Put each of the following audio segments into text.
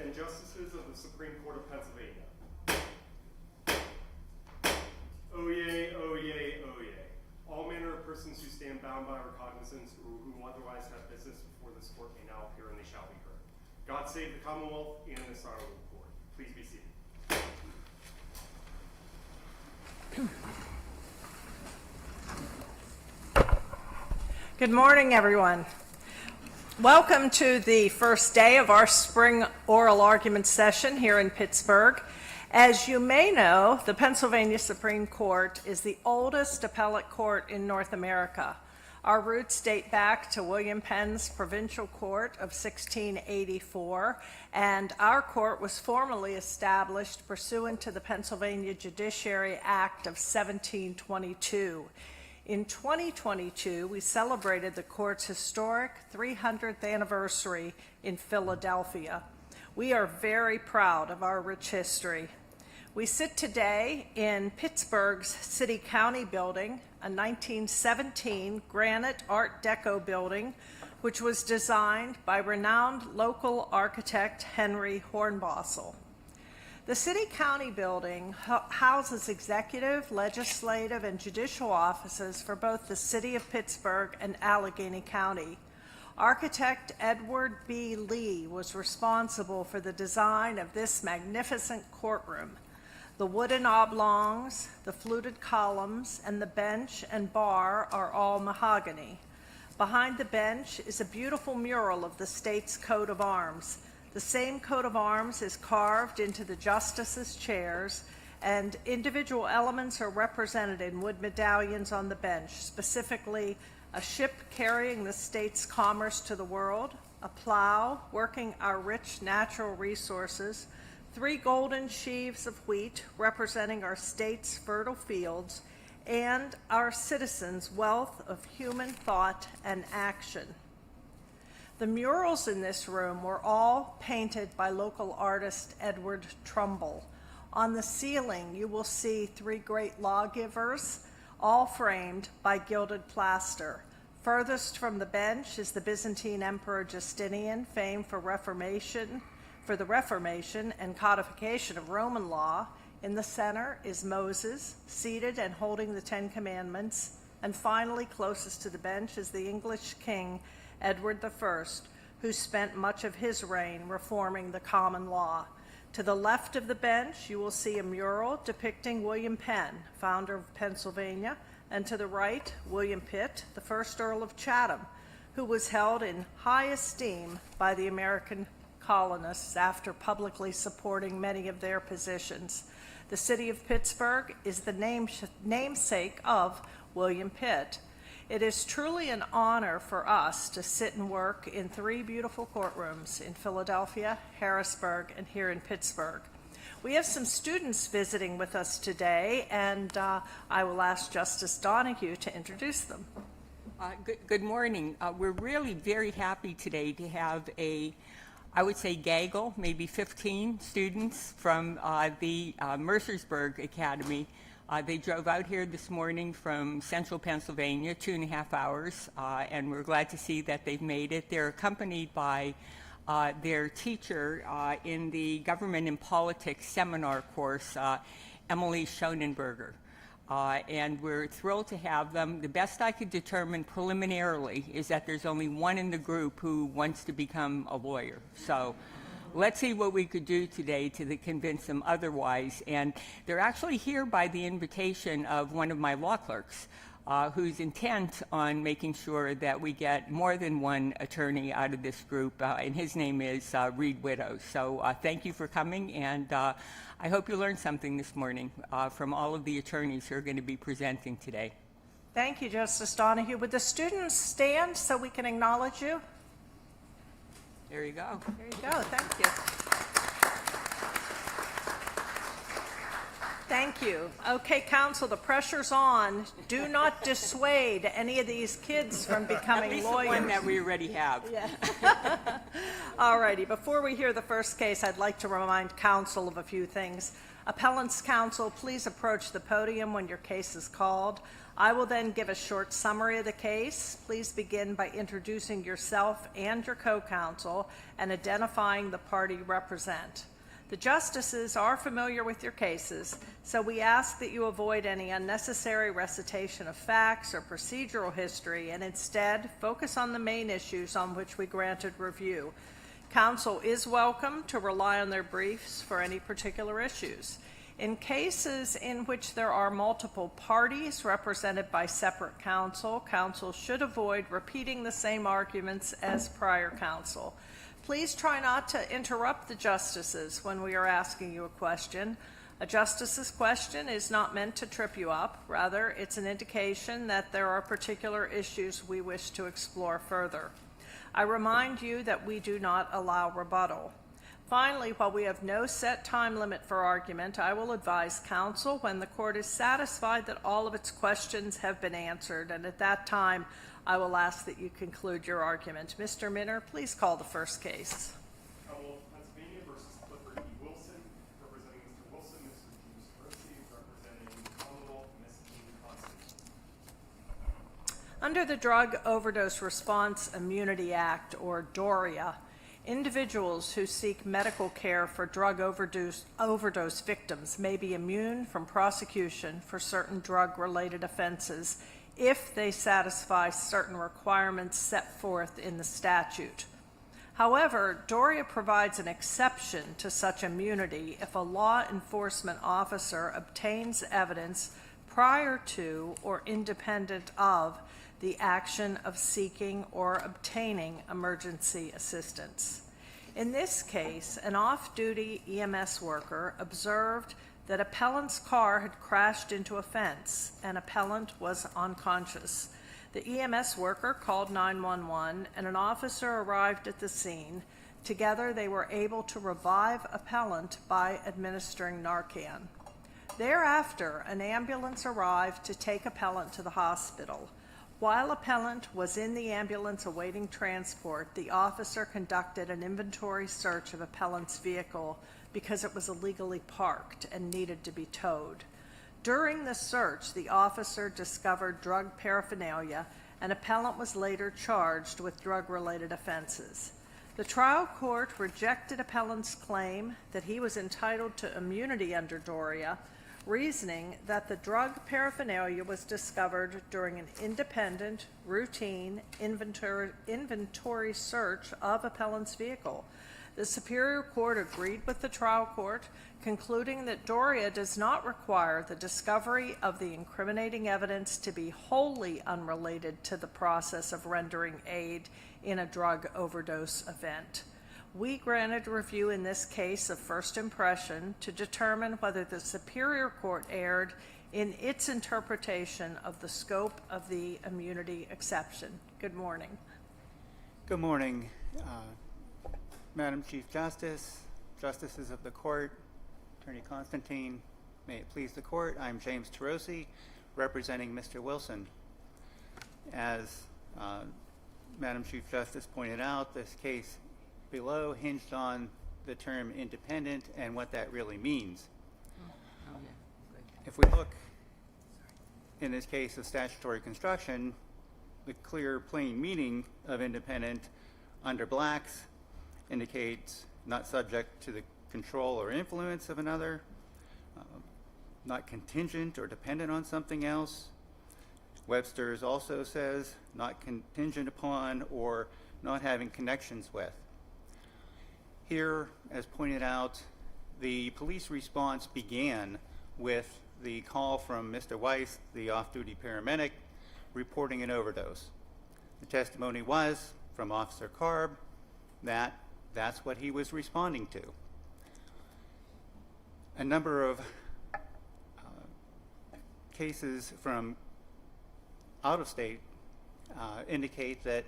and Justices of the Supreme Court of Pennsylvania. Oyez, oyez, oyez. All manner of persons who stand bound by or cognizance or who otherwise have business before this court may now appear and they shall be heard. God save the Commonwealth and this honorable court. Please be seated. Good morning, everyone. Welcome to the first day of our spring oral argument session here in Pittsburgh. As you may know, the Pennsylvania Supreme Court is the oldest appellate court in North America. Our roots date back to William Penn's Provincial Court of 1684, and our court was formally established pursuant to the Pennsylvania Judiciary Act of 1722. In 2022, we celebrated the court's historic 300th anniversary in Philadelphia. We are very proud of our rich history. We sit today in Pittsburgh's City County building, a 1917 granite Art Deco building, which was designed by renowned local architect Henry Hornbostel. The City County building houses executive, legislative, and judicial offices for both the City of Pittsburgh and Allegheny County. Architect Edward B. Lee was responsible for the design of this magnificent courtroom. The wooden oblongs, the fluted columns, and the bench and bar are all mahogany. Behind the bench is a beautiful mural of the state's coat of arms. The same coat of arms is carved into the justices' chairs, and individual elements are represented in wood medallions on the bench, specifically a ship carrying the state's commerce to the world, a plow working our rich natural resources, 3 golden sheaves of wheat representing our state's fertile fields, and our citizens' wealth of human thought and action. The murals in this room were all painted by local artist Edward Trumbull. On the ceiling, you will see 3 great lawgivers, all framed by gilded plaster. Furthest from the bench is the Byzantine Emperor Justinian, famed for the Reformation and codification of Roman law. In the center is Moses, seated and holding the 10 Commandments. And finally, closest to the bench is the English King Edward I, who spent much of his reign reforming the common law. To the left of the bench, you will see a mural depicting William Penn, founder of Pennsylvania, and to the right, William Pitt, the first Earl of Chatham, who was held in high esteem by the American colonists after publicly supporting many of their positions. The city of Pittsburgh is the namesake of William Pitt. It is truly an honor for us to sit and work in 3 beautiful courtrooms in Philadelphia, Harrisburg, and here in Pittsburgh. We have some students visiting with us today, and I will ask Justice Donahue to introduce them. Good morning. We're really very happy today to have I would say gaggle, maybe 15 students from the Mercersburg Academy. They drove out here this morning from central Pennsylvania, 2.5 hours, and we're glad to see that they've made it. They're accompanied by their teacher in the Government and Politics seminar course, Emily Schonenberger. And we're thrilled to have them. The best I could determine preliminarily is that there's only one in the group who wants to become a lawyer. So let's see what we could do today to convince them otherwise. And they're actually here by the invitation of one of my law clerks, who's intent on making sure that we get more than one attorney out of this group, and his name is Reed Widows. So thank you for coming, and I hope you learned something this morning from all of the attorneys who are going to be presenting today. Thank you, Justice Donahue. Would the students stand so we can acknowledge you? There you go. There you go. Thank you. Thank you. Okay, counsel, the pressure's on. Do not dissuade any of these kids from becoming At least lawyers. the one that we already have. Yeah. All righty. Before we hear the first case, I'd like to remind counsel of a few things. Appellant's counsel, please approach the podium when your case is called. I will then give a short summary of the case. Please begin by introducing yourself and your co-counsel and identifying the party you represent. The justices are familiar with your cases, so we ask that you avoid any unnecessary recitation of facts or procedural history and instead focus on the main issues on which we granted review. Counsel is welcome to rely on their briefs for any particular issues. In cases in which there are multiple parties represented by separate counsel, counsel should avoid repeating the same arguments as prior counsel. Please try not to interrupt the justices when we are asking you a question. A justice's question is not meant to trip you up. Rather, it's an indication that there are particular issues we wish to explore further. I remind you that we do not allow rebuttal. Finally, while we have no set time limit for argument, I will advise counsel when the court is satisfied that all of its questions have been answered, and at that time, I will ask that you conclude your argument. Mr. Minner, please call the first case. Kowall, Pennsylvania versus Clifford E. Wilson. Representing Mr. Wilson, Mr. James Rossi. Representing Commonwealth, Ms. Jean Constantine. Under the Drug Overdose Response Immunity Act, or DORIA, individuals who seek medical care for drug overdose victims may be immune from prosecution for certain drug-related offenses if they satisfy certain requirements set forth in the statute. However, DORIA provides an exception to such immunity if a law enforcement officer obtains evidence prior to or independent of the action of seeking or obtaining emergency assistance. In this case, an off-duty EMS worker observed that appellant's car had crashed into a fence and appellant was unconscious. The EMS worker called 911 and an officer arrived at the scene. Together, they were able to revive appellant by administering Narcan. Thereafter, an ambulance arrived to take appellant to the hospital. While appellant was in the ambulance awaiting transport, the officer conducted an inventory search of appellant's vehicle because it was illegally parked and needed to be towed. During the search, the officer discovered drug paraphernalia, and appellant was later charged with drug-related offenses. The trial court rejected appellant's claim that he was entitled to immunity under DORIA, reasoning that the drug paraphernalia was discovered during an independent, routine inventory search of appellant's vehicle. The Superior Court agreed with the trial court, concluding that DORIA does not require the discovery of the incriminating evidence to be wholly unrelated to the process of rendering aid in a drug overdose event. We granted review in this case of first impression to determine whether the Superior Court erred in its interpretation of the scope of the immunity exception. Good morning. Good morning, Madam Chief Justice, Justices of the Court, Attorney Constantine, may it please the Court, I'm James Rossi, representing Mr. Wilson. As Madam Chief Justice pointed out, this case below hinged on the term independent and what that really means. If we look, in this case of statutory construction, the clear, plain meaning of independent under Blacks indicates not subject to the control or influence of another, not contingent or dependent on something else. Webster's also says not contingent upon or not having connections with. Here, as pointed out, the police response began with the call from Mr. Weiss, the off-duty paramedic, reporting an overdose. The testimony was from Officer Corp that that's what he was responding to. A number of cases from out of state indicate that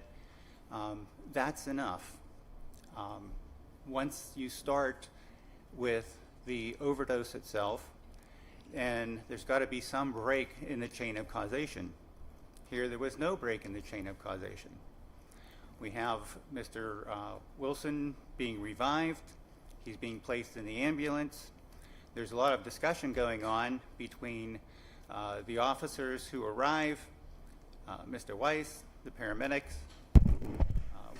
that's enough. Once you start with the overdose itself, and there's got to be some break in the chain of causation. Here there was no break in the chain of causation. We have Mr. Wilson being revived. He's being placed in the ambulance. There's a lot of discussion going on between The officers who arrive, Mr. Weiss, the paramedics,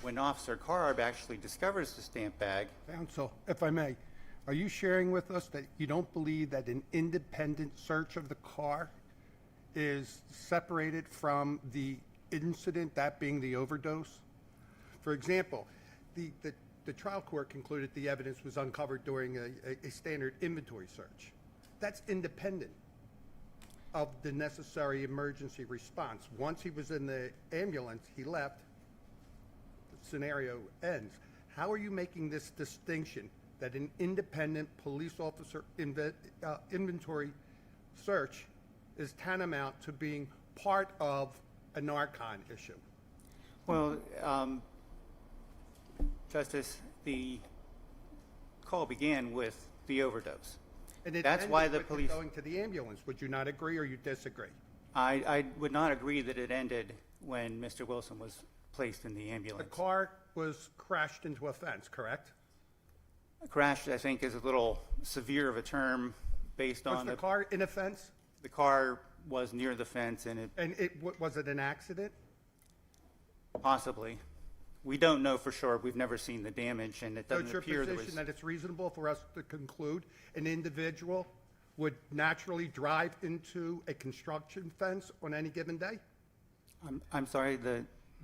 when Officer Corp actually discovers the stamp bag. Counsel, if I may, are you sharing with us that you don't believe that an independent search of the car is separated from the incident, that being the overdose? For example, the trial court concluded the evidence was uncovered during a standard inventory search. That's independent of the necessary emergency response. Once he was in the ambulance, he left, the scenario ends. How are you making this distinction that an independent police officer inventory search is tantamount to being part of a narcon issue? Well, Justice, the call began with the overdose. And it That's ended why the with police. going to the ambulance. Would you not agree, or you disagree? I would not agree that it ended when Mr. Wilson was placed in the The ambulance. car was crashed into a fence, correct? Crashed, I think, is a little severe of a term based Was on the car in a fence? the car was near the fence, and it And was it an accident? possibly. We don't know for sure. We've never seen the damage, and it So doesn't it's your appear there position was. that it's reasonable for us to conclude an individual would naturally drive into a construction fence on any given day? I'm sorry.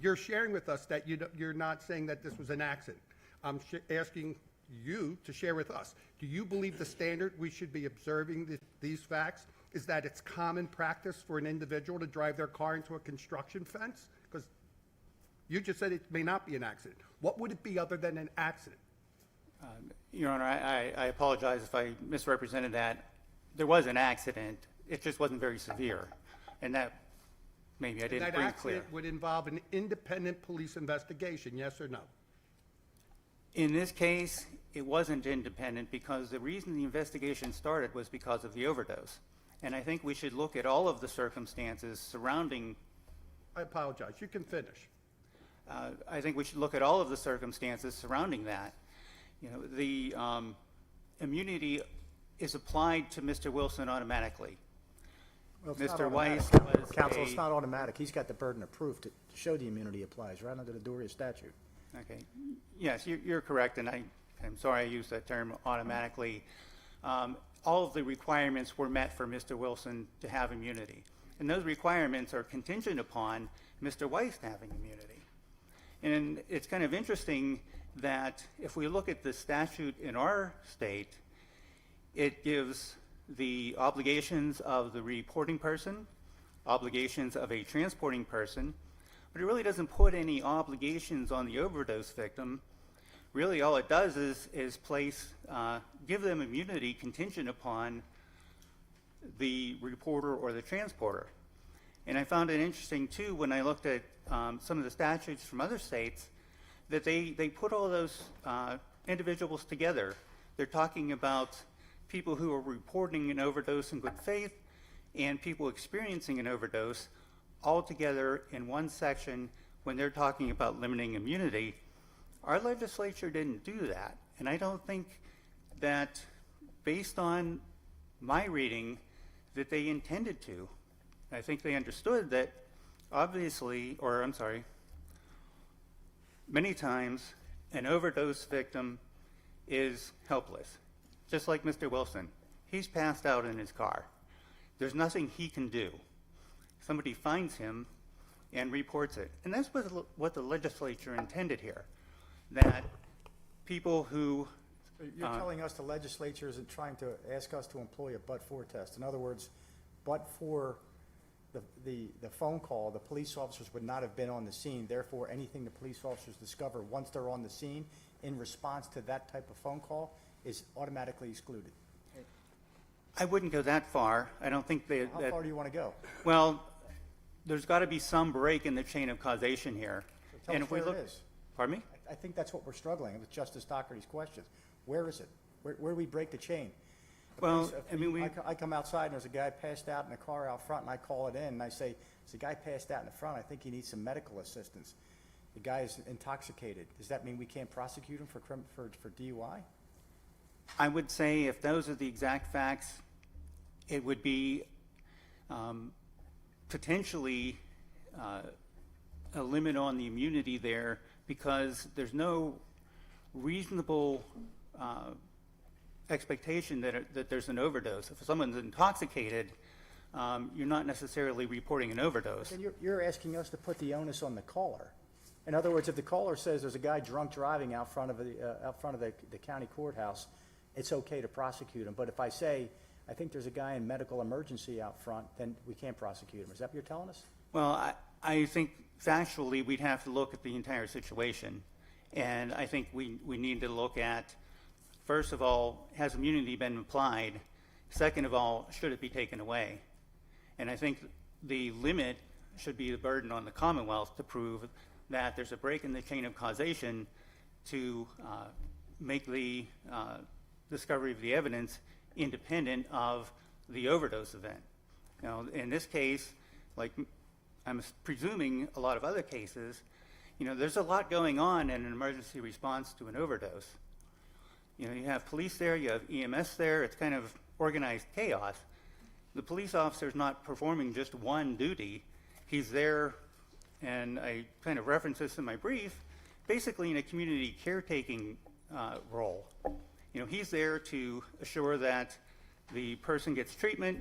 You're sharing with us that you're not saying that this was an accident. I'm asking you to share with us. Do you believe the standard we should be observing these facts is that it's common practice for an individual to drive their car into a construction fence? Because you just said it may not be an accident. What would it be other than an accident? Your Honor, I apologize if I misrepresented that. There was an accident. It just wasn't very severe, and that maybe I didn't That bring it clear. accident would involve an independent police investigation, yes or no? In this case, it wasn't independent because the reason the investigation started was because of the overdose. And I think we should look at all of the circumstances surrounding. I apologize. You can finish. I think we should look at all of the circumstances surrounding that. You know, the immunity is applied to Mr. Wilson automatically. Well, it's not Mr. Weiss automatic. was Counsel, a- it's not automatic. He's got the burden of proof to show the immunity applies right under the Doria statute. Okay. Yes, you're correct, and I'm sorry I used that term automatically. All of the requirements were met for Mr. Wilson to have immunity, and those requirements are contingent upon Mr. Weiss having immunity. And it's kind of interesting that if we look at the statute in our state, it gives the obligations of the reporting person, obligations of a transporting person, but it really doesn't put any obligations on the overdose victim. Really, all it does is give them immunity contingent upon the reporter or the transporter. And I found it interesting, too, when I looked at some of the statutes from other states, that they put all those individuals together. They're talking about people who are reporting an overdose in good faith and people experiencing an overdose all together in one section when they're talking about limiting immunity. Our legislature didn't do that, and I don't think that, based on my reading, that they intended to. I think they understood that many times an overdose victim is helpless, just like Mr. Wilson. He's passed out in his car. There's nothing he can do. Somebody finds him and reports it. And that's what the legislature intended here, that people who... You're telling us the legislature isn't trying to ask us to employ a but-for test. In other words, but for the phone call, the police officers would not have been on the scene. Therefore, anything the police officers discover once they're on the scene in response to that type of phone call is automatically excluded. I wouldn't go that far. I don't think they... How far do you want to go? Well, there's got to be some break in the chain of causation here. Tell us where it is. Pardon me? I think that's what we're struggling with Justice Doherty's questions. Where is it? Where do we break the chain? Well, I mean, I come outside and there's a guy passed out in a car out front, and I call it in, and I say, there's a guy passed out in the front. I think he needs some medical assistance. The guy is intoxicated. Does that mean we can't prosecute him for DUI? I would say if those are the exact facts, it would be potentially a limit on the immunity there because there's no reasonable expectation that there's an overdose. If someone's intoxicated, you're not necessarily reporting an overdose. Then you're asking us to put the onus on the caller. In other words, if the caller says there's a guy drunk driving out front of the county courthouse, it's okay to prosecute him. But if I say, I think there's a guy in medical emergency out front, then we can't prosecute him. Is that what you're telling us? Well, I think factually we'd have to look at the entire situation. And I think we need to look at, first of all, has immunity been applied? Second of all, should it be taken away? And I think the limit should be the burden on the Commonwealth to prove that there's a break in the chain of causation to make the discovery of the evidence independent of the overdose event. Now, in this case, like I'm presuming a lot of other cases, there's a lot going on in an emergency response to an overdose. You have police there, you have EMS there, it's kind of organized chaos. The police officer's not performing just one duty. He's there, and I kind of reference this in my brief, basically in a community caretaking role. He's there to assure that the person gets treatment,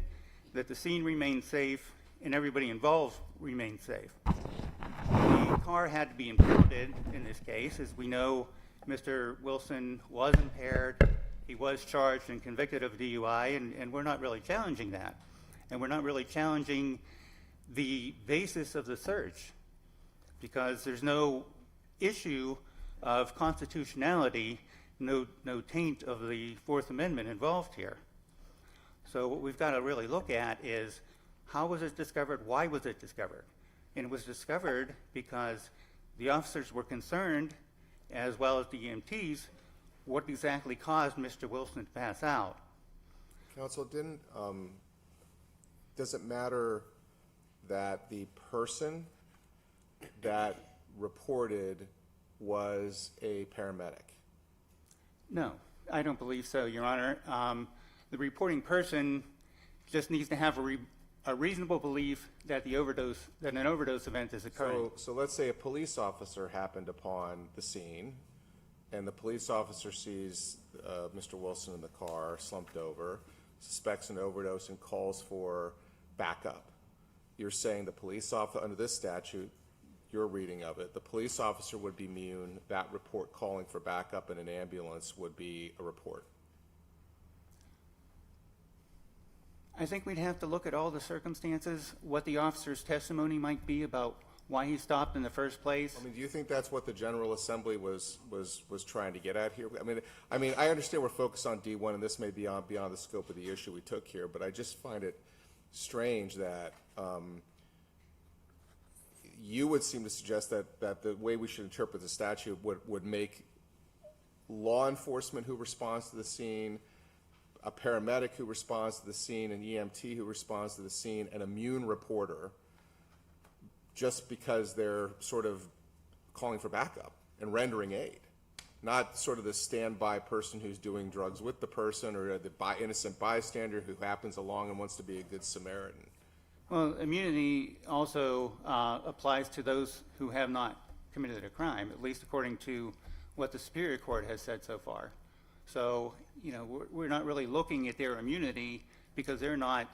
that the scene remains safe, and everybody involved remains safe. The car had to be impounded in this case. As we know, Mr. Wilson was impaired. He was charged and convicted of DUI, and we're not really challenging that. And we're not really challenging the basis of the search because there's no issue of constitutionality, no taint of the Fourth Amendment involved here. So what we've got to really look at is how was it discovered, why was it discovered? And it was discovered because the officers were concerned, as well as the EMTs, what exactly caused Mr. Wilson to pass out. Counsel, does it matter that the person that reported was a paramedic? No, I don't believe so, Your Honor. The reporting person just needs to have a reasonable belief that an overdose event is occurring. So let's say a police officer happened upon the scene, and the police officer sees Mr. Wilson in the car, slumped over, suspects an overdose, and calls for backup. You're saying the police officer, under this statute, your reading of it, the police officer would be immune. That report calling for backup in an ambulance would be a report. I think we'd have to look at all the circumstances, what the officer's testimony might be about why he stopped in the first place. I mean, do you think that's what the General Assembly was trying to get at here? I mean, I understand we're focused on D1, and this may be beyond the scope of the issue we took here, but I just find it strange that you would seem to suggest that the way we should interpret the statute would make law enforcement who responds to the scene, a paramedic who responds to the scene, an EMT who responds to the scene, an immune reporter, just because they're sort of calling for backup and rendering aid, not sort of the standby person who's doing drugs with the person or the innocent bystander who happens along and wants to be a good Samaritan. Well, immunity also applies to those who have not committed a crime, at least according to what the Superior Court has said so far. So, we're not really looking at their immunity because they're not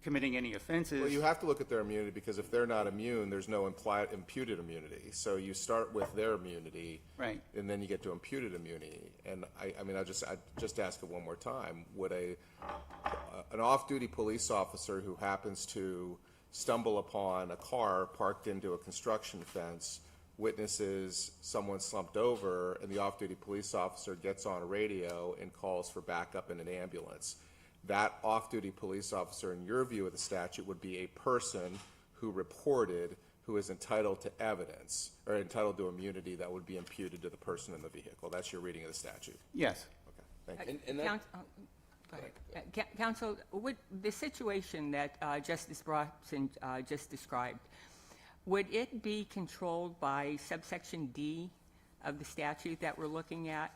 committing any offenses. Well, you have to look at their immunity because if they're not immune, there's no imputed immunity. So you start with their immunity, right, and then you get to imputed immunity. And I just ask it one more time: would an off-duty police officer who happens to stumble upon a car parked into a construction fence, witnesses someone slumped over, and the off-duty police officer gets on a radio and calls for backup in an ambulance, that off-duty police officer, in your view of the statute, would be a person who reported, who is entitled to evidence or entitled to immunity that would be imputed to the person in the vehicle. That's your reading of the statute. Yes. Okay, thank you. Go ahead. Counsel, would the situation that Justice Bronson just described, would it be controlled by subsection D of the statute that we're looking at,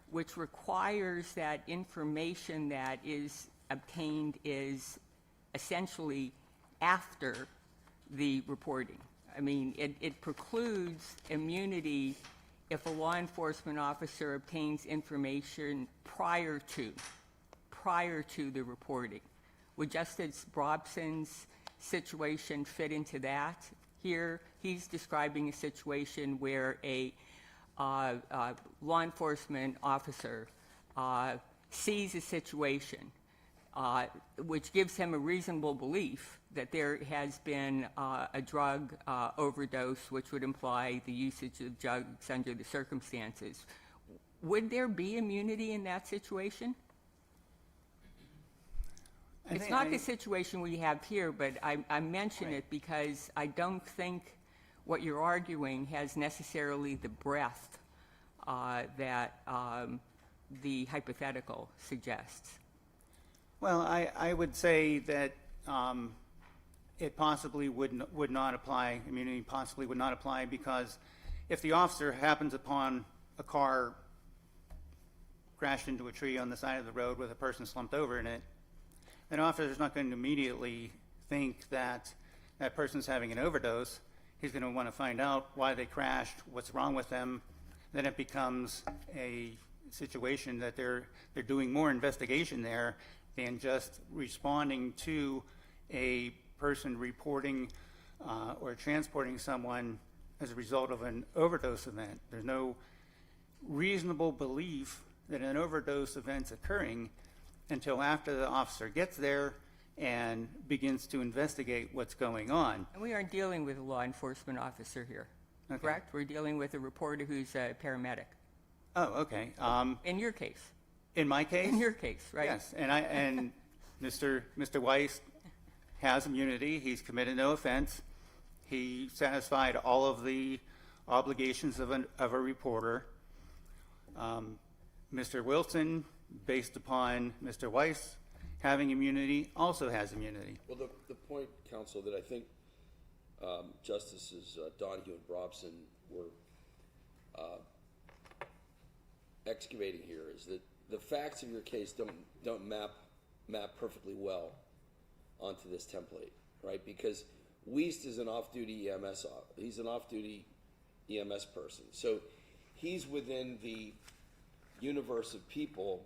which requires that information that is obtained is essentially after the reporting. I mean, it precludes immunity if a law enforcement officer obtains information prior to the reporting. Would Justice Brobson's situation fit into that? Here, he's describing a situation where a law enforcement officer sees a situation which gives him a reasonable belief that there has been a drug overdose, which would imply the usage of drugs under the circumstances. Would there be immunity in that situation? It's not the situation we have here, but I mention it because I don't think what you're arguing has necessarily the breadth that the hypothetical suggests. Well, I would say that it possibly would not apply, immunity possibly would not apply, because if the officer happens upon a car crashed into a tree on the side of the road with a person slumped over in it, an officer is not going to immediately think that that person's having an overdose. He's going to want to find out why they crashed, what's wrong with them. Then it becomes a situation that they're doing more investigation there than just responding to a person reporting or transporting someone as a result of an overdose event. There's no reasonable belief that an overdose event's occurring until after the officer gets there and begins to investigate what's going on. And we aren't dealing with a law enforcement officer here, Okay. correct? We're dealing with a reporter who's a paramedic. Oh, okay. In your case. In my case? In your case, right? Yes, and Mr. Weiss has immunity. He's committed no offense. He satisfied all of the obligations of a reporter. Mr. Wilson, based upon Mr. Weiss having immunity, also has immunity. Well, the point, counsel, that I think Justices Donahue and Brobson were excavating here is that the facts of your case don't map perfectly well onto this template, right? Because Wiest is an off-duty EMS. He's an off-duty EMS person, so he's within the universe of people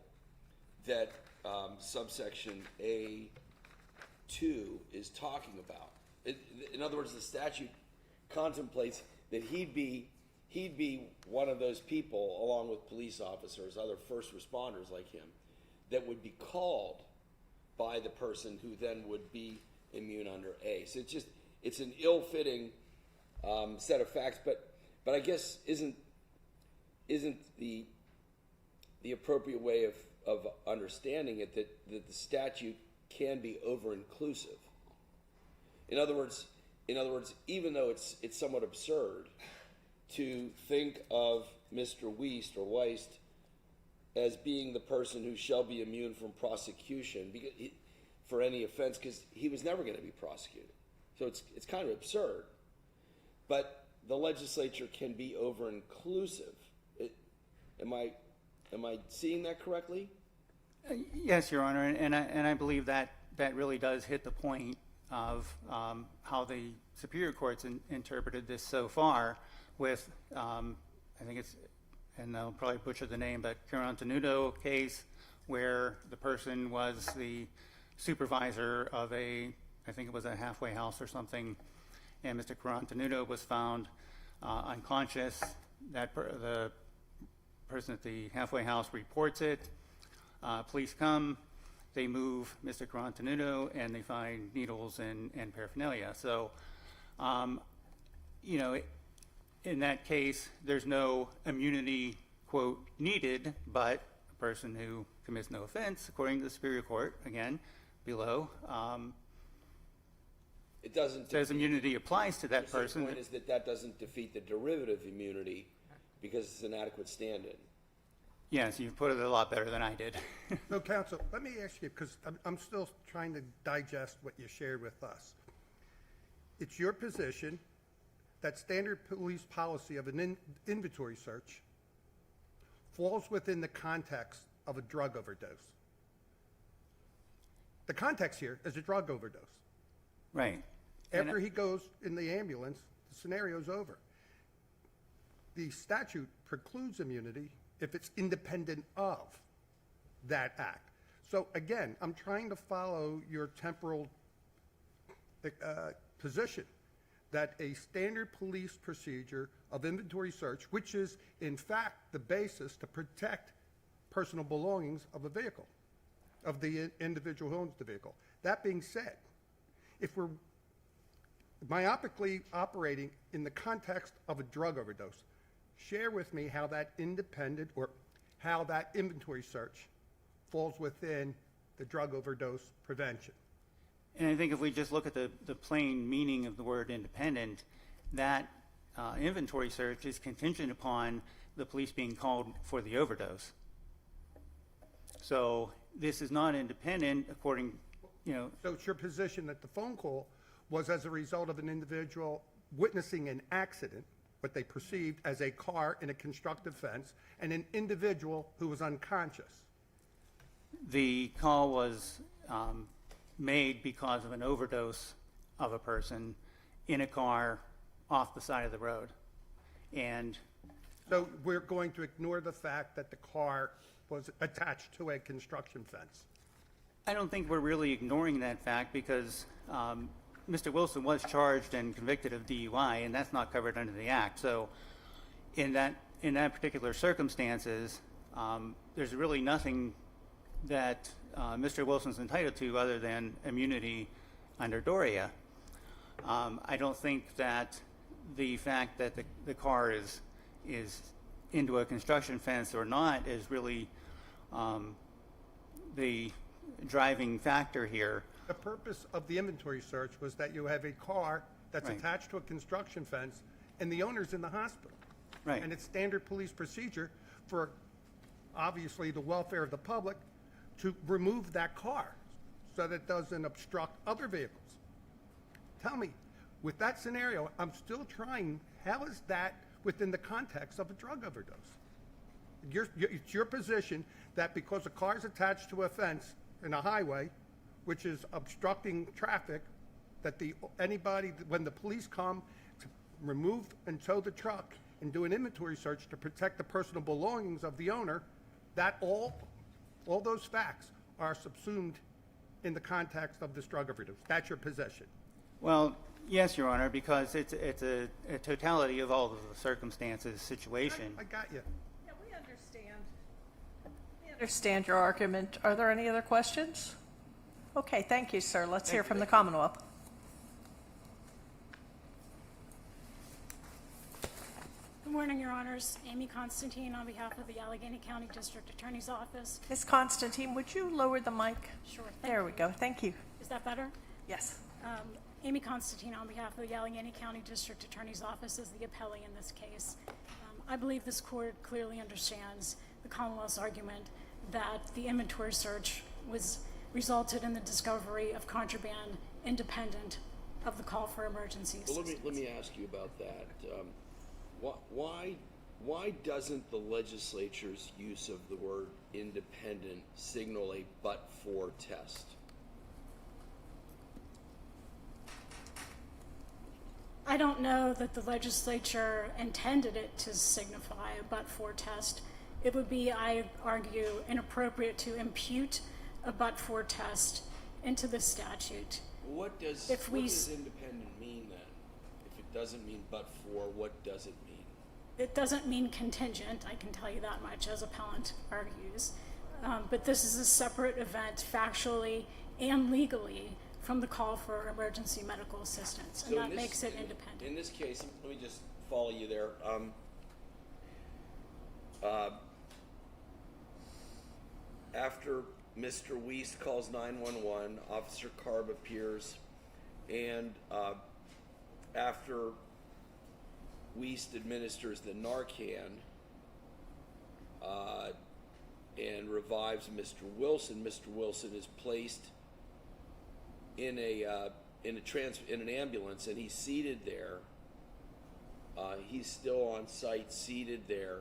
that subsection A2 is talking about. In other words, the statute contemplates that he'd be one of those people, along with police officers, other first responders like him, that would be called by the person who then would be immune under A. So it's an ill-fitting set of facts, but I guess isn't the appropriate way of understanding it that the statute can be over-inclusive. In other words, even though it's somewhat absurd to think of Mr. Wiest or Weist as being the person who shall be immune from prosecution for any offense, because he was never going to be prosecuted. So it's kind of absurd. But the legislature can be over-inclusive. Am I seeing that correctly? Yes, Your Honor, and I believe that really does hit the point of how the Superior Court's interpreted this so far with, I think it's, and I'll probably butcher the name, but Carantanudo case where the person was the supervisor of I think it was a halfway house or something, and Mr. Carantanudo was found unconscious. The person at the halfway house reports it. Police come, they move Mr. Carantanudo, and they find needles and paraphernalia. So, in that case, there's no immunity, quote, needed, but a person who commits no offense, according to the Superior Court, again, below, It doesn't. says immunity applies to that person. The point is that doesn't defeat the derivative immunity because it's an adequate stand-in. Yes, you put it a lot better than I did. So, counsel, let me ask you, because I'm still trying to digest what you shared with us. It's your position that standard police policy of an inventory search falls within the context of a drug overdose. The context here is a drug overdose. Right. And After he goes in the ambulance, the scenario's over. The statute precludes immunity if it's independent of that act. So again, I'm trying to follow your temporal position that a standard police procedure of inventory search, which is in fact the basis to protect personal belongings of a vehicle, of the individual who owns the vehicle. That being said, if we're myopically operating in the context of a drug overdose, share with me how that independent or how that inventory search falls within the drug overdose prevention. And I think if we just look at the plain meaning of the word independent, that inventory search is contingent upon the police being called for the overdose. So this is not independent according, So it's your position that the phone call was as a result of an individual witnessing an accident, what they perceived as a car in a constructive fence, and an individual who was unconscious. the call was made because of an overdose of a person in a car off the side of the road. And So we're going to ignore the fact that the car was attached to a construction fence. I don't think we're really ignoring that fact because Mr. Wilson was charged and convicted of DUI, and that's not covered under the Act. So in that particular circumstances, there's really nothing that Mr. Wilson's entitled to other than immunity under DORIA. I don't think that the fact that the car is into a construction fence or not is really the driving factor here. The purpose of the inventory search was that you have a car that's Right. attached to a construction fence and the owner's in the hospital. Right. And it's standard police procedure for, obviously, the welfare of the public to remove that car so that it doesn't obstruct other vehicles. Tell me, with that scenario, I'm still trying, how is that within the context of a drug overdose? It's your position that because a car is attached to a fence in a highway, which is obstructing traffic, that when the police come to remove and tow the truck and do an inventory search to protect the personal belongings of the owner, that all those facts are subsumed in the context of this drug overdose. That's your position. Well, yes, Your Honor, because it's a totality of all of the circumstances situation. I got you. Yeah, we understand. We understand your argument. Are there any other questions? Okay, thank you, sir. Let's hear from the Commonwealth. Good morning, Your Honors. Amy Constantine on behalf of the Allegheny County District Attorney's Office. Ms. Constantine, would you lower the mic? Sure. There we go. Thank you. Is that better? Yes. Amy Constantine on behalf of the Allegheny County District Attorney's Office is the appellee in this case. I believe this court clearly understands the Commonwealth's argument that the inventory search resulted in the discovery of contraband independent of the call for emergency Well, assistance. let me ask you about that. Why doesn't the legislature's use of the word independent signal a but-for test? I don't know that the legislature intended it to signify a but-for test. It would be, I argue, inappropriate to impute a but-for test into the statute. What does independent mean then? If it doesn't mean but-for, what does it mean? It doesn't mean contingent, I can tell you that much, as appellant argues. But this is a separate event factually and legally from the call for emergency medical assistance, and that makes it independent. In this case, let me just follow you there. After Mr. Wiest calls 911, Officer Carb appears, and after Wiest administers the Narcan and revives Mr. Wilson, Mr. Wilson is placed in an ambulance, and he's seated there. He's still on site, seated there,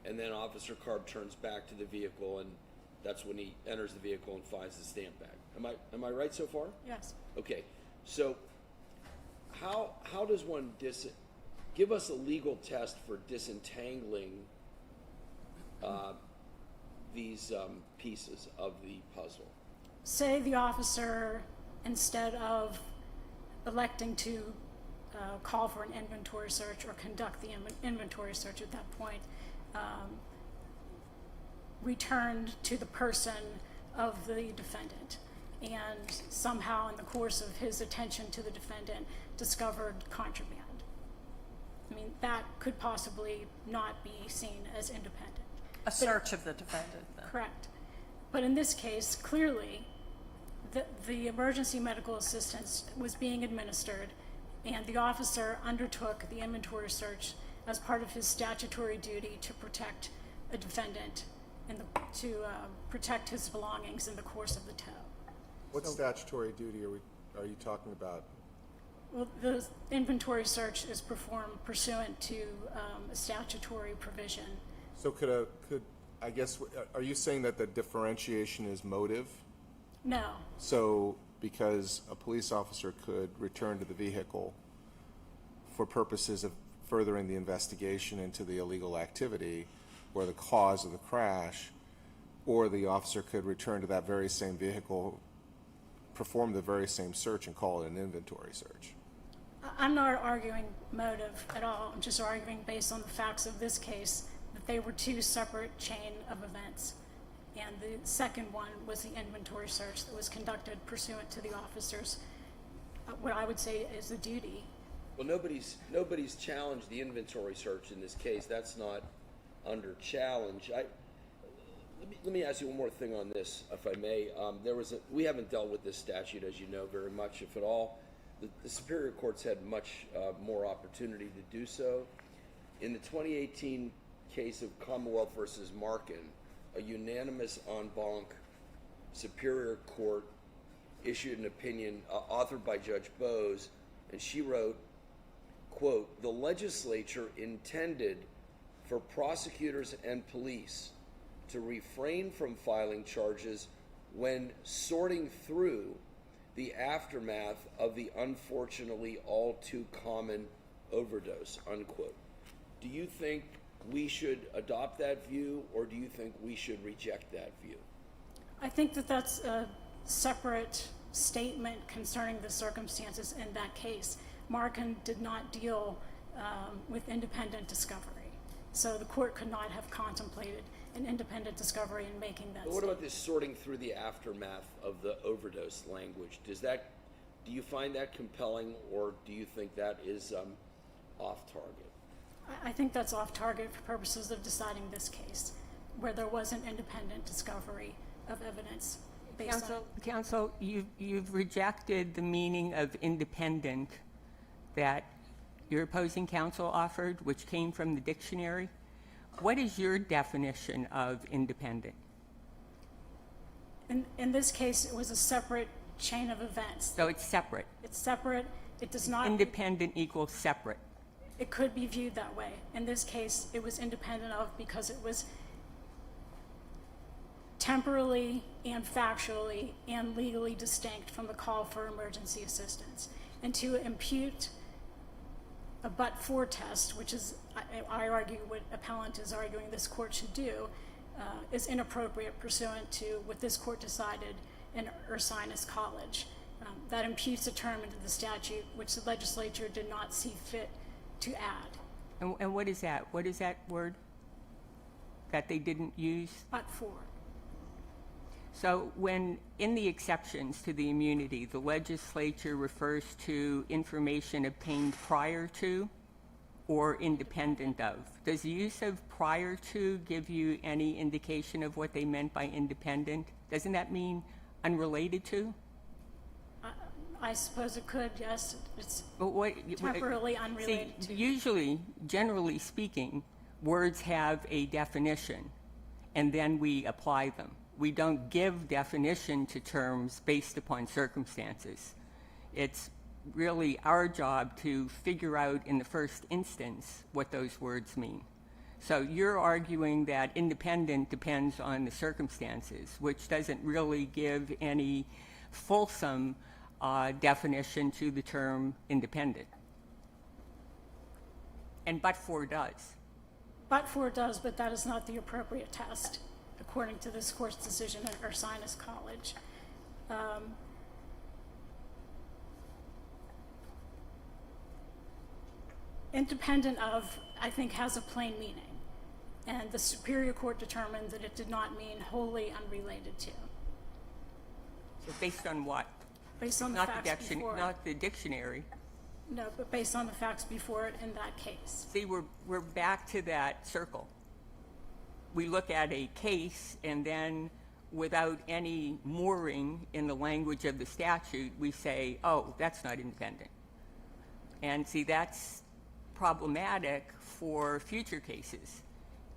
and then Officer Carb turns back to the vehicle, and that's when he enters the vehicle and finds the stamp bag. Am I right so far? Yes. Okay. So how does one give us a legal test for disentangling these pieces of the puzzle? Say the officer, instead of electing to call for an inventory search or conduct the inventory search at that point, returned to the person of the defendant, and somehow in the course of his attention to the defendant discovered contraband. I mean, that could possibly not be seen as independent. A search of the defendant, then. Correct. But in this case, clearly, the emergency medical assistance was being administered, and the officer undertook the inventory search as part of his statutory duty to protect a defendant and to protect his belongings in the course of the tow. What statutory duty are you talking about? Well, the inventory search is performed pursuant to a statutory provision. So are you saying that the differentiation is motive? No. So because a police officer could return to the vehicle for purposes of furthering the investigation into the illegal activity or the cause of the crash, or the officer could return to that very same vehicle, perform the very same search and call it an inventory search. I'm not arguing motive at all. I'm just arguing based on the facts of this case that they were two separate chain of events. And the second one was the inventory search that was conducted pursuant to the officer's, what I would say is the duty. Well, nobody's challenged the inventory search in this case. That's not under challenge. Let me ask you one more thing on this, if I may. We haven't dealt with this statute, as you know, very much, if at all. The Superior Court's had much more opportunity to do so. In the 2018 case of Commonwealth versus Markin, a unanimous en banc Superior Court issued an opinion authored by Judge Bowes, and she wrote, quote, "The legislature intended for prosecutors and police to refrain from filing charges when sorting through the aftermath of the unfortunately all too common overdose," unquote. Do you think we should adopt that view, or do you think we should reject that view? I think that that's a separate statement concerning the circumstances in that case. Markin did not deal with independent discovery. So the court could not have contemplated an independent discovery in making that But what statement. about this sorting through the aftermath of the overdose language? Do you find that compelling, or do you think that is off target? I think that's off target for purposes of deciding this case, where there was an independent discovery of evidence based on. Counsel, you've rejected the meaning of independent that your opposing counsel offered, which came from the dictionary. What is your definition of independent? In this case, it was a separate chain of events. So it's separate. It's separate. It does not. Independent equals separate. It could be viewed that way. In this case, it was independent of because it was temporally and factually and legally distinct from the call for emergency assistance. And to impute a but-for test, which is, I argue, what Aplt is arguing this court should do, is inappropriate pursuant to what this court decided in Ursinus College. That imputes a term into the statute, which the legislature did not see fit to add. And what is that? What is that word that they didn't use? But-for. So when in the exceptions to the immunity, the legislature refers to information obtained prior to or independent of, does the use of prior to give you any indication of what they meant by independent? Doesn't that mean unrelated to? I suppose it could, yes. It's But what, temporarily unrelated see, to. usually, generally speaking, words have a definition, and then we apply them. We don't give definition to terms based upon circumstances. It's really our job to figure out in the first instance what those words mean. So you're arguing that independent depends on the circumstances, which doesn't really give any fulsome definition to the term independent. And but for does. But for does, but that is not the appropriate test, according to this court's decision at Ursinus College. Independent of, I think, has a plain meaning, and the Superior Court determined that it did not mean wholly unrelated to. So based on what? Based on the Not facts before it. not the dictionary. No, but based on the facts before it in that case. See, we're back to that circle. We look at a case, and then without any mooring in the language of the statute, we say, oh, that's not independent. And see, that's problematic for future cases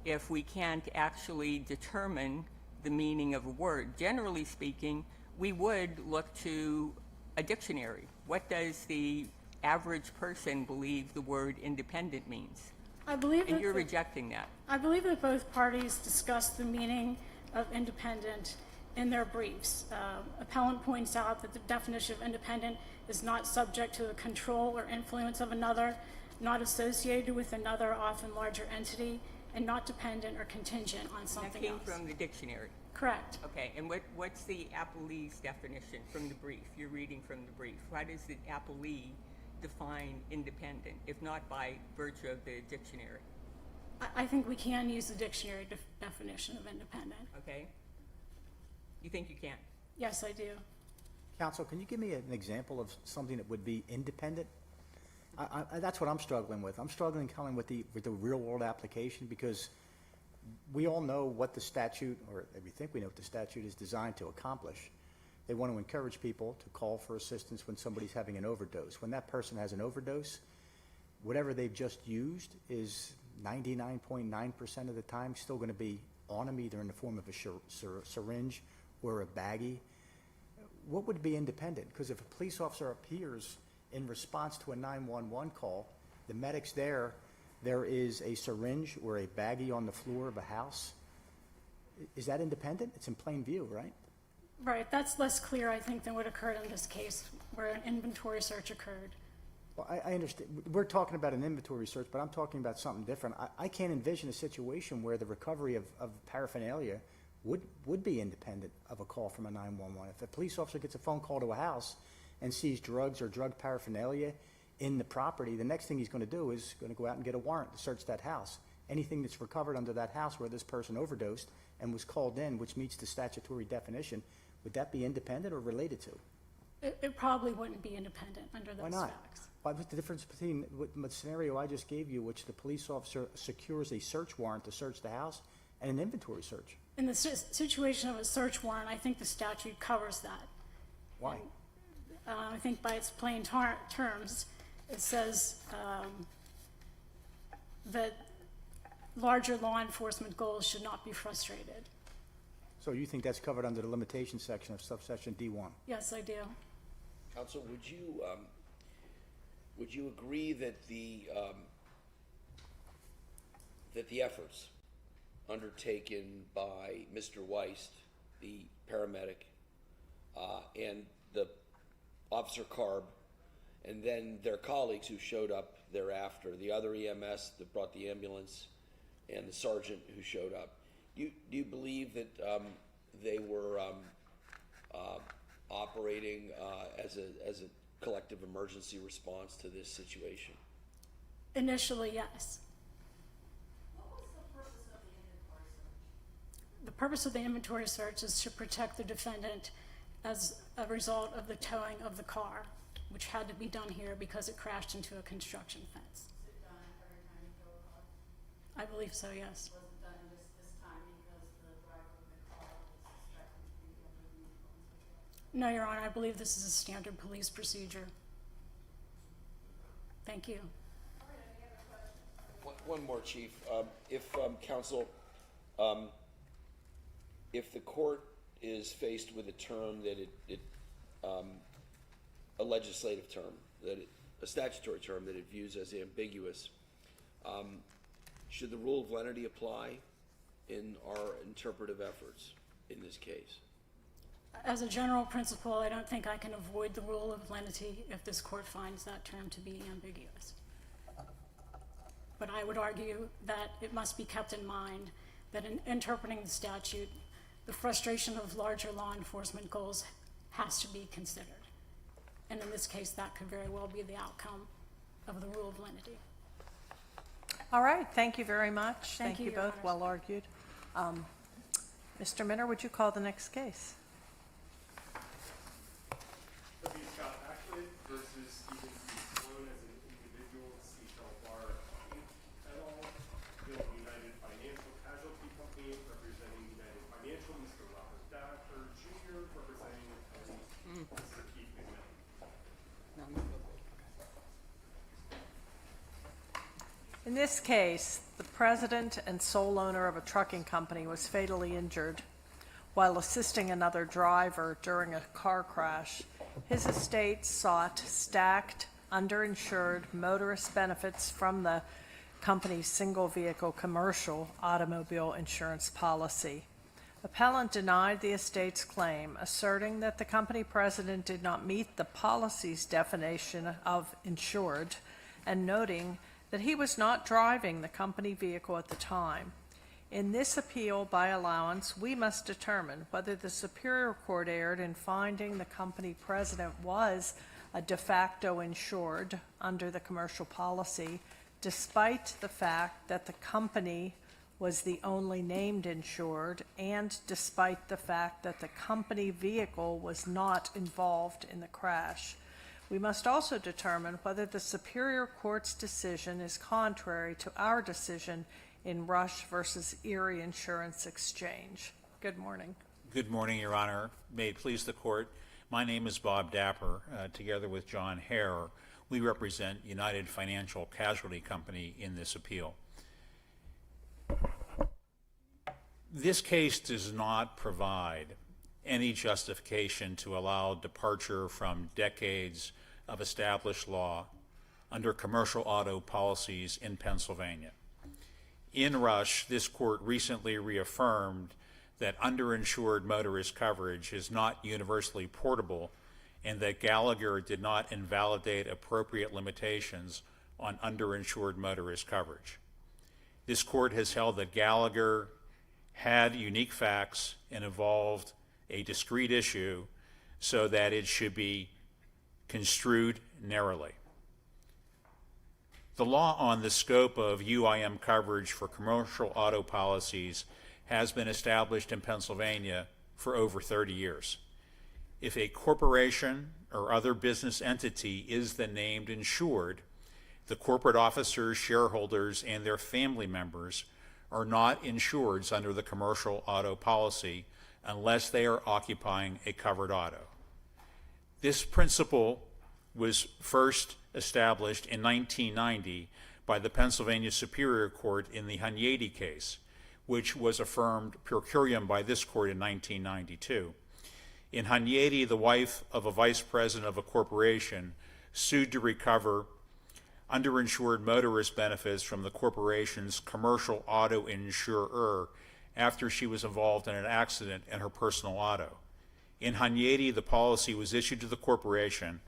if we can't actually determine the meaning of a word. Generally speaking, we would look to a dictionary. What does the average person believe the word independent means? I believe And that you're rejecting that. I believe that both parties discussed the meaning of independent in their briefs. Appellant points out that the definition of independent is not subject to the control or influence of another, not associated with another, often larger entity, and not dependent or contingent on That something came else. from the dictionary. Correct. Okay, and what's the Applt's definition from the brief? You're reading from the brief. How does the Aplt define independent, if not by virtue of the dictionary? I think we can use the dictionary definition of independent. Okay? You think you can? Yes, I do. Counsel, can you give me an example of something that would be independent? That's what I'm struggling with. I'm struggling, Colin, with the real-world application, because we all know what the statute, or we think we know what the statute is designed to accomplish. They want to encourage people to call for assistance when somebody's having an overdose. When that person has an overdose, whatever they've just used is 99.9% of the time still going to be on them, either in the form of a syringe or a baggie. What would be independent? Because if a police officer appears in response to a 911 call, the medic's there is a syringe or a baggie on the floor of a house. Is that independent? It's in plain view, right? Right, that's less clear, I think, than what occurred in this case, where an inventory search occurred. Well, I understand. We're talking about an inventory search, but I'm talking about something different. I can't envision a situation where the recovery of paraphernalia would be independent of a call from a 911. If a police officer gets a phone call to a house and sees drugs or drug paraphernalia in the property, the next thing he's going to do is going to go out and get a warrant to search that house. Anything that's recovered under that house where this person overdosed and was called in, which meets the statutory definition, would that be independent or related to? It probably wouldn't be independent under those Why not? facts. What's the difference between the scenario I just gave you, which the police officer secures a search warrant to search the house, and an inventory search? In the situation of a search warrant, I think the statute covers that. Why? I think by its plain terms, it says that larger law enforcement goals should not be frustrated. So you think that's covered under the limitation section of subsection D1? Yes, I do. Counsel, would you agree that the efforts undertaken by Mr. Weist, the paramedic, and the Officer Carb, and then their colleagues who showed up thereafter, the other EMS that brought the ambulance, and the sergeant who showed up, do you believe that they were operating as a collective emergency response to this situation? Initially, yes. What was the purpose of the inventory search? The purpose of the inventory search is to protect the defendant as a result of the towing of the car, which had to be done here because it crashed into a construction fence. Is it done every time you tow a car? I believe so, yes. Was it done just this time because the driver of the car was suspected to be under the influence? No, Your Honor, I believe this is a standard police procedure. Thank you. One more, Chief. If counsel, if the court is faced with a term that a legislative term, a statutory term that it views as ambiguous, should the rule of lenity apply in our interpretive efforts in this case? As a general principle, I don't think I can avoid the rule of lenity if this court finds that term to be ambiguous. But I would argue that it must be kept in mind that in interpreting the statute, the frustration of larger law enforcement goals has to be considered. And in this case, that could very well be the outcome of the rule of lenity. All right, thank you very much. Thank you, you Your both, Honors. well argued. Mr. Minner, would you call the next case? W. Scott Baclit versus Stephen C. Sloan as an individual, Seashell Bar Inc. et al. Bill United Financial Casualty Company representing United Financial, Mr. Robert Dapper Jr. representing Mr. Keith McMillan. In this case, the president and sole owner of a trucking company was fatally injured while assisting another driver during a car crash. His estate sought stacked, underinsured motorist benefits from the company's single-vehicle commercial automobile insurance policy. Appellant denied the estate's claim, asserting that the company president did not meet the policy's definition of insured, and noting that he was not driving the company vehicle at the time. In this appeal by allowance, we must determine whether the Superior Court erred in finding the company president was a de facto insured under the commercial policy, despite the fact that the company was the only named insured, and despite the fact that the company vehicle was not involved in the crash. We must also determine whether the Superior Court's decision is contrary to our decision in Rush versus Erie Insurance Exchange. Good morning. Good morning, Your Honor. May it please the Court. My name is Bob Dapper. Together with John Hare, we represent United Financial Casualty Company in this appeal. This case does not provide any justification to allow departure from decades of established law under commercial auto policies in Pennsylvania. In Rush, this court recently reaffirmed that underinsured motorist coverage is not universally portable and that Gallagher did not invalidate appropriate limitations on underinsured motorist coverage. This court has held that Gallagher had unique facts and involved a discrete issue so that it should be construed narrowly. The law on the scope of UIM coverage for commercial auto policies has been established in Pennsylvania for over 30 years. If a corporation or other business entity is the named insured, the corporate officers, shareholders, and their family members are not insureds under the commercial auto policy unless they are occupying a covered auto. This principle was first established in 1990 by the Pennsylvania Superior Court in the Hunyadi case, which was affirmed per curiam by this court in 1992. In Hunyadi, the wife of a vice president of a corporation sued to recover underinsured motorist benefits from the corporation's commercial auto insurer after she was involved in an accident in her personal auto. In Hunyadi, the policy was issued to the corporation,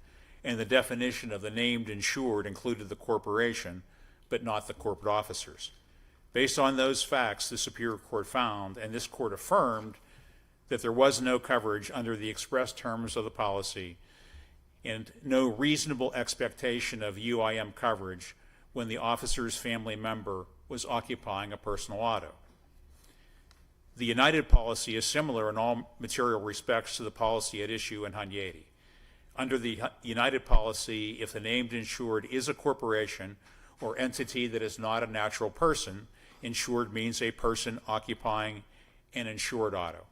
and the definition of the named insured included the corporation, but not the corporate officers. Based on those facts, the Superior Court found, and this court affirmed, that there was no coverage under the express terms of the policy and no reasonable expectation of UIM coverage when the officer's family member was occupying a personal auto. The United policy is similar in all material respects to the policy at issue in Hunyadi. Under the United policy, if the named insured is a corporation or entity that is not a natural person, insured means a person occupying an insured auto.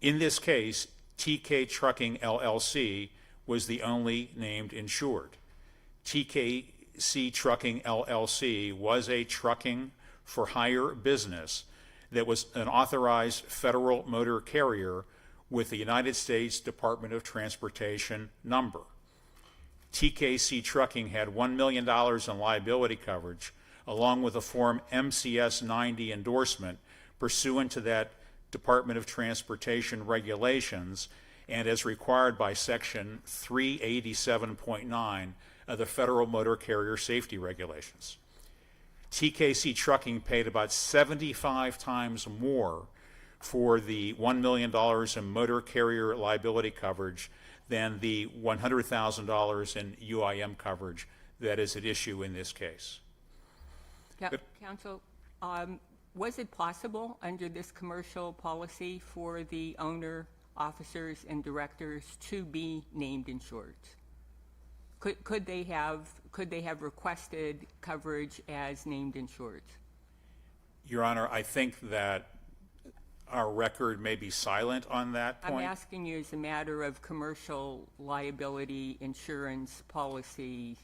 In this case, TK Trucking LLC was the only named insured. TKC Trucking LLC was a trucking for hire business that was an authorized federal motor carrier with the United States Department of Transportation number. TKC Trucking had $1 million in liability coverage, along with a Form MCS 90 endorsement pursuant to that Department of Transportation regulations and as required by Section 387.9 of the Federal Motor Carrier Safety Regulations. TKC Trucking paid about 75 times more for the $1 million in motor carrier liability coverage than the $100,000 in UIM coverage that is at issue in this case. Counsel, was it possible under this commercial policy for the owner, officers, and directors to be named insured? Could they have requested coverage as named insured? Your Honor, I think that our record may be silent on that point. I'm asking you as a matter of commercial liability insurance policy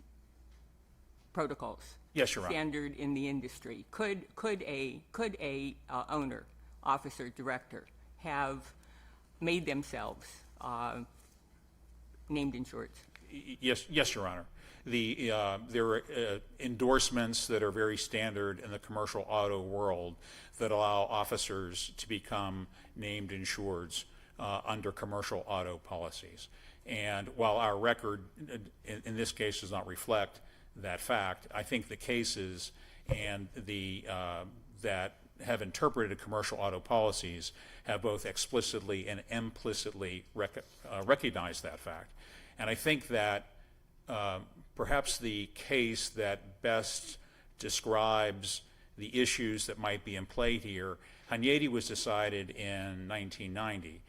protocols. Yes, Your Honor. Standard in the industry. Could a owner, officer, director have made themselves named insured? Yes, Your Honor. There are endorsements that are very standard in the commercial auto world that allow officers to become named insureds under commercial auto policies. And while our record in this case does not reflect that fact, I think the cases and that have interpreted commercial auto policies have both explicitly and implicitly recognized that fact. And I think that perhaps the case that best describes the issues that might be in play here, Hanyetti was decided in 1990.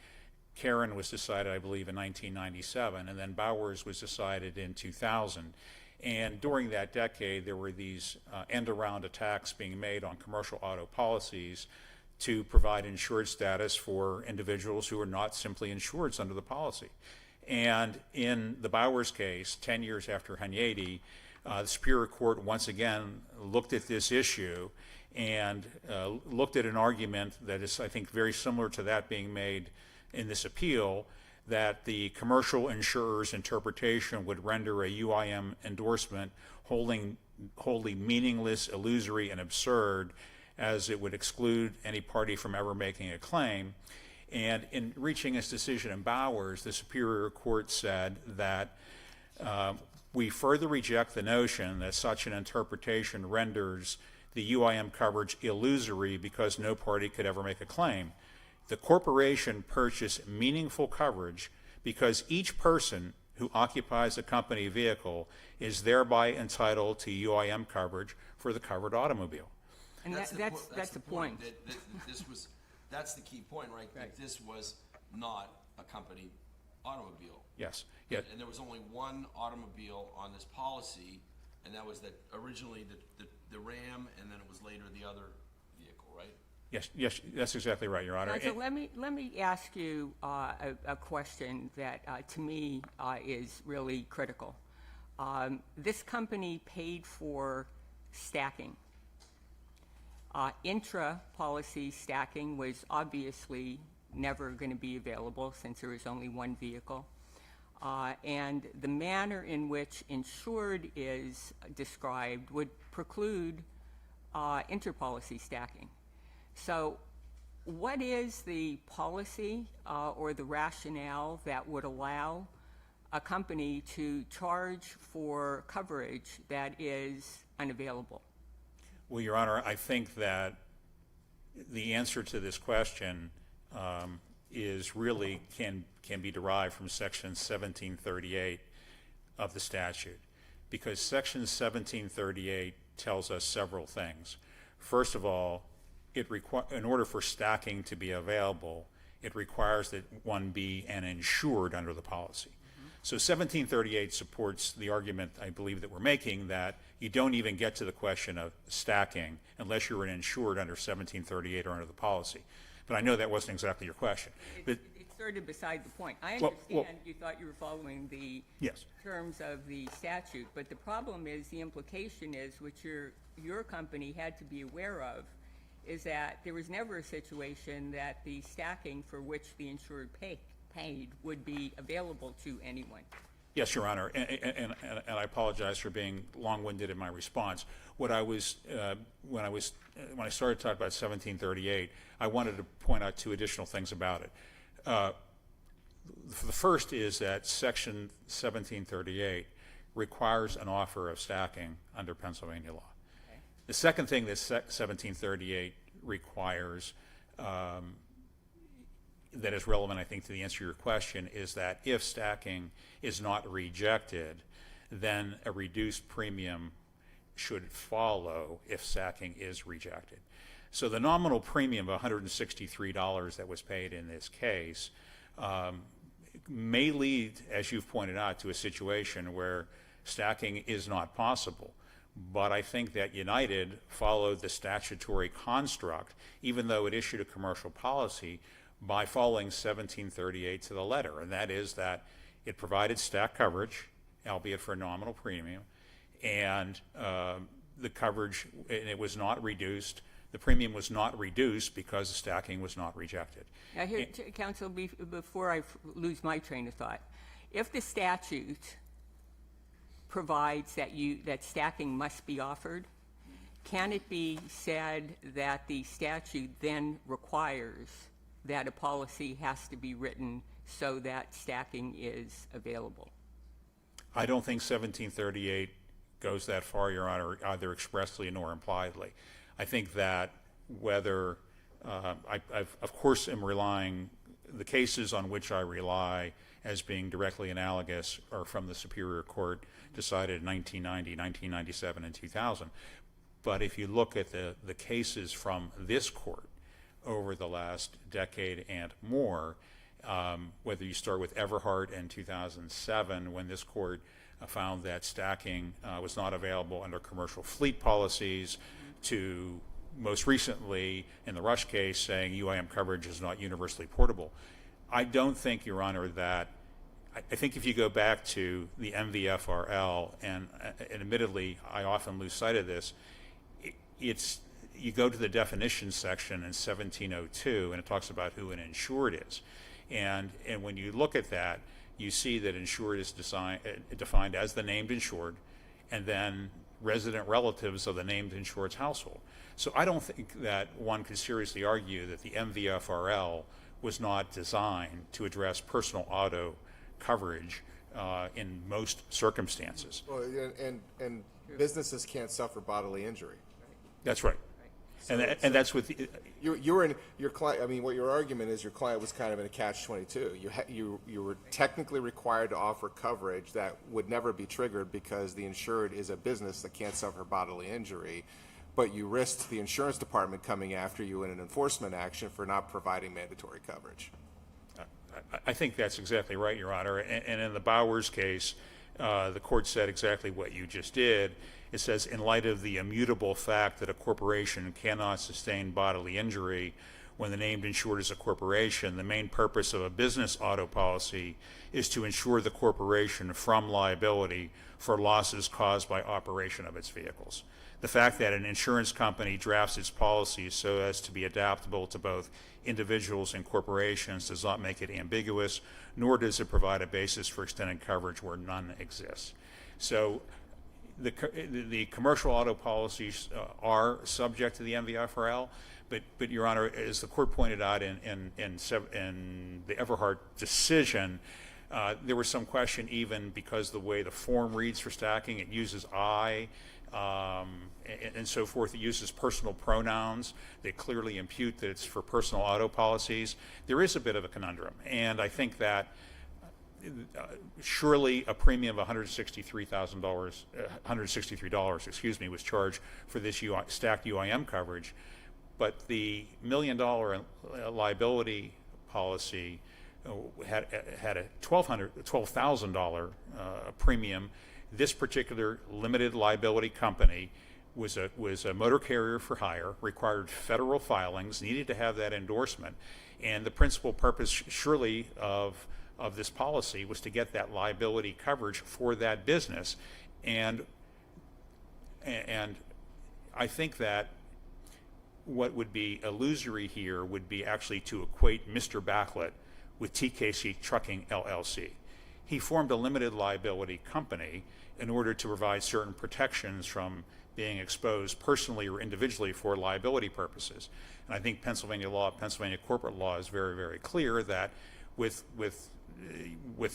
Karen was decided, I believe, in 1997, and then Bowers was decided in 2000. And during that decade, there were these end-around attacks being made on commercial auto policies to provide insured status for individuals who are not simply insureds under the policy. And in the Bowers case, 10 years after Hanyetti, the Superior Court once again looked at this issue and looked at an argument that is, I think, very similar to that being made in this appeal, that the commercial insurer's interpretation would render a UIM endorsement wholly meaningless, illusory, and absurd, as it would exclude any party from ever making a claim. And in reaching its decision in Bowers, the Superior Court said that we further reject the notion that such an interpretation renders the UIM coverage illusory because no party could ever make a claim. The corporation purchased meaningful coverage because each person who occupies a company vehicle is thereby entitled to UIM coverage for the covered automobile. And that's the point. That's the key point, right? That this was not a company automobile. Yes. Yeah. And there was only one automobile on this policy, and that was originally the Ram, and then it was later the other vehicle, right? Yes, that's exactly right, Your Honor. So let me ask you a question that to me is really critical. This company paid for stacking. Intra-policy stacking was obviously never going to be available since there was only one vehicle. And the manner in which insured is described would preclude inter-policy stacking. So what is the policy or the rationale that would allow a company to charge for coverage that is unavailable? Well, Your Honor, I think that the answer to this question is really can be derived from Section 1738 of the statute, because Section 1738 tells us several things. First of all, in order for stacking to be available, it requires that one be an insured under the policy. So 1738 supports the argument, I believe, that we're making, that you don't even get to the question of stacking unless you're an insured under 1738 or under the policy. But I know that wasn't exactly your question. It's sort of beside the point. I understand you thought you were following the terms of the statute, but the problem is, the implication is, which your company had to be aware of, is that there was never a situation that the stacking for which the insured paid would be available to anyone. Yes, Your Honor, and I apologize for being long-winded in my response. What I was, when I started talking about 1738, I wanted to point out two additional things about it. The first is that Section 1738 requires an offer of stacking under Pennsylvania law. Okay. The second thing that 1738 requires that is relevant, I think, to the answer to your question is that if stacking is not rejected, then a reduced premium should follow if stacking is rejected. So the nominal premium of $163 that was paid in this case may lead, as you've pointed out, to a situation where stacking is not possible. But I think that United followed the statutory construct, even though it issued a commercial policy, by following 1738 to the letter, and that is that it provided stack coverage, albeit for a nominal premium, and the coverage, and it was not reduced. The premium was not reduced because the stacking was not rejected. Now, here, counsel, before I lose my train of thought, if the statute provides that stacking must be offered, can it be said that the statute then requires that a policy has to be written so that stacking is available? I don't think 1738 goes that far, Your Honor, either expressly nor impliedly. I think that whether, I of course am relying, the cases on which I rely as being directly analogous are from the Superior Court, decided in 1990, 1997, and 2000. But if you look at the cases from this court over the last decade and more, whether you start with Everhart in 2007, when this court found that stacking was not available under commercial fleet policies, to most recently in the Rush case saying UIM coverage is not universally portable. I don't think, Your Honor, that, I think if you go back to the MVFRL, and admittedly I often lose sight of this, you go to the definition section in 1702 and it talks about who an insured is. And when you look at that, you see that insured is defined as the named insured, and then resident relatives of the named insured's household. So I don't think that one could seriously argue that the MVFRL was not designed to address personal auto coverage in most circumstances. Well, and businesses can't suffer bodily injury. That's right. And that's with your client. I mean, what your argument is, your client was kind of in a catch-22. You were technically required to offer coverage that would never be triggered because the insured is a business that can't suffer bodily injury, but you risked the insurance department coming after you in an enforcement action for not providing mandatory coverage. I think that's exactly right, Your Honor. And in the Bowers case, the court said exactly what you just did. It says, in light of the immutable fact that a corporation cannot sustain bodily injury when the named insured is a corporation, the main purpose of a business auto policy is to insure the corporation from liability for losses caused by operation of its vehicles. The fact that an insurance company drafts its policies so as to be adaptable to both individuals and corporations does not make it ambiguous, nor does it provide a basis for extended coverage where none exists. So the commercial auto policies are subject to the MVFRL, but Your Honor, as the court pointed out in the Everhart decision, there was some question, even because the way the form reads for stacking, it uses I, and so forth. It uses personal pronouns. They clearly impute that it's for personal auto policies. There is a bit of a conundrum, and I think that surely a premium of $163, was charged for this stacked UIM coverage, but the $1 million liability policy had a $12,000 premium. This particular limited liability company was a motor carrier for hire, required federal filings, needed to have that endorsement, and the principal purpose surely of this policy was to get that liability coverage for that business. And I think that what would be illusory here would be actually to equate Mr. Baclit with TKC Trucking LLC. he formed a limited liability company in order to provide certain protections from being exposed personally or individually for liability purposes. And I think Pennsylvania law, Pennsylvania corporate law, is very, very clear that with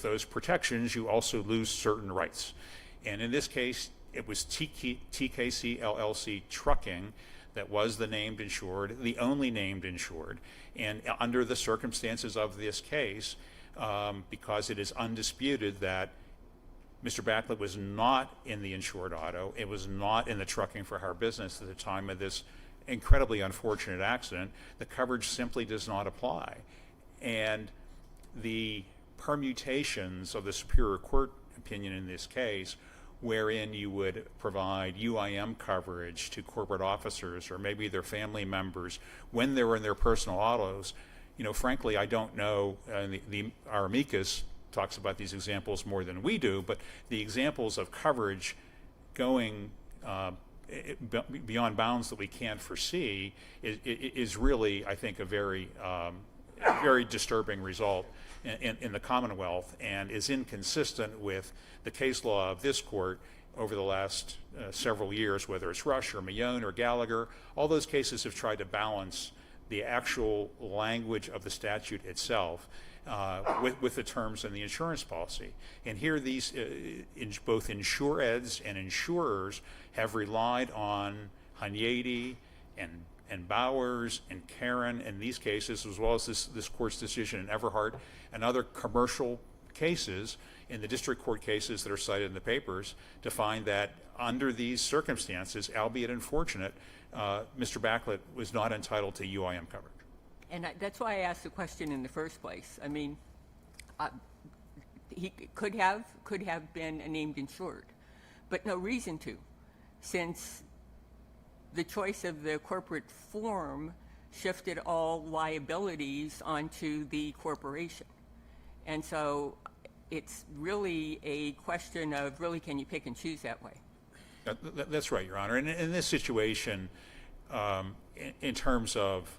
those protections, you also lose certain rights. And in this case, it was TKC LLC Trucking that was the named insured, the only named insured. And under the circumstances of this case, because it is undisputed that Mr. Baclit was not in the insured auto, it was not in the trucking for hire business at the time of this incredibly unfortunate accident, the coverage simply does not apply. And the permutations of the Superior Court opinion in this case, wherein you would provide UIM coverage to corporate officers or maybe their family members when they were in their personal autos, frankly, I don't know. Our amicus talks about these examples more than we do, but the examples of coverage going beyond bounds that we can't foresee is really, I think, a very disturbing result in the Commonwealth, and is inconsistent with the case law of this court over the last several years, whether it's Rush or Millone or Gallagher. All those cases have tried to balance the actual language of the statute itself with the terms in the insurance policy. And here these both insureds and insurers have relied on Hanyedi and Bowers and Karen in these cases, as well as this court's decision in Everhart and other commercial cases in the district court cases that are cited in the papers, to find that under these circumstances, albeit unfortunate, Mr. Baclit was not entitled to UIM coverage. And that's why I asked the question in the first place. I mean, he could have been a named insured, but no reason to, since the choice of the corporate form shifted all liabilities onto the corporation. And so it's really a question of, really, can you pick and choose that way? That's right, Your Honor. And in this situation, in terms of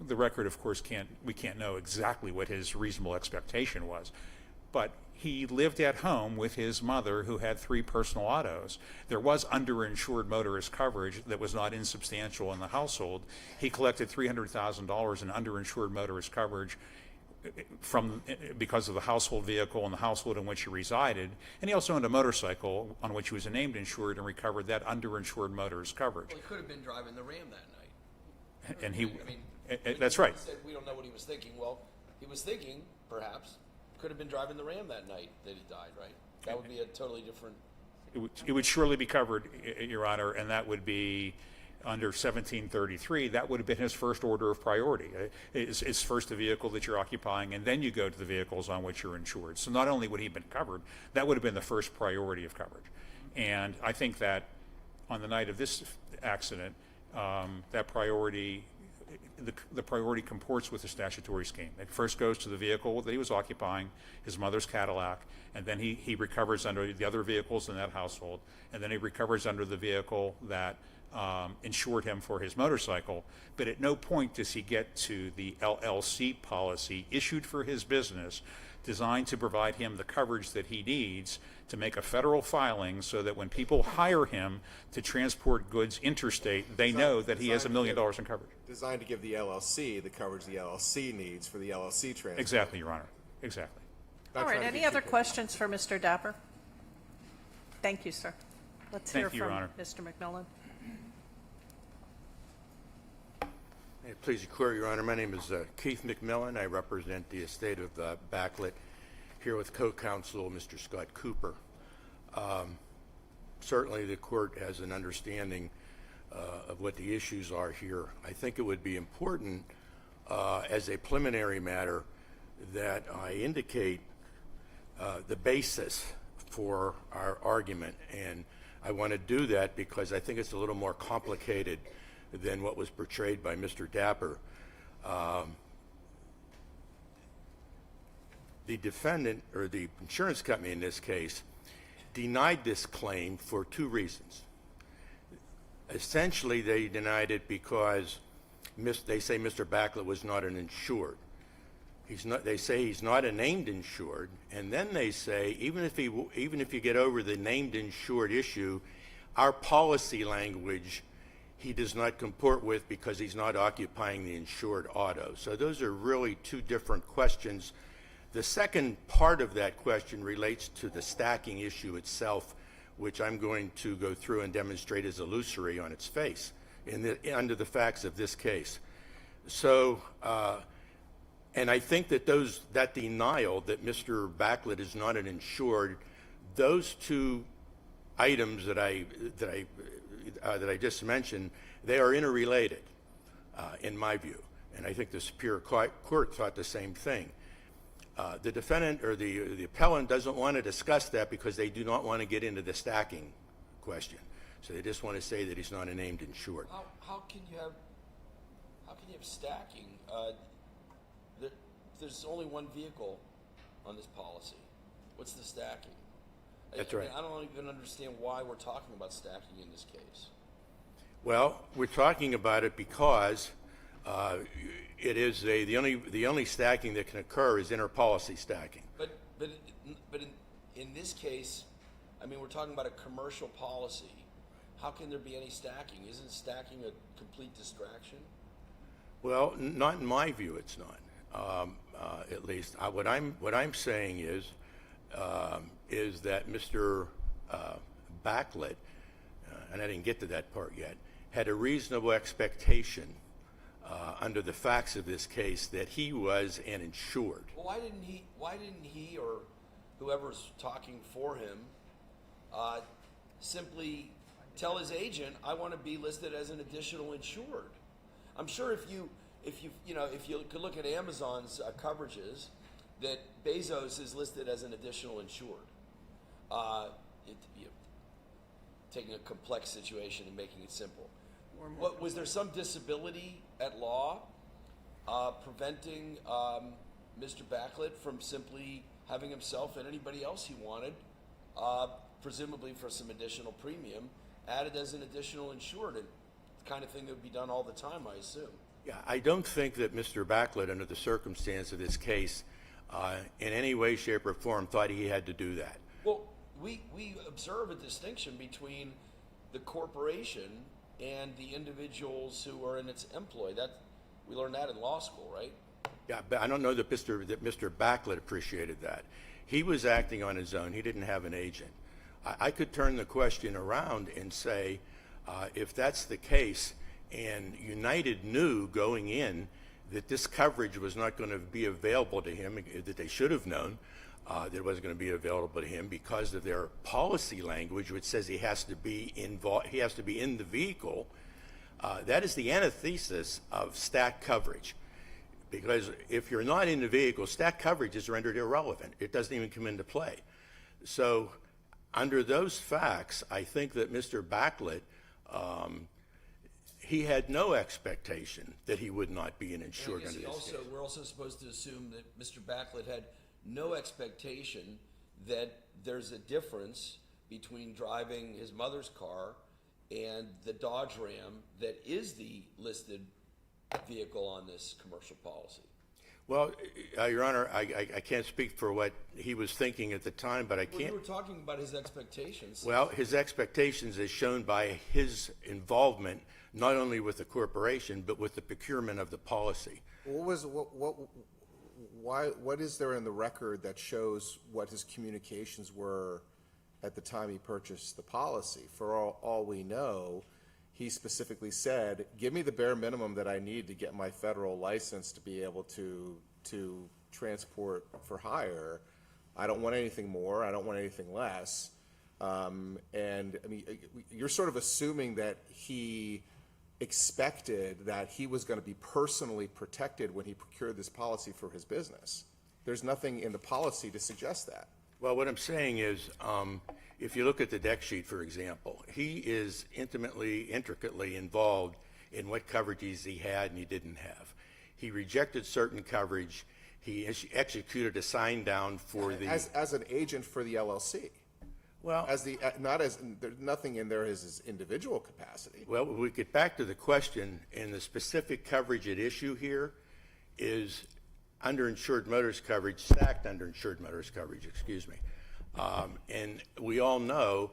the record, of course, we can't know exactly what his reasonable expectation was, but he lived at home with his mother, who had 3 personal autos. There was underinsured motorist coverage that was not insubstantial in the household. He collected $300,000 in underinsured motorist coverage because of the household vehicle and the household in which he resided, and he also owned a motorcycle on which he was a named insured and recovered that underinsured motorist coverage. Well, he could have been driving the Ram that night. And he, I mean, that's right. Said we don't know what he was thinking. Well, he was thinking, perhaps, could have been driving the Ram that night that he died, right? That would be a totally different. It would surely be covered, Your Honor, and that would be under 1733. That would have been his first order of priority. It's first the vehicle that you're occupying, and then you go to the vehicles on which you're insured. So not only would he have been covered, that would have been the first priority of coverage. And I think that on the night of this accident, that priority, the priority comports with the statutory scheme. It first goes to the vehicle that he was occupying, his mother's Cadillac, and then he recovers under the other vehicles in that household, and then he recovers under the vehicle that insured him for his motorcycle. But at no point does he get to the LLC policy issued for his business, designed to provide him the coverage that he needs to make a federal filing, so that when people hire him to transport goods interstate, they know that he has $1 million in coverage. Designed to give the LLC the coverage the LLC needs for the LLC transport. Exactly, Your Honor. Exactly. All right, any other questions for Mr. Dapper? Thank you, sir. Let's hear Thank you, Your from Honor. Mr. McMillan. Hey, please, Your Honor. My name is Keith McMillan. I represent the estate of Baclit, here with co-counsel Mr. Scott Cooper. Certainly the court has an understanding of what the issues are here. I think it would be important as a preliminary matter that I indicate the basis for our argument, and I want to do that because I think it's a little more complicated than what was portrayed by Mr. Dapper. The defendant, or the insurance company in this case, denied this claim for 2 reasons. Essentially, they denied it because they say Mr. Baclit was not an insured. They say he's not a named insured, and then they say even if you get over the named insured issue, our policy language he does not comport with because he's not occupying the insured auto. So those are really two different questions. The second part of that question relates to the stacking issue itself, which I'm going to go through and demonstrate as illusory on its face under the facts of this case. So, and I think that that denial that Mr. Baclit is not an insured, those two items that I just mentioned, they are interrelated, in my view, and I think the Superior Court thought the same thing. The defendant or the appellant doesn't want to discuss that because they do not want to get into the stacking question. So they just want to say that he's not a named insured. How can you have stacking? There's only one vehicle on this policy. What's the stacking? That's right. I don't even understand why we're talking about stacking in this case. Well, we're talking about it because it is the only stacking that can occur is inter-policy stacking. But in this case, I mean, we're talking about a commercial policy. How can there be any stacking? Isn't stacking a complete distraction? Well, not in my view, it's not. At least what I'm saying is that Mr. Baclit, and I didn't get to that part yet, had a reasonable expectation under the facts of this case that he was an insured. Well, why didn't he or whoever's talking for him simply tell his agent, I want to be listed as an additional insured? I'm sure if you could look at Amazon's coverages, that Bezos is listed as an additional insured. Taking a complex situation and making it simple. Was there some disability at law preventing Mr. Baclit from simply having himself and anybody else he wanted, presumably for some additional premium, added as an additional insured? And the kind of thing that would be done all the time, I assume. Yeah, I don't think that Mr. Baclit, under the circumstance of this case, in any way, shape, or form, thought he had to do that. Well, we observe a distinction between the corporation and the individuals who are in its employ. We learned that in law school, right? Yeah, but I don't know that Mr. Baclit appreciated that. He was acting on his own. He didn't have an agent. I could turn the question around and say, if that's the case, and United knew going in that this coverage was not going to be available to him, that they should have known that it wasn't going to be available to him because of their policy language, which says he has to be involved, he has to be in the vehicle. That is the antithesis of stack coverage, because if you're not in the vehicle, stack coverage is rendered irrelevant. It doesn't even come into play. So under those facts, I think that Mr. Baclit, he had no expectation that he would not be an insured under this case. We're also supposed to assume that Mr. Baclit had no expectation that there's a difference between driving his mother's car and the Dodge Ram that is the listed vehicle on this commercial policy. Well, Your Honor, I can't speak for what he was thinking at the time, but I can't. Well, you were talking about his expectations. Well, his expectations is shown by his involvement not only with the corporation but with the procurement of the policy. What is there in the record that shows what his communications were at the time he purchased the policy? For all we know, he specifically said, give me the bare minimum that I need to get my federal license to be able to transport for hire. I don't want anything more. I don't want anything less. And I mean, you're sort of assuming that he expected that he was going to be personally protected when he procured this policy for his business. There's nothing in the policy to suggest that. Well, what I'm saying is, if you look at the deck sheet, for example, he is intricately involved in what coverages he had and he didn't have. He rejected certain coverage. He executed a sign down for the... As an agent for the LLC. Well, there's nothing in there as his individual capacity. Well, we get back to the question, and the specific coverage at issue here is underinsured motorist coverage, stacked underinsured motorist coverage, excuse me. And we all know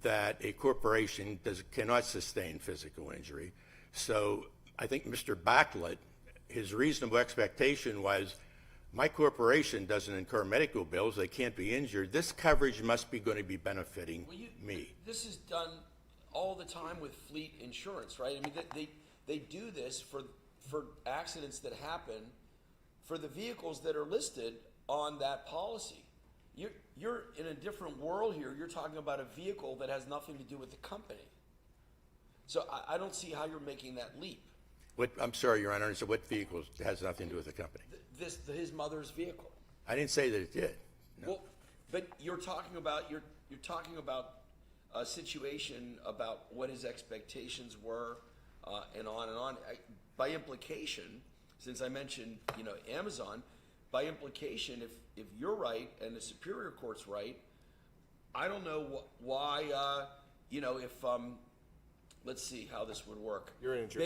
that a corporation cannot sustain physical injury. So I think Mr. Baclit, his reasonable expectation was, my corporation doesn't incur medical bills, they can't be injured. This coverage must be going to be benefiting me. This is done all the time with fleet insurance, right? I mean, they do this for accidents that happen for the vehicles that are listed on that policy. You're in a different world here. You're talking about a vehicle that has nothing to do with the company. So I don't see how you're making that leap. I'm sorry, Your Honor, so what vehicle has nothing to do with the company? His mother's vehicle. I didn't say that it did. No. Well, but you're talking about a situation about what his expectations were, and on and on. By implication, since I mentioned Amazon, by implication, if you're right and the Superior Court's right, I don't know why. If let's see how this would work. You're injured.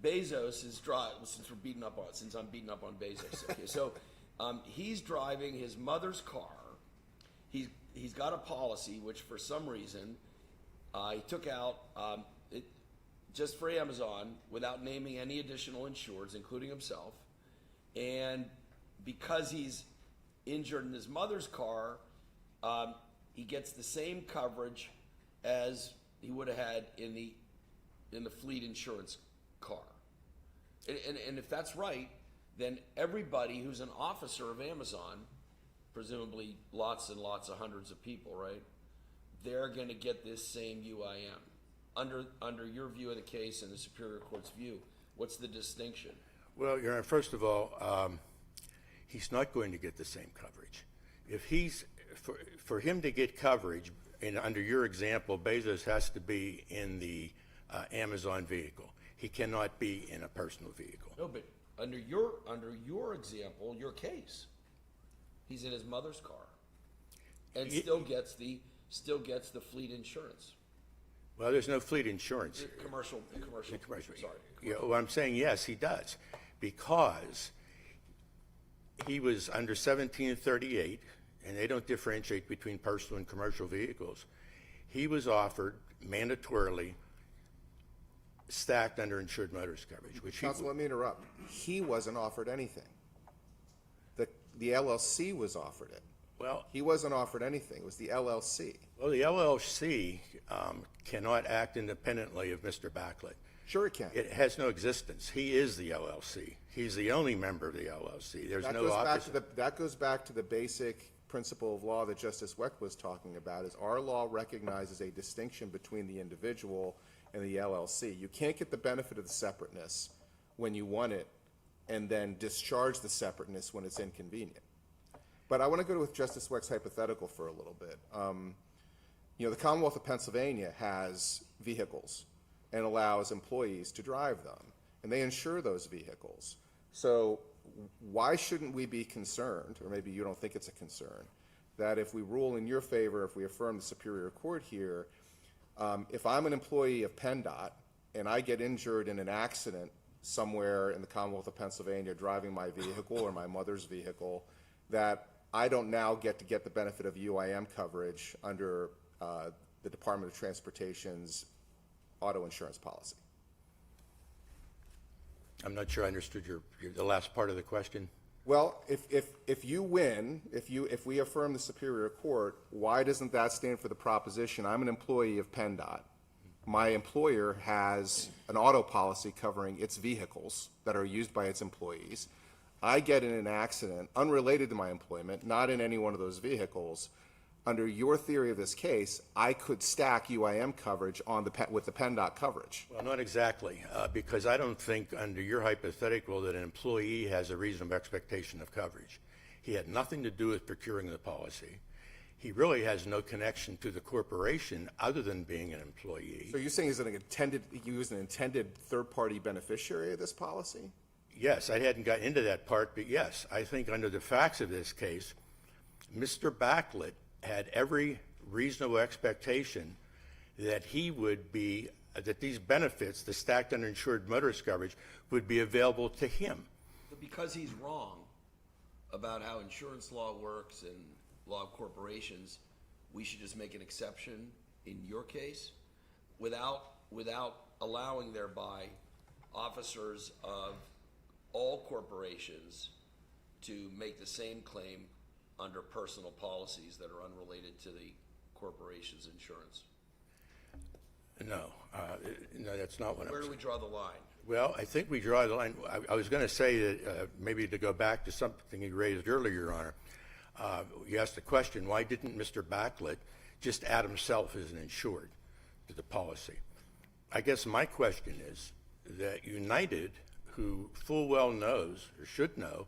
Bezos is driving, since I'm beating up on Bezos. Okay, so he's driving his mother's car. He's got a policy which, for some reason, he took out just for Amazon without naming any additional insureds, including himself. And because he's injured in his mother's car, he gets the same coverage as he would have had in the fleet insurance car. And if that's right, then everybody who's an officer of Amazon, presumably lots and lots of hundreds of people, right? They're going to get this same UIM. Under your view of the case and the Superior Court's view, what's the distinction? Well, Your Honor, first of all, he's not going to get the same coverage. If for him to get coverage, and under your example, Bezos has to be in the Amazon vehicle. He cannot be in a personal vehicle. No, but under your example, your case, he's in his mother's car, and still gets the fleet insurance. Well, there's no fleet insurance. Commercial. Sorry. Yeah, well, I'm saying yes, he does, because he was under 1738, and they don't differentiate between personal and commercial vehicles. He was offered mandatorily stacked underinsured motorist coverage, which Counsel, let me interrupt. He wasn't offered anything. The LLC was offered it. Well, He wasn't offered anything. It was the LLC. well, the LLC cannot act independently of Mr. Baclit. Sure it can. It has no existence. He is the LLC. He's the only member of the LLC. There's no office. That goes back to the basic principle of law that Justice Wecht was talking about, is our law recognizes a distinction between the individual and the LLC. You can't get the benefit of the separateness when you want it and then discharge the separateness when it's inconvenient. But I want to go with Justice Wecht's hypothetical for a little bit. The Commonwealth of Pennsylvania has vehicles and allows employees to drive them, and they insure those vehicles. So why shouldn't we be concerned, or maybe you don't think it's a concern, that if we rule in your favor, if we affirm the Superior Court here, if I'm an employee of PennDOT and I get injured in an accident somewhere in the Commonwealth of Pennsylvania driving my vehicle or my mother's vehicle, that I don't now get the benefit of UIM coverage under the Department of Transportation's auto insurance policy? I'm not sure I understood the last part of the question. Well, if you win, if we affirm the Superior Court, why doesn't that stand for the proposition, I'm an employee of PennDOT, my employer has an auto policy covering its vehicles that are used by its employees, I get in an accident unrelated to my employment, not in any one of those vehicles, under your theory of this case, I could stack UIM coverage with the PennDOT coverage. Well, not exactly, because I don't think under your hypothetical that an employee has a reasonable expectation of coverage. He had nothing to do with procuring the policy. He really has no connection to the corporation other than being an employee. So you're saying he was an intended third-party beneficiary of this policy? Yes, I hadn't gotten into that part, but yes, I think under the facts of this case, Mr. Baclit had every reasonable expectation that that these benefits, the stacked underinsured motorist coverage, would be available to him. because he's wrong about how insurance law works and law of corporations, we should just make an exception in your case without allowing thereby officers of all corporations to make the same claim under personal policies that are unrelated to the corporation's insurance? No, that's not what I'm saying. Where do we draw the line? Well, I think we draw the line. I was going to say that maybe to go back to something you raised earlier, Your Honor. You asked the question, why didn't Mr. Baclit just add himself as an insured to the policy? I guess my question is that United, who full well knows or should know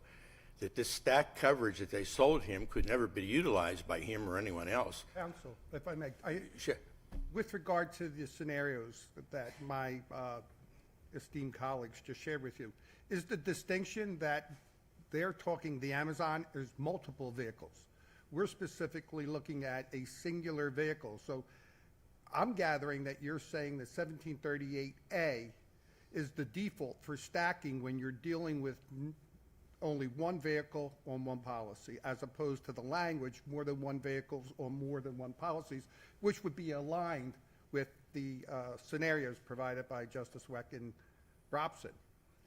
that this stacked coverage that they sold him could never be utilized by him or anyone else. Counsel, if I may, Sure. with regard to the scenarios that my esteemed colleagues just shared with you, is the distinction that they're talking the Amazon is multiple vehicles. We're specifically looking at a singular vehicle. So I'm gathering that you're saying that 1738A is the default for stacking when you're dealing with only one vehicle on one policy, as opposed to the language more than one vehicles or more than one policies, which would be aligned with the scenarios provided by Justice Weck and Robson.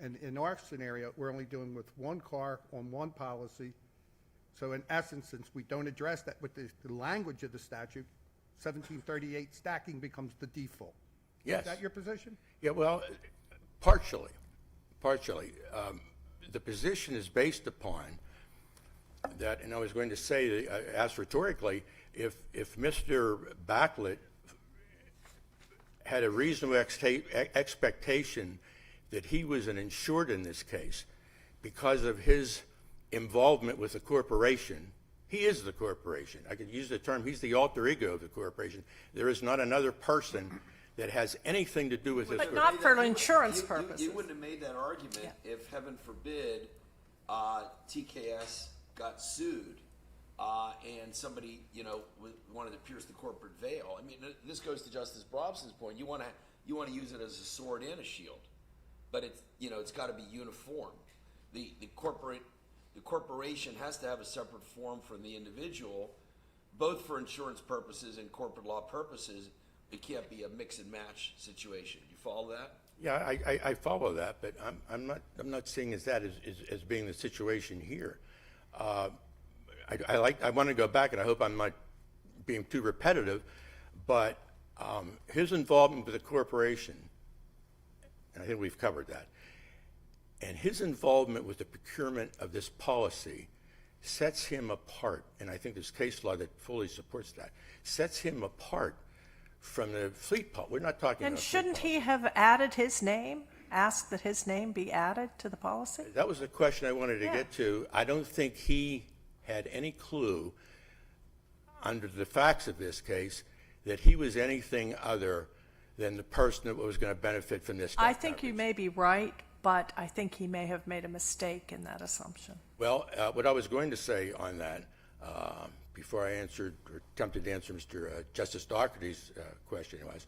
And in our scenario, we're only dealing with one car on one policy. So in essence, since we don't address that with the language of the statute, 1738 stacking becomes the default. Yes. Is that your position? Yeah, well, partially. The position is based upon that, and I was going to say, ask rhetorically, if Mr. Baclit had a reasonable expectation that he was an insured in this case because of his involvement with the corporation, he is the corporation. I could use the term, he's the alter ego of the corporation. There is not another person that has anything to do with this. But not for insurance purposes. You wouldn't have made that argument if, heaven forbid, TKS got sued and somebody, wanted to pierce the corporate veil. I mean, this goes to Justice Brobson's point. You want to use it as a sword and a shield, but it's got to be uniform. The corporation has to have a separate form from the individual, both for insurance purposes and corporate law purposes. It can't be a mix and match situation. You follow that? Yeah, I follow that, but I'm not seeing that as being the situation here. I want to go back, and I hope I'm not being too repetitive, but his involvement with the corporation, and I think we've covered that, and his involvement with the procurement of this policy sets him apart, and I think there's case law that fully supports that, sets him apart from the fleet policy. We're not talking And about shouldn't he have added his name, asked that his name be added to the policy? That was the question I wanted to get to. I don't think he had any clue, under the facts of this case, that he was anything other than the person that was going to benefit from this. I think you may be right, but I think he may have made a mistake in that assumption. Well, what I was going to say on that, before I answered or attempted to answer Mr. Justice Doherty's question, was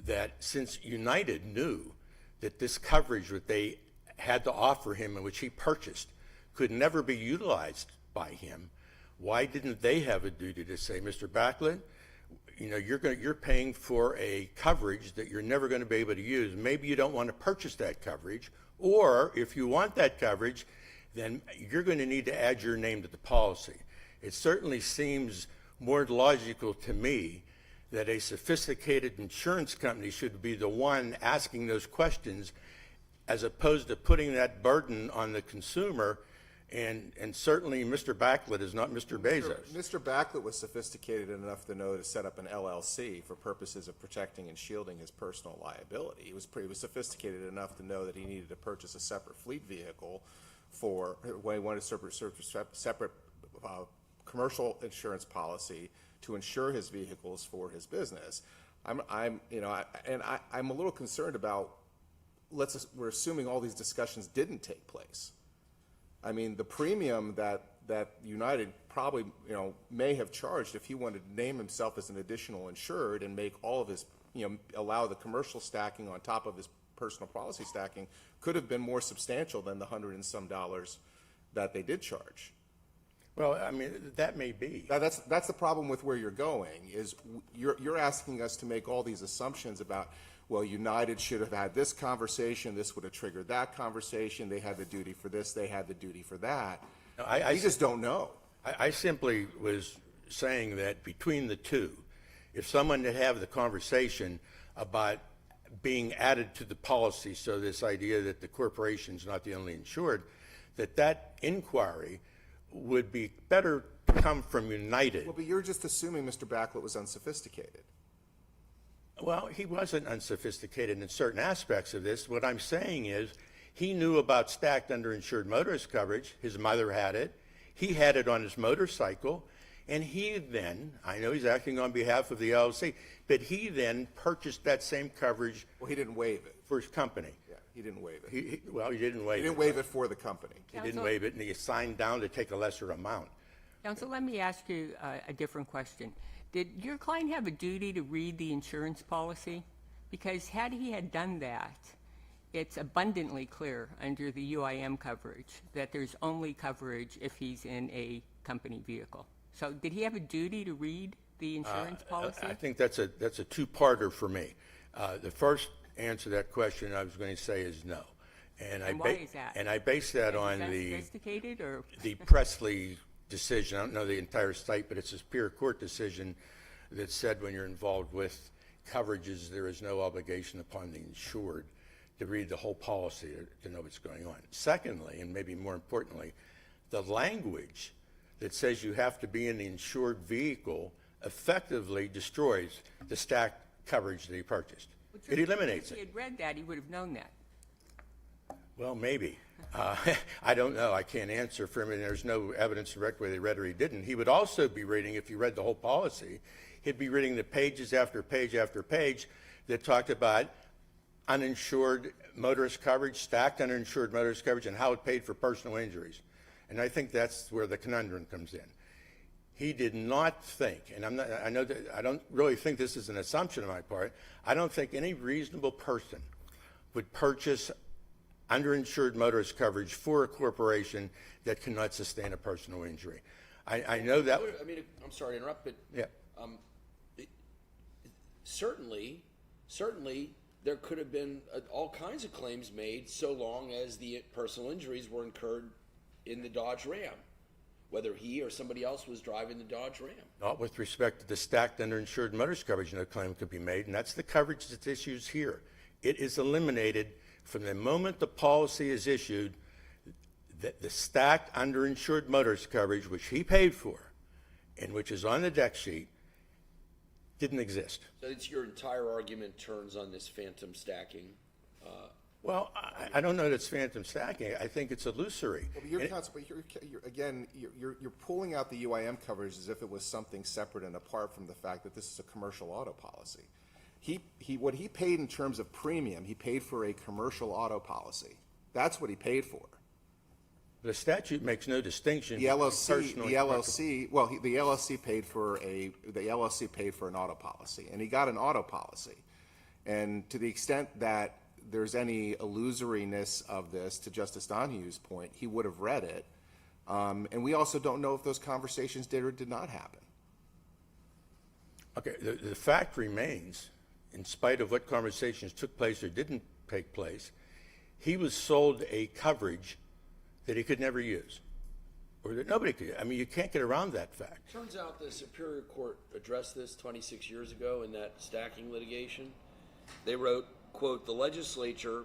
that since United knew that this coverage that they had to offer him and which he purchased could never be utilized by him, why didn't they have a duty to say, Mr. Baclit, you're paying for a coverage that you're never going to be able to use. Maybe you don't want to purchase that coverage, or if you want that coverage, then you're going to need to add your name to the policy. It certainly seems more logical to me that a sophisticated insurance company should be the one asking those questions as opposed to putting that burden on the consumer. And certainly Mr. Baclit is not Mr. Bezos. Mr. Baclit was sophisticated enough to know to set up an LLC for purposes of protecting and shielding his personal liability. He was sophisticated enough to know that he needed to purchase a separate fleet vehicle for when he wanted a separate commercial insurance policy to insure his vehicles for his business. I'm a little concerned about. We're assuming all these discussions didn't take place. I mean, the premium that United probably may have charged if he wanted to name himself as an additional insured and make all of his allow the commercial stacking on top of his personal policy stacking could have been more substantial than the $100 and some that they did charge. Well, I mean, that may be. That's the problem with where you're going, is you're asking us to make all these assumptions about, well, United should have had this conversation, this would have triggered that conversation, they had the duty for this, they had the duty for that. No, We just don't know. I simply was saying that between the two, if someone had have the conversation about being added to the policy, so this idea that the corporation's not the only insured, that inquiry would be better to come from United. Well, but you're just assuming Mr. Baclit was unsophisticated. Well, he wasn't unsophisticated in certain aspects of this. What I'm saying is he knew about stacked underinsured motorist coverage. His mother had it. He had it on his motorcycle. And he then, I know he's acting on behalf of the LLC, but he then purchased that same coverage. Well, he didn't waive it. For his company. Yeah, he didn't waive it. He didn't waive it. He didn't waive it for the company. He didn't waive it, and he signed down to take a lesser amount. Counsel, let me ask you a different question. Did your client have a duty to read the insurance policy? Because had he had done that, it's abundantly clear under the UIM coverage that there's only coverage if he's in a company vehicle. So did he have a duty to read the insurance policy? I think that's a two-parter for me. The first answer to that question I was going to say is no. And why is that? And I base that on Is that the sophisticated or? the Presley decision. I don't know the entire site, but it's a Superior Court decision that said when you're involved with coverages, there is no obligation upon the insured to read the whole policy to know what's going on. Secondly, and maybe more importantly, the language that says you have to be in the insured vehicle effectively destroys the stacked coverage that he purchased. It eliminates If he it. had read that, he would have known that. Well, maybe. I don't know. I can't answer for him, and there's no evidence directly whether he read or he didn't. He would also be reading, if he read the whole policy, he'd be reading the pages after page after page that talked about uninsured motorist coverage, stacked uninsured motorist coverage, and how it paid for personal injuries. And I think that's where the conundrum comes in. He did not think, and I know that I don't really think this is an assumption on my part, I don't think any reasonable person would purchase underinsured motorist coverage for a corporation that cannot sustain a personal injury. I know that. I mean, I'm sorry to interrupt, but Yeah. Certainly, there could have been all kinds of claims made so long as the personal injuries were incurred in the Dodge Ram, whether he or somebody else was driving the Dodge Ram. Not with respect to the stacked underinsured motorist coverage, no claim could be made, and that's the coverage that's issued here. It is eliminated from the moment the policy is issued. The stacked underinsured motorist coverage, which he paid for, and which is on the deck sheet, didn't exist. So it's your entire argument turns on this phantom stacking. Well, I don't know that it's phantom stacking. I think it's illusory. Well, you're pulling out the UIM coverage as if it was something separate and apart from the fact that this is a commercial auto policy. What he paid in terms of premium, he paid for a commercial auto policy. That's what he paid for. The statute makes no distinction. The LLC paid for an auto policy, and he got an auto policy. And to the extent that there's any illusoriness of this, to Justice Donohue's point, he would have read it. And we also don't know if those conversations did or did not happen. Okay, the fact remains, in spite of what conversations took place or didn't take place, he was sold a coverage that he could never use, or that nobody could. I mean, you can't get around that fact. Turns out the Superior Court addressed this 26 years ago in that stacking litigation. They wrote, quote, "The legislature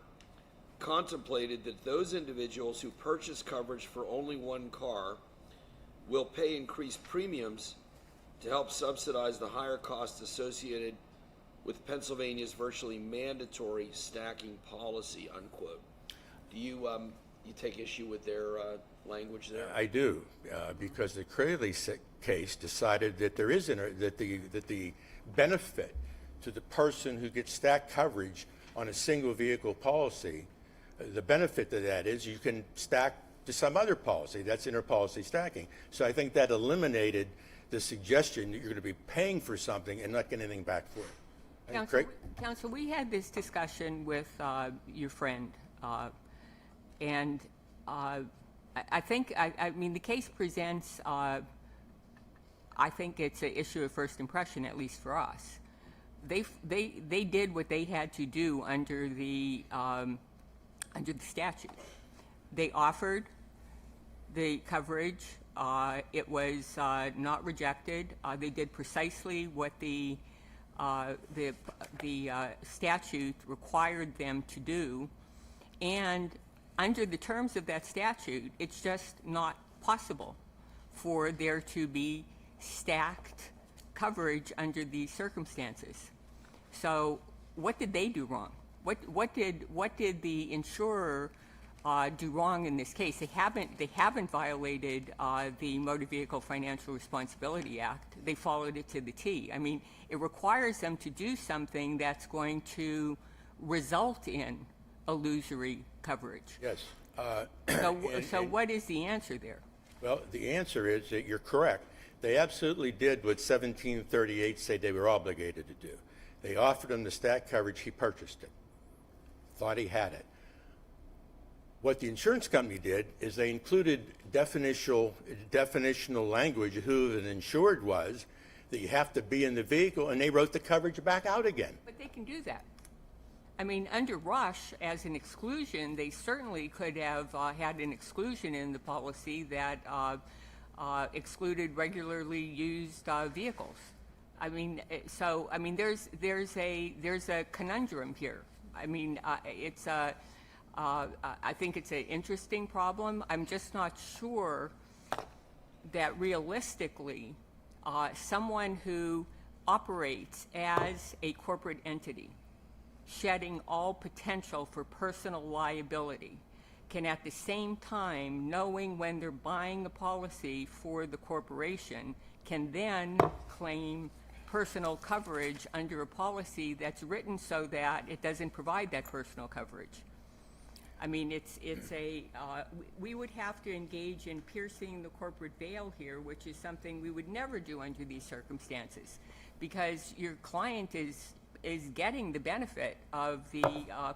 contemplated that those individuals who purchase coverage for only one car will pay increased premiums to help subsidize the higher costs associated with Pennsylvania's virtually mandatory stacking policy," unquote. Do you take issue with their language there? I do, because the Crayley case decided that there is that the benefit to the person who gets stacked coverage on a single vehicle policy, the benefit to that is you can stack to some other policy. That's inter-policy stacking. So I think that eliminated the suggestion that you're going to be paying for something and not getting anything back for it. Craig? Counsel, we had this discussion with your friend, and I think, I mean, the case presents, I think it's an issue of first impression, at least for us. They did what they had to do under the statute. They offered the coverage. It was not rejected. They did precisely what the statute required them to do, and under the terms of that statute, it's just not possible for there to be stacked coverage under these circumstances. So, what did they do wrong? What did the insurer do wrong in this case? They haven't violated the Motor Vehicle Financial Responsibility Act. They followed it to the T. I mean, it requires them to do something that's going to result in illusory coverage. Yes. So what is the answer there? Well, the answer is that you're correct. They absolutely did what 1738 said they were obligated to do. They offered him the stack coverage. He purchased it. Thought he had it. What the insurance company did is they included definitional language of who an insured was, that you have to be in the vehicle, and they wrote the coverage back out again. But they can do that. I mean, under Rush, as an exclusion, they certainly could have had an exclusion in the policy that excluded regularly used vehicles. I mean, so I mean, there's a conundrum here. I mean, it's a I think it's an interesting problem. I'm just not sure that realistically, someone who operates as a corporate entity, shedding all potential for personal liability, can at the same time, knowing when they're buying a policy for the corporation, can then claim personal coverage under a policy that's written so that it doesn't provide that personal coverage. I mean, we would have to engage in piercing the corporate veil here, which is something we would never do under these circumstances, because your client is getting the benefit of the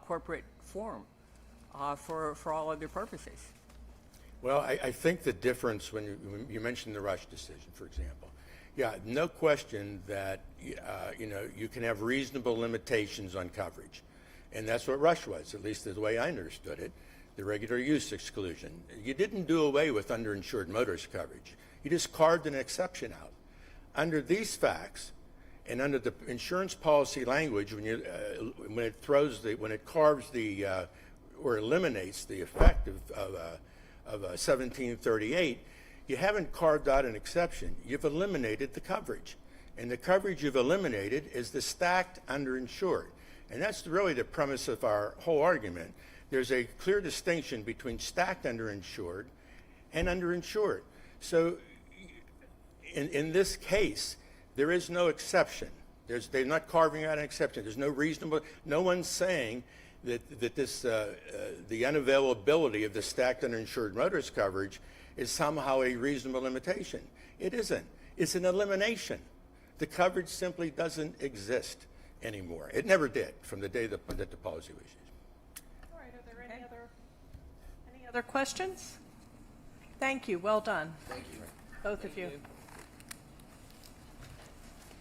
corporate form for all other purposes. Well, I think the difference when you mentioned the Rush decision, for example, yeah, no question that you can have reasonable limitations on coverage. And that's what Rush was, at least the way I understood it, the regular use exclusion. You didn't do away with underinsured motorist coverage. You just carved an exception out. Under these facts, and under the insurance policy language, when it carves the or eliminates the effect of 1738, you haven't carved out an exception. You've eliminated the coverage, and the coverage you've eliminated is the stacked underinsured. And that's really the premise of our whole argument. There's a clear distinction between stacked underinsured and underinsured. So in this case, there is no exception. They're not carving out an exception. There's no reasonable, no one's saying that the unavailability of the stacked underinsured motorist coverage is somehow a reasonable limitation. It isn't. It's an elimination. The coverage simply doesn't exist anymore. It never did from the day that the policy was used. All right, are there any other questions? Thank you, well done. Thank you. Both of you.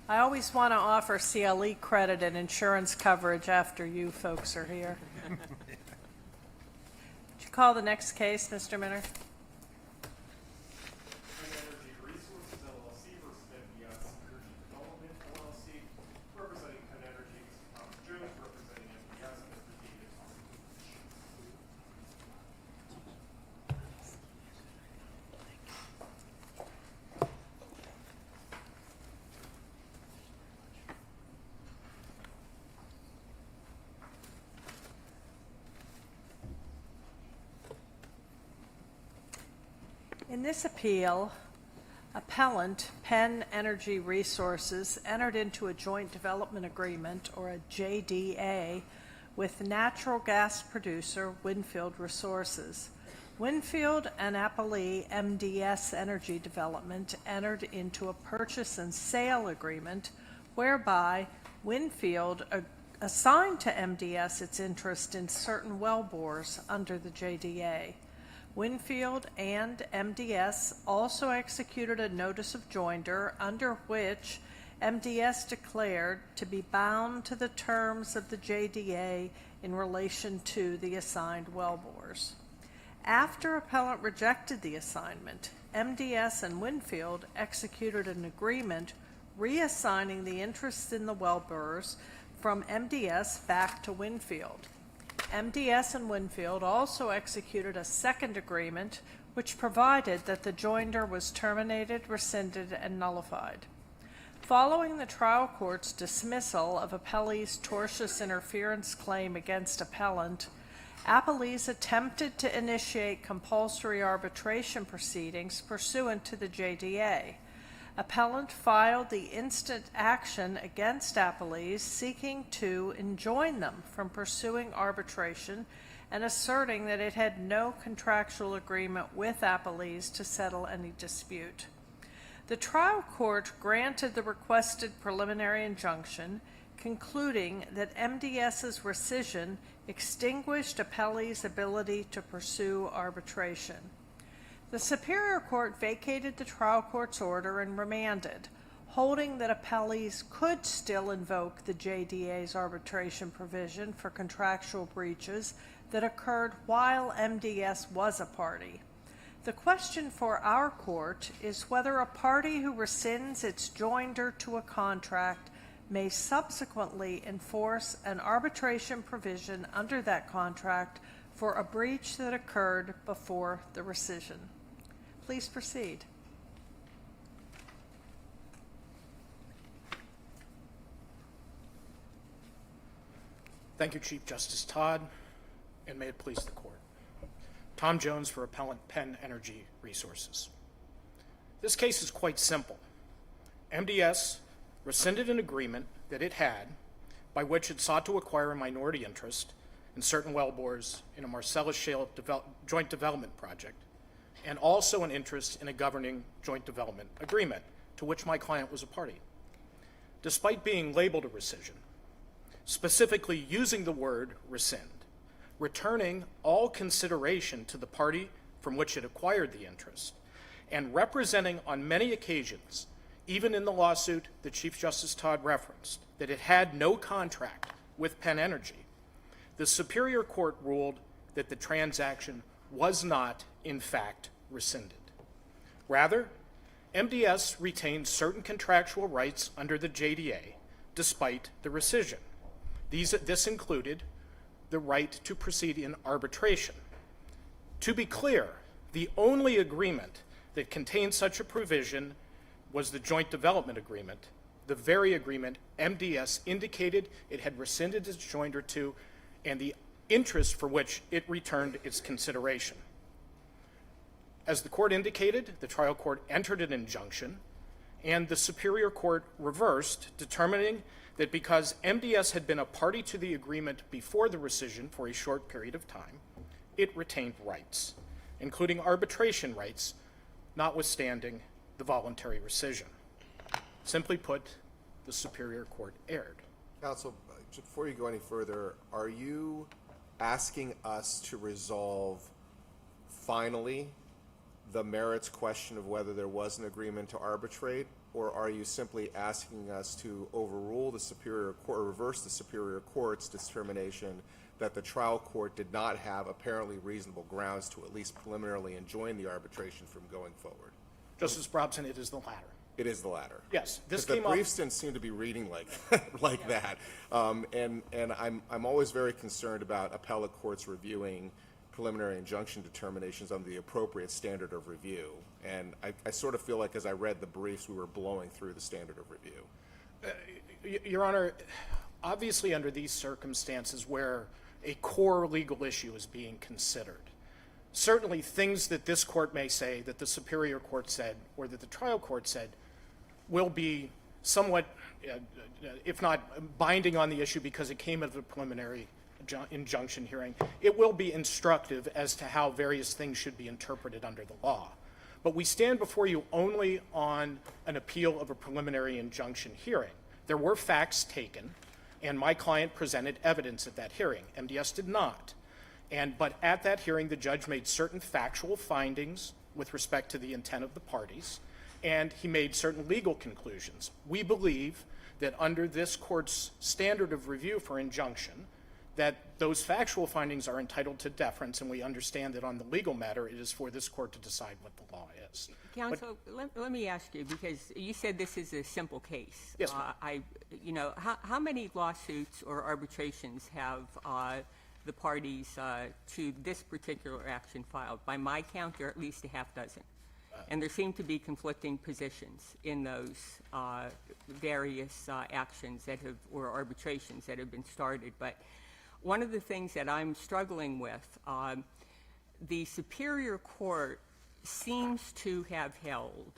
I always want to offer CLE credit and insurance coverage after you folks are here. Would you call the next case, Mr. Minner? PennEnergy Resources LLC versus MBS Energy Development LLC, representing PennEnergy, Mr. Thomas Jones, representing MBS, Mr. David Esch. In this appeal, appellant PennEnergy Resources entered into a joint development agreement, or a JDA, with natural gas producer Winfield Resources. Winfield and Aplt MDS Energy Development entered into a purchase and sale agreement whereby Winfield assigned to MDS its interest in certain wellbores under the JDA. Winfield and MDS also executed a notice of joinder under which MDS declared to be bound to the terms of the JDA in relation to the assigned wellbores. After Appellant rejected the assignment, MDS and Winfield executed an agreement reassigning the interests in the wellbores from MDS back to Winfield. MDS and Winfield also executed a second agreement which provided that the joinder was terminated, rescinded, and nullified. Following the trial court's dismissal of Appellee's tortious interference claim against Appellant, Appellees attempted to initiate compulsory arbitration proceedings pursuant to the JDA. Appellant filed the instant action against Appellees, seeking to enjoin them from pursuing arbitration and asserting that it had no contractual agreement with Appellees to settle any dispute. The trial court granted the requested preliminary injunction, concluding that MDS's rescission extinguished Appellee's ability to pursue arbitration. The Superior Court vacated the trial court's order and remanded, holding that Appellees could still invoke the JDA's arbitration provision for contractual breaches that occurred while MDS was a party. The question for our court is whether a party who rescinds its joinder to a contract may subsequently enforce an arbitration provision under that contract for a breach that occurred before the rescission. Please proceed. Thank you, Chief Justice Todd, and may it please the court. Tom Jones for Appellant PennEnergy Resources. This case is quite simple. MDS rescinded an agreement that it had by which it sought to acquire a minority interest in certain wellbores in a Marcellus Shale joint development project, and also an interest in a governing joint development agreement to which my client was a party. Despite being labeled a rescission, specifically using the word rescind, returning all consideration to the party from which it acquired the interest, and representing on many occasions, even in the lawsuit that Chief Justice Todd referenced, that it had no contract with PennEnergy, the Superior Court ruled that the transaction was not, in fact, rescinded. Rather, MDS retained certain contractual rights under the JDA despite the rescission. This included the right to proceed in arbitration. To be clear, the only agreement that contained such a provision was the joint development agreement, the very agreement MDS indicated it had rescinded its joinder to, and the interest for which it returned its consideration. As the court indicated, the trial court entered an injunction, and the Superior Court reversed, determining that because MDS had been a party to the agreement before the rescission for a short period of time, it retained rights, including arbitration rights, notwithstanding the voluntary rescission. Simply put, the Superior Court erred. Counsel, before you go any further, are you asking us to resolve finally the merits question of whether there was an agreement to arbitrate, or are you simply asking us to overrule the Superior Court, or reverse the Superior Court's determination that the trial court did not have apparently reasonable grounds to at least preliminarily enjoin the arbitration from going forward? Justice Brobson, it is the latter. It is the latter. Yes, this the came up. briefs didn't seem to be reading like that, and I'm always very concerned about appellate courts reviewing preliminary injunction determinations on the appropriate standard of review, and I sort of feel like as I read the briefs, we were blowing through the standard of review. Your Honor, obviously under these circumstances where a core legal issue is being considered, certainly things that this court may say, that the Superior Court said, or that the trial court said, will be somewhat, if not binding on the issue because it came out of a preliminary injunction hearing, it will be instructive as to how various things should be interpreted under the law. But we stand before you only on an appeal of a preliminary injunction hearing. There were facts taken, and my client presented evidence at that hearing. MDS did not. But at that hearing, the judge made certain factual findings with respect to the intent of the parties, and he made certain legal conclusions. We believe that under this court's standard of review for injunction, that those factual findings are entitled to deference, and we understand that on the legal matter, it is for this court to decide what the law is. Counsel, let me ask you, because you said this is a simple case. Yes, ma'am. How many lawsuits or arbitrations have the parties to this particular action filed? By my count, there are at least a half dozen. And there seem to be conflicting positions in those various actions that have, or arbitrations that have been started. But one of the things that I'm struggling with, the Superior Court seems to have held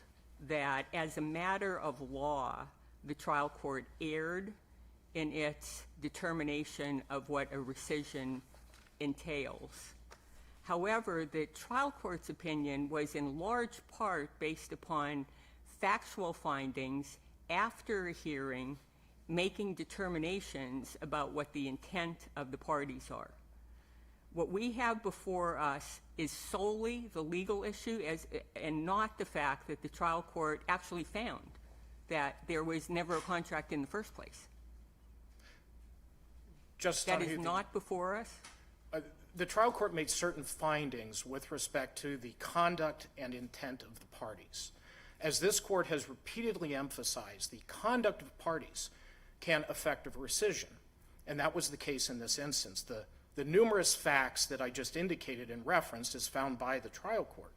that as a matter of law, the trial court erred in its determination of what a rescission entails. However, the trial court's opinion was in large part based upon factual findings after a hearing, making determinations about what the intent of the parties are. What we have before us is solely the legal issue and not the fact that the trial court actually found that there was never a contract in the first place. That is not before us? The trial court made certain findings with respect to the conduct and intent of the parties. As this court has repeatedly emphasized, the conduct of parties can affect a rescission, and that was the case in this instance. The numerous facts that I just indicated and referenced as found by the trial court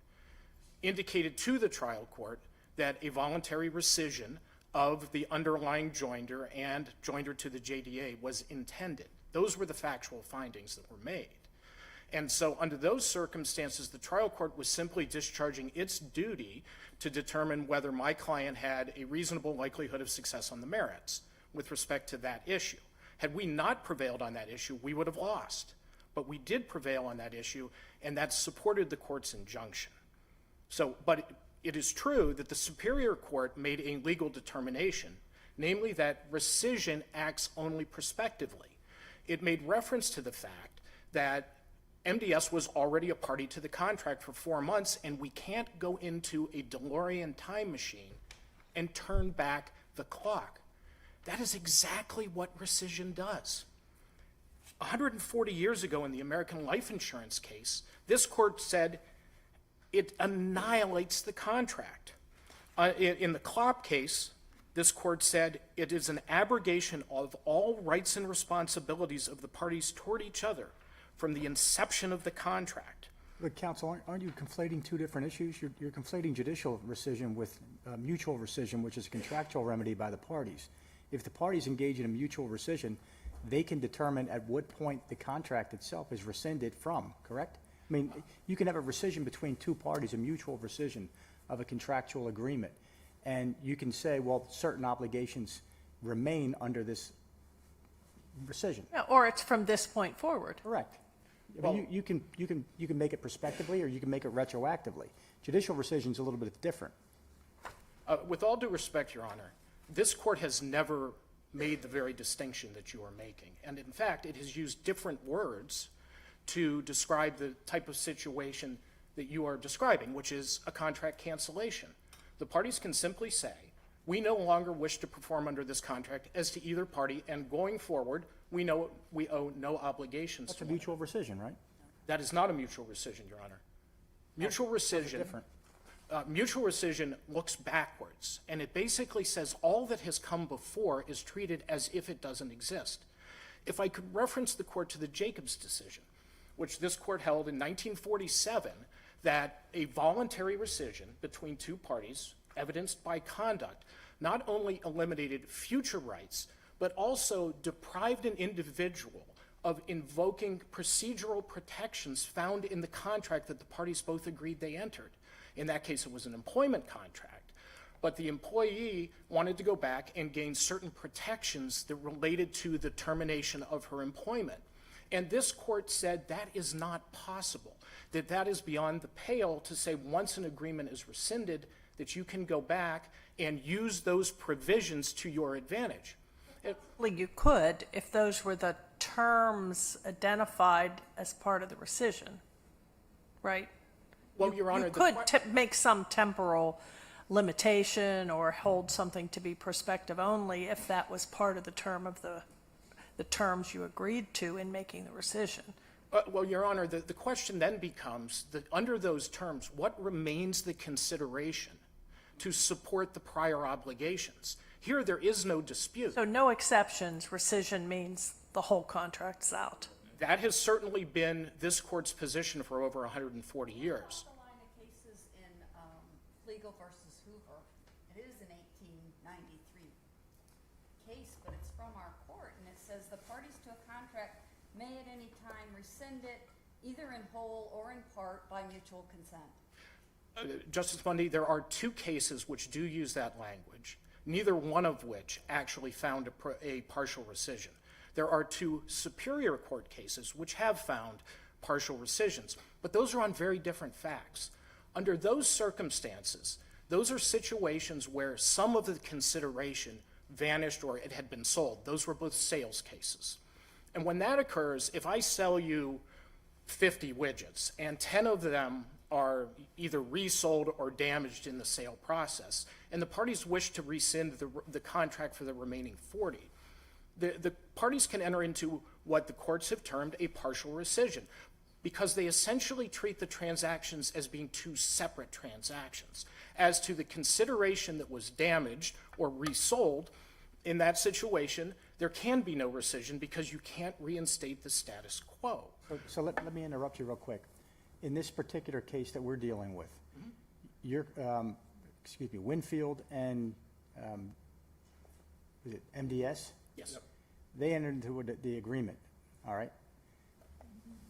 indicated to the trial court that a voluntary rescission of the underlying joinder and joinder to the JDA was intended. Those were the factual findings that were made. And so under those circumstances, the trial court was simply discharging its duty to determine whether my client had a reasonable likelihood of success on the merits with respect to that issue. Had we not prevailed on that issue, we would have lost. But we did prevail on that issue, and that supported the court's injunction. But it is true that the Superior Court made a legal determination, namely that rescission acts only prospectively. It made reference to the fact that MDS was already a party to the contract for 4 months, and we can't go into a DeLorean time machine and turn back the clock. That is exactly what rescission does. 140 years ago in the American life insurance case, this court said it annihilates the contract. In the Klopp case, this court said it is an abrogation of all rights and responsibilities of the parties toward each other from the inception of the contract. But counsel, aren't you conflating two different issues? You're conflating judicial rescission with mutual rescission, which is a contractual remedy by the parties. If the parties engage in a mutual rescission, they can determine at what point the contract itself is rescinded from, correct? I mean, you can have a rescission between two parties, a mutual rescission of a contractual agreement, and you can say, well, certain obligations remain under this rescission. Yeah, or it's from this point forward. Correct. I mean, you can make it prospectively, or you can make it retroactively. Judicial rescission is a little bit different. With all due respect, Your Honor, this court has never made the very distinction that you are making. And in fact, it has used different words to describe the type of situation that you are describing, which is a contract cancellation. The parties can simply say, we no longer wish to perform under this contract as to either party, and going forward, we know we owe no obligations. That's a mutual rescission, right? That is not a mutual rescission, Your Honor. Mutual rescission. Different. Mutual rescission looks backwards, and it basically says all that has come before is treated as if it doesn't exist. If I could reference the court to the Jacobs decision, which this court held in 1947, that a voluntary rescission between two parties, evidenced by conduct, not only eliminated future rights, but also deprived an individual of invoking procedural protections found in the contract that the parties both agreed they entered. In that case, it was an employment contract, but the employee wanted to go back and gain certain protections that related to the termination of her employment. And this court said that is not possible, that is beyond the pale to say once an agreement is rescinded, that you can go back and use those provisions to your advantage. You could if those were the terms identified as part of the rescission, right? Well, Your Honor, You could make some temporal limitation or hold something to be prospective only if that was part of the term of the terms you agreed to in making the rescission. well, Your Honor, the question then becomes that under those terms, what remains the consideration to support the prior obligations? Here, there is no dispute. So no exceptions, rescission means the whole contract's out. That has certainly been this court's position for over 140 years. The line of cases in Legal versus Hoover, it is an 1893 case, but it's from our court, and it says the parties to a contract may at any time rescind it, either in whole or in part by mutual consent. Justice Bundy, there are two cases which do use that language, neither one of which actually found a partial rescission. There are two Superior Court cases which have found partial rescissions, but those are on very different facts. Under those circumstances, those are situations where some of the consideration vanished or it had been sold. Those were both sales cases. And when that occurs, if I sell you 50 widgets and 10 of them are either resold or damaged in the sale process, and the parties wish to rescind the contract for the remaining 40, the parties can enter into what the courts have termed a partial rescission, because they essentially treat the transactions as being two separate transactions. As to the consideration that was damaged or resold, in that situation, there can be no rescission because you can't reinstate the status quo. So let me interrupt you real quick. In this particular case that we're dealing with, your, Winfield and is it MDS? Yes. They entered into the agreement, all right?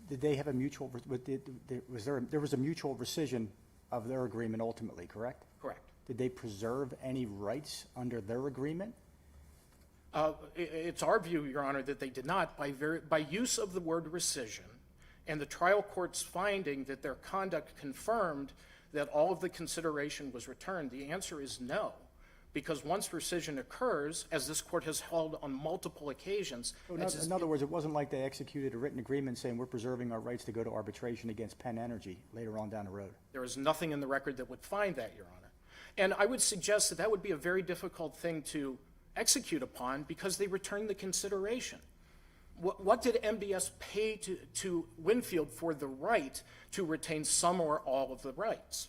Did they have a mutual, there was a mutual rescission of their agreement ultimately, correct? Correct. Did they preserve any rights under their agreement? It's our view, Your Honor, that they did not. By use of the word rescission and the trial court's finding that their conduct confirmed that all of the consideration was returned, the answer is no. Because once rescission occurs, as this court has held on multiple occasions. In other words, it wasn't like they executed a written agreement saying we're preserving our rights to go to arbitration against PennEnergy later on down the road. There is nothing in the record that would find that, Your Honor. And I would suggest that that would be a very difficult thing to execute upon because they returned the consideration. What did MBS pay to Winfield for the right to retain some or all of the rights?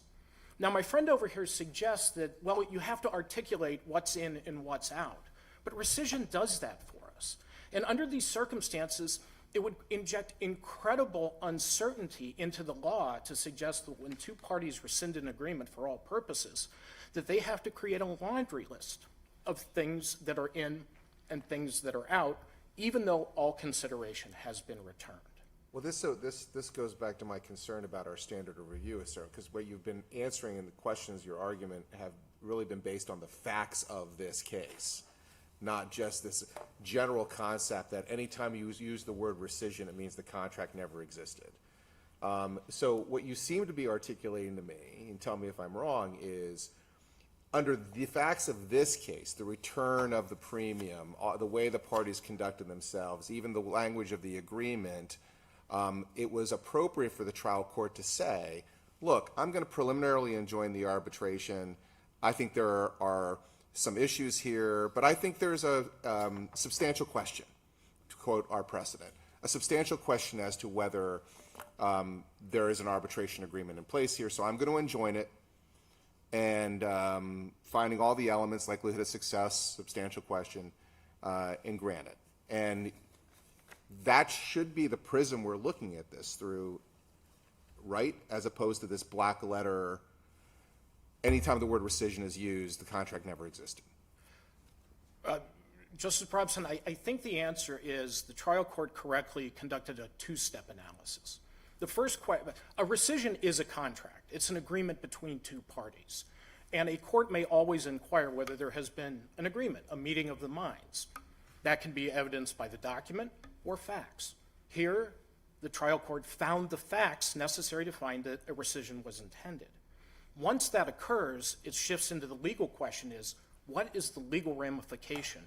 Now, my friend over here suggests that, well, you have to articulate what's in and what's out. But rescission does that for us. And under these circumstances, it would inject incredible uncertainty into the law to suggest that when two parties rescind an agreement for all purposes, that they have to create a laundry list of things that are in and things that are out, even though all consideration has been returned. Well, this goes back to my concern about our standard of review, sir, because what you've been answering in the questions, your argument, have really been based on the facts of this case, not just this general concept that anytime you use the word rescission, it means the contract never existed. So what you seem to be articulating to me, and tell me if I'm wrong, is under the facts of this case, the return of the premium, the way the parties conducted themselves, even the language of the agreement, it was appropriate for the trial court to say, look, I'm going to preliminarily enjoin the arbitration. I think there are some issues here, but I think there's a substantial question, to quote our precedent, a substantial question as to whether there is an arbitration agreement in place here, so I'm going to enjoin it, and finding all the elements, likelihood of success, substantial question, and grant it. And that should be the prism we're looking at this through, right? As opposed to this black letter, anytime the word rescission is used, the contract never existed. Justice Probson, I think the answer is the trial court correctly conducted a two-step analysis. The first question, a rescission is a contract. It's an agreement between two parties. And a court may always inquire whether there has been an agreement, a meeting of the minds. That can be evidenced by the document or facts. Here, the trial court found the facts necessary to find that a rescission was intended. Once that occurs, it shifts into the legal question is, what is the legal ramification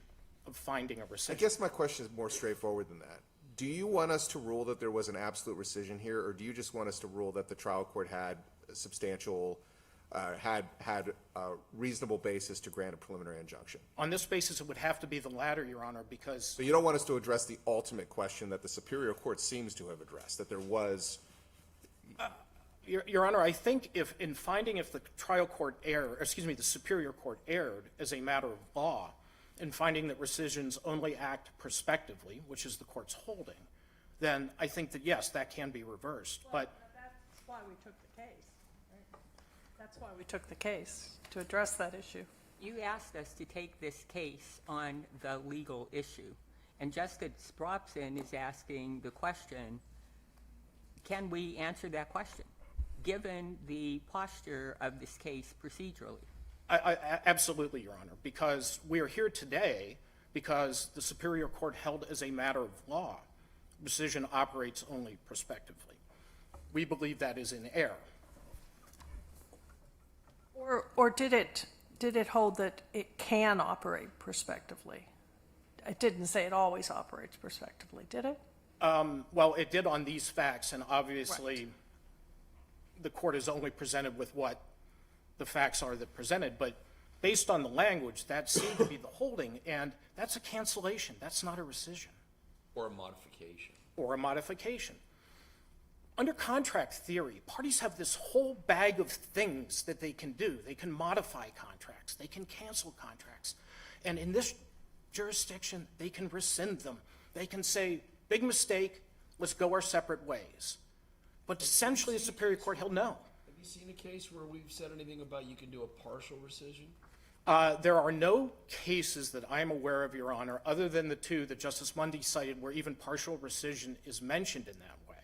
of finding a rescission. I guess my question is more straightforward than that. Do you want us to rule that there was an absolute rescission here, or do you just want us to rule that the trial court had a substantial, had a reasonable basis to grant a preliminary injunction? On this basis, it would have to be the latter, Your Honor, because So you don't want us to address the ultimate question that the Superior Court seems to have addressed, that there was. Your Honor, I think if the trial court erred, the Superior Court erred as a matter of law in finding that rescissions only act prospectively, which is the court's holding, then I think that, yes, that can be reversed. But That's why we took the case, right? That's why we took the case, to address that issue. You asked us to take this case on the legal issue, and Justice Brobson is asking the question, can we answer that question, given the posture of this case procedurally? Absolutely, Your Honor, because we are here today because the Superior Court held as a matter of law, rescission operates only prospectively. We believe that is in error. Or did it hold that it can operate prospectively? It didn't say it always operates prospectively, did it? Well, it did on these facts, and obviously the court is only presented with what the facts are that presented, but based on the language, that seemed to be the holding, and that's a cancellation. That's not a rescission. Or a modification. Or a modification. Under contract theory, parties have this whole bag of things that they can do. They can modify contracts. They can cancel contracts. And in this jurisdiction, they can rescind them. They can say, big mistake, let's go our separate ways. But essentially, the Superior Court held no. Have you seen a case where we've said anything about you can do a partial rescission? There are no cases that I'm aware of, Your Honor, other than the two that Justice Mundy cited where even partial rescission is mentioned in that way.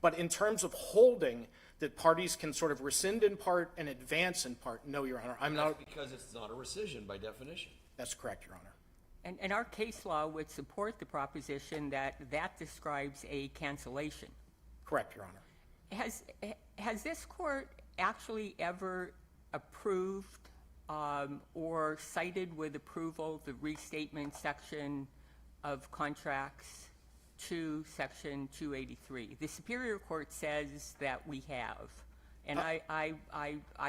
But in terms of holding that parties can sort of rescind in part and advance in part, no, Your Honor, I'm not. That's because it's not a rescission by definition. That's correct, Your Honor. And our case law would support the proposition that that describes a cancellation. Correct, Your Honor. Has this court actually ever approved or cited with approval the restatement section of contracts to Section 283? The Superior Court says that we have, and I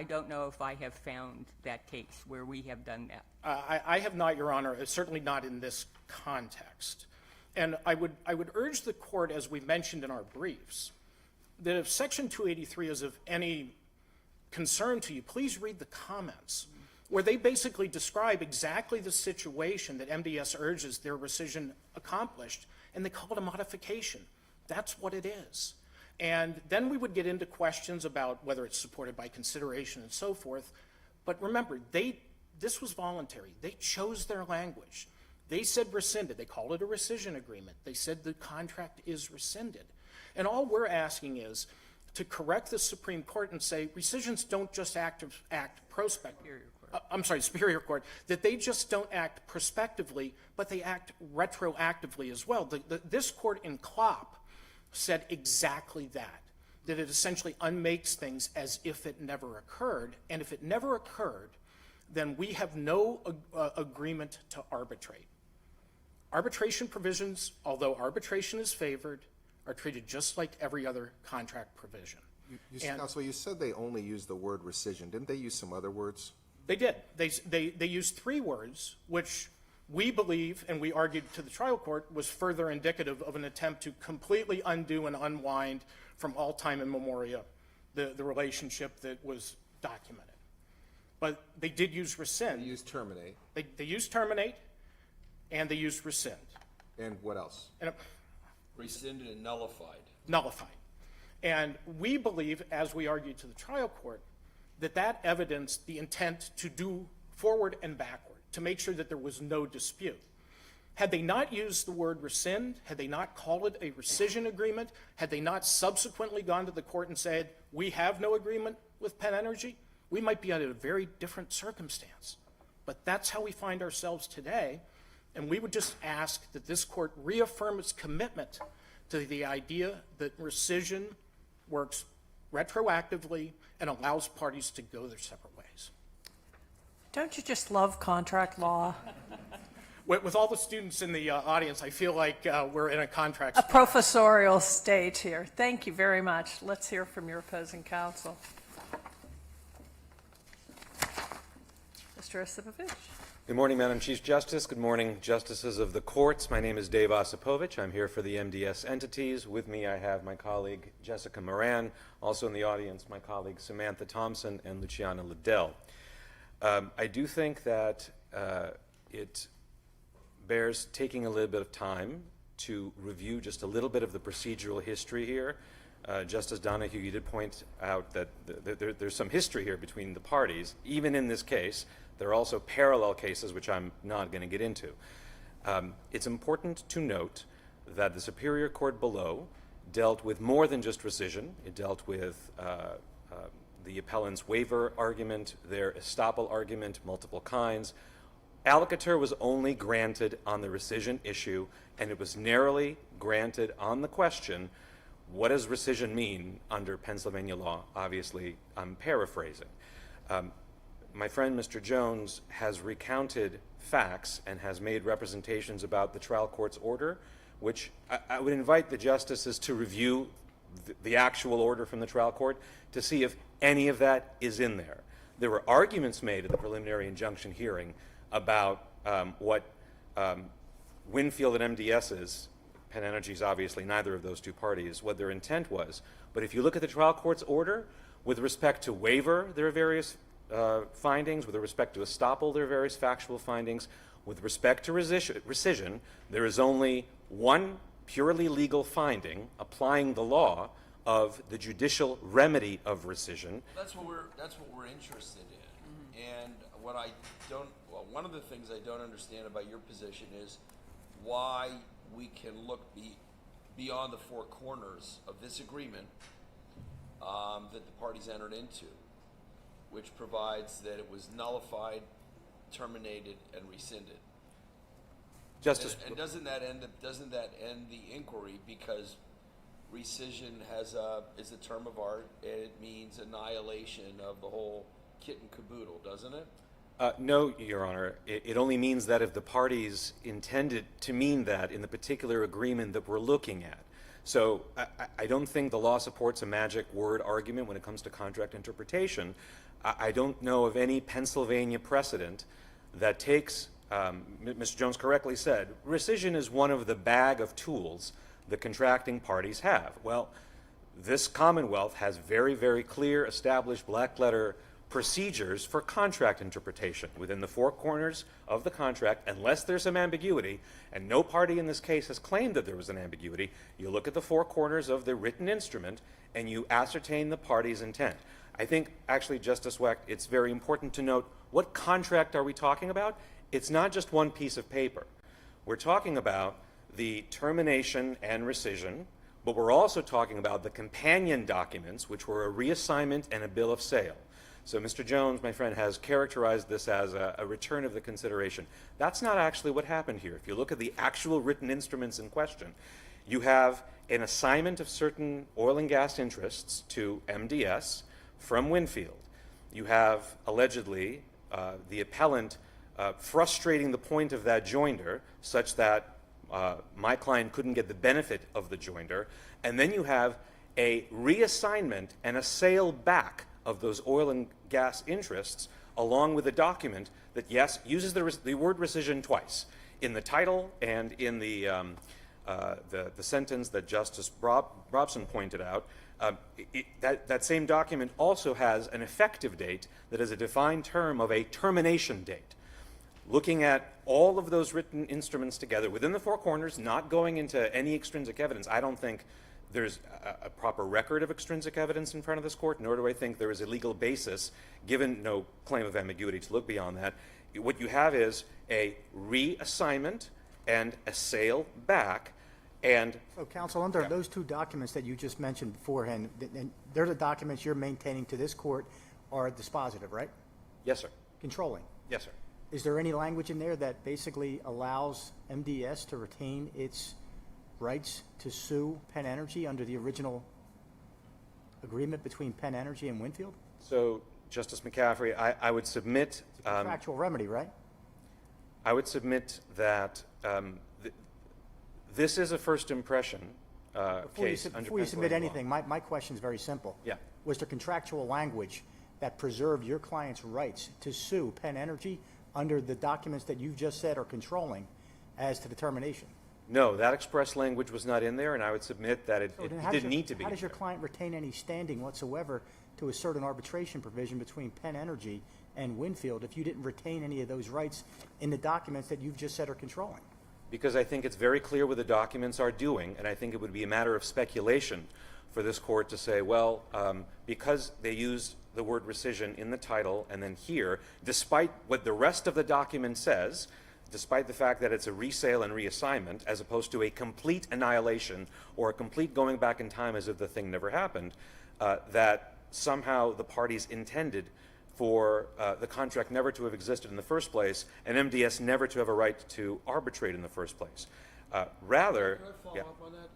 don't know if I have found that case where we have done that. I have not, Your Honor, certainly not in this context. And I would urge the court, as we mentioned in our briefs, that if Section 283 is of any concern to you, please read the comments, where they basically describe exactly the situation that MDS urges their rescission accomplished, and they call it a modification. That's what it is. And then we would get into questions about whether it's supported by consideration and so forth. But remember, this was voluntary. They chose their language. They said rescinded. They called it a rescission agreement. They said the contract is rescinded. And all we're asking is to correct the Supreme Court and say rescissions don't just act prospectively. Superior Court, that they just don't act prospectively, but they act retroactively as well. This court in Klopp said exactly that it essentially unmakes things as if it never occurred. And if it never occurred, then we have no agreement to arbitrate. Arbitration provisions, although arbitration is favored, are treated just like every other contract provision. Counsel, you said they only used the word rescission. Didn't they use some other words? They did. They used three words, which we believe, and we argued to the trial court, was further indicative of an attempt to completely undo and unwind from all time immemorial the relationship that was documented. But they did use rescind. They used terminate. They used terminate, and they used rescind. And what else? Rescinded and nullified. Nullified. And we believe, as we argued to the trial court, that evidenced the intent to do forward and backward, to make sure that there was no dispute. Had they not used the word rescind, had they not called it a rescission agreement, had they not subsequently gone to the court and said, we have no agreement with PennEnergy, we might be under a very different circumstance. But that's how we find ourselves today, and we would just ask that this court reaffirm its commitment to the idea that rescission works retroactively and allows parties to go their separate ways. Don't you just love contract law? With all the students in the audience, I feel like we're in a contract. A professorial state here. Thank you very much. Let's hear from your opposing counsel. Mr. Osipovich. Good morning, Madam Chief Justice. Good morning, Justices of the Courts. My name is Dave Osipovich. I'm here for the MDS entities. With me, I have my colleague Jessica Moran. Also in the audience, my colleagues Samantha Thompson and Luciana Liddell. I do think that it bears taking a little bit of time to review just a little bit of the procedural history here. Justice Donahue, you did point out that there's some history here between the parties. Even in this case, there are also parallel cases, which I'm not going to get into. It's important to note that the Superior Court below dealt with more than just rescission. It dealt with the appellant's waiver argument, their estoppel argument, multiple kinds. Allocatur was only granted on the rescission issue, and it was narrowly granted on the question, what does rescission mean under Pennsylvania law? Obviously, I'm paraphrasing. My friend, Mr. Jones, has recounted facts and has made representations about the trial court's order, which I would invite the justices to review the actual order from the trial court to see if any of that is in there. There were arguments made at the preliminary injunction hearing about what Winfield and MDS's, PennEnergy's obviously neither of those two parties, what their intent was. But if you look at the trial court's order, with respect to waiver, there are various findings. With respect to estoppel, there are various factual findings. With respect to rescission, there is only one purely legal finding applying the law of the judicial remedy of rescission. That's what we're interested in. And one of the things I don't understand about your position is why we can look beyond the four corners of this agreement that the parties entered into, which provides that it was nullified, terminated, and rescinded. Justice, and doesn't that end the inquiry, because rescission is a term of art, and it means annihilation of the whole kit and caboodle, doesn't it? No, Your Honor. It only means that if the parties intended to mean that in the particular agreement that we're looking at. So I don't think the law supports a magic word argument when it comes to contract interpretation. I don't know of any Pennsylvania precedent that takes, Mr. Jones correctly said, rescission is one of the bag of tools the contracting parties have. Well, this Commonwealth has very, very clear established black letter procedures for contract interpretation within the four corners of the contract, unless there's some ambiguity, and no party in this case has claimed that there was an ambiguity. You look at the four corners of the written instrument and you ascertain the party's intent. I think, actually, Justice Wecht, it's very important to note, what contract are we talking about? It's not just one piece of paper. We're talking about the termination and rescission, but we're also talking about the companion documents, which were a reassignment and a bill of sale. So Mr. Jones, my friend, has characterized this as a return of the consideration. That's not actually what happened here. If you look at the actual written instruments in question, you have an assignment of certain oil and gas interests to MDS from Winfield. You have, allegedly, the appellant frustrating the point of that joinder such that my client couldn't get the benefit of the joinder. And then you have a reassignment and a sale back of those oil and gas interests, along with a document that, yes, uses the word rescission twice, in the title and in the sentence that Justice Robson pointed out. That same document also has an effective date that is a defined term of a termination date. Looking at all of those written instruments together within the four corners, not going into any extrinsic evidence, I don't think there's a proper record of extrinsic evidence in front of this court, nor do I think there is a legal basis, given no claim of ambiguity, to look beyond that. What you have is a reassignment and a sale back. And so, counsel, under those two documents that you just mentioned beforehand, and they're the documents you're maintaining to this court are dispositive, right? Yes, sir. Controlling. Yes, sir. Is there any language in there that basically allows MDS to retain its rights to sue PennEnergy under the original agreement between PennEnergy and Winfield? So, Justice McCaffrey, I would submit... It's a contractual remedy, right? I would submit that this is a first impression case under Before you submit Pennsylvania anything, my question is very simple. Yeah. Was there contractual language that preserved your client's rights to sue PennEnergy under the documents that you've just said are controlling as to the termination? law. No, that express language was not in there, and I would submit that it So then didn't need to be. How does your client retain any standing whatsoever to assert an arbitration provision between PennEnergy and Winfield if you didn't retain any of those rights in the documents that you've just said are controlling? Because I think it's very clear what the documents are doing, and I think it would be a matter of speculation for this court to say, well, because they used the word rescission in the title and then here, despite what the rest of the document says, despite the fact that it's a resale and reassignment as opposed to a complete annihilation or a complete going back in time as if the thing never happened, that somehow the parties intended for the contract never to have existed in the first place and MDS never to have a right to arbitrate in the first place. Rather, Can I follow yeah, up on that?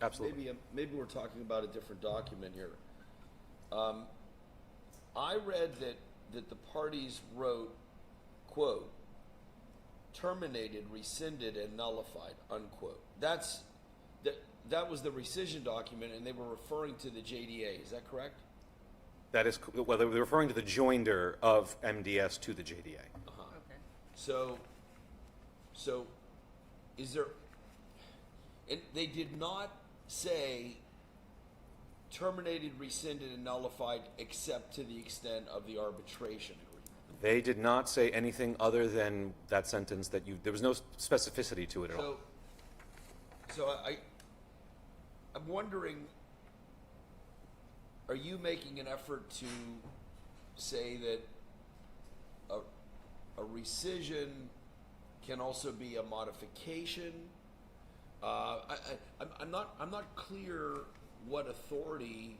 absolutely. Maybe we're talking about a different document here. I read that the parties wrote, quote, terminated, rescinded, and nullified, unquote. That was the rescission document, and they were referring to the JDA. Is that correct? That is, well, they're referring to the joinder of MDS to the JDA. Uh-huh. Okay. So is there, and they did not say terminated, rescinded, and nullified except to the extent of the arbitration agreement. They did not say anything other than that sentence that there was no specificity to it at all. So I'm wondering, are you making an effort to say that a rescission can also be a modification? I'm not clear what authority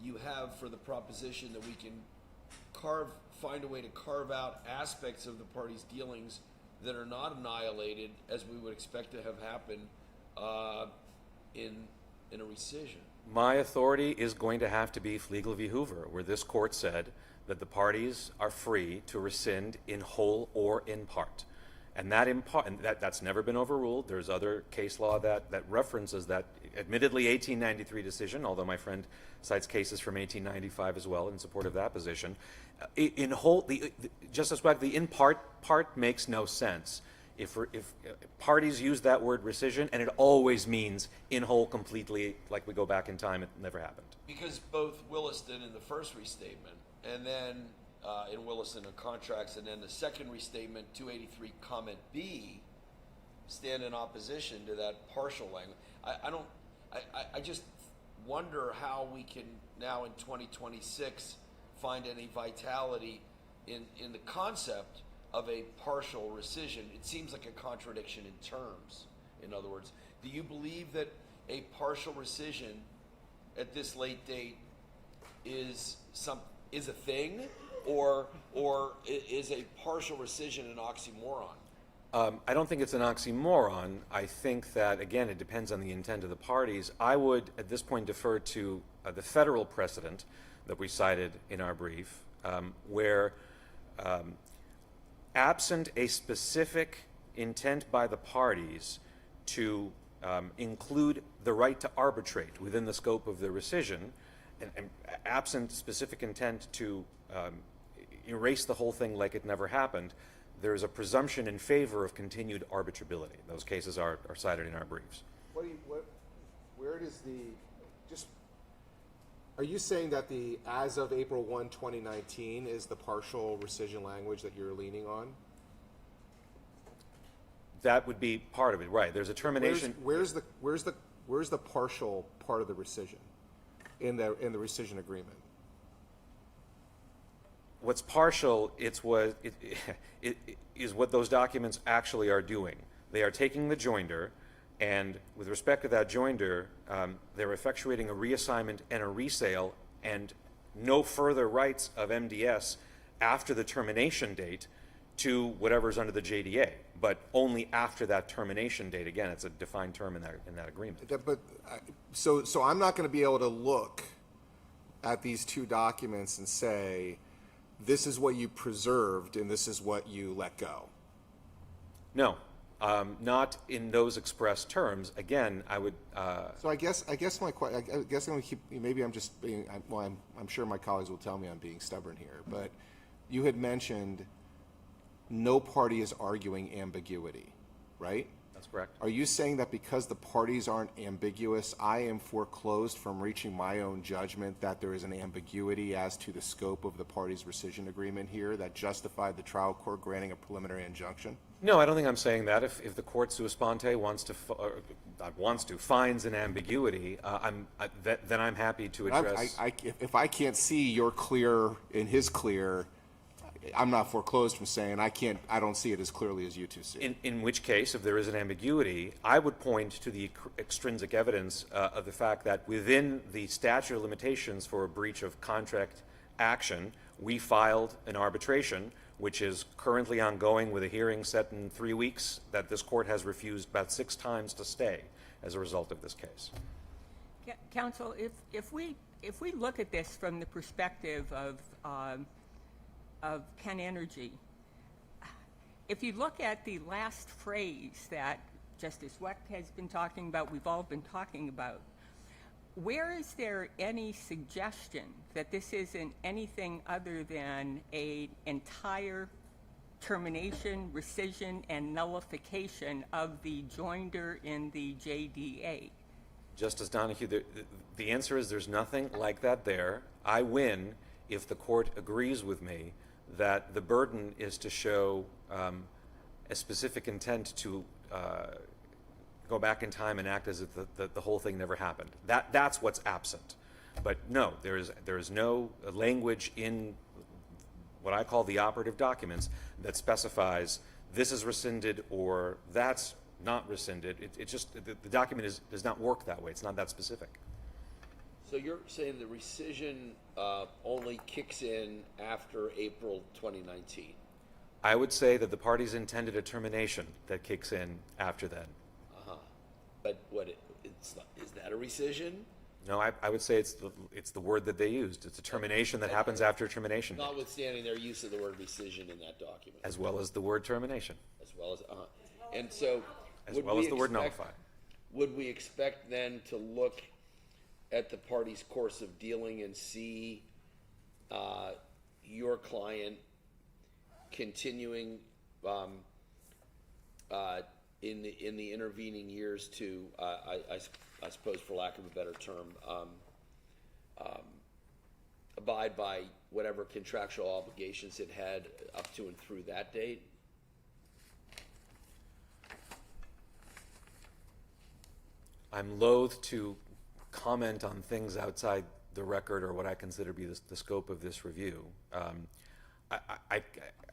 you have for the proposition that we can find a way to carve out aspects of the parties' dealings that are not annihilated as we would expect to have happened in a rescission. My authority is going to have to be Flegel v. Hoover, where this court said that the parties are free to rescind in whole or in part. And that's never been overruled. There's other case law that references that, admittedly 1893 decision, although my friend cites cases from 1895 as well in support of that position. In whole, Justice Wagner, the in part makes no sense. If parties use that word rescission, and it always means in whole completely, like we go back in time, it never happened. Because both Williston in the first restatement, and then in Williston and contracts, and then the second restatement, 283 comment B, stand in opposition to that partial language. I just wonder how we can now in 2026 find any vitality in the concept of a partial rescission. It seems like a contradiction in terms. In other words, do you believe that a partial rescission at this late date is a thing, or is a partial rescission an oxymoron? I don't think it's an oxymoron. I think that, again, it depends on the intent of the parties. I would, at this point, defer to the federal precedent that we cited in our brief, where absent a specific intent by the parties to include the right to arbitrate within the scope of the rescission, and absent specific intent to erase the whole thing like it never happened, there's a presumption in favor of continued arbitrability. Those cases are cited in our briefs. Where does are you saying that the as of April 1, 2019 is the partial rescission language that you're leaning on? That would be part of it, right? There's a termination. Where's the partial part of the rescission in the rescission agreement? What's partial, it is what those documents actually are doing. They are taking the joinder, and with respect to that joinder, they're effectuating a reassignment and a resale, and no further rights of MDS after the termination date to whatever's under the JDA, but only after that termination date. Again, it's a defined term in that agreement. So I'm not going to be able to look at these two documents and say this is what you preserved and this is what you let go. No, not in those express terms. Again, I would. So I guess my question. I guess I'm going to keep. Maybe I'm just being. I'm sure my colleagues will tell me I'm being stubborn here. But you had mentioned no party is arguing ambiguity, right? That's correct. Are you saying that because the parties aren't ambiguous, I am foreclosed from reaching my own judgment that there is an ambiguity as to the scope of the parties' rescission agreement here that justified the trial court granting a preliminary injunction? No, I don't think I'm saying that. If the court sua sponte finds an ambiguity, then I'm happy to address. If I can't see your clear and his clear, I'm not foreclosed from saying I don't see it as clearly as you two see. In which case, if there is an ambiguity, I would point to the extrinsic evidence of the fact that within the statute of limitations for a breach of contract action, we filed an arbitration, which is currently ongoing with a hearing set in 3 weeks that this court has refused about 6 times to stay as a result of this case. Counsel, if we look at this from the perspective of PennEnergy, if you look at the last phrase that Justice Wecht has been talking about, we've all been talking about, where is there any suggestion that this isn't anything other than an entire termination, rescission, and nullification of the joinder in the JDA? Justice Donahue, the answer is there's nothing like that there. I win if the court agrees with me that the burden is to show a specific intent to go back in time and act as if the whole thing never happened. That's what's absent. But no, there is no language in what I call the operative documents that specifies this is rescinded or that's not rescinded. It just the document does not work that way. It's not that specific. So you're saying the rescission only kicks in after April 2019? I would say that the parties intended a termination that kicks in after then. But is that a rescission? No, I would say it's the word that they used. It's a termination that happens after termination. Notwithstanding their use of the word rescission in that document. As well as the word termination. As well as, and so. As well as the word nullify. Would we expect then to look at the party's course of dealing and see your client continuing in the intervening years to, I suppose, for lack of a better term, abide by whatever contractual obligations it had up to and through that date? I'm loath to comment on things outside the record or what I consider to be the scope of this review.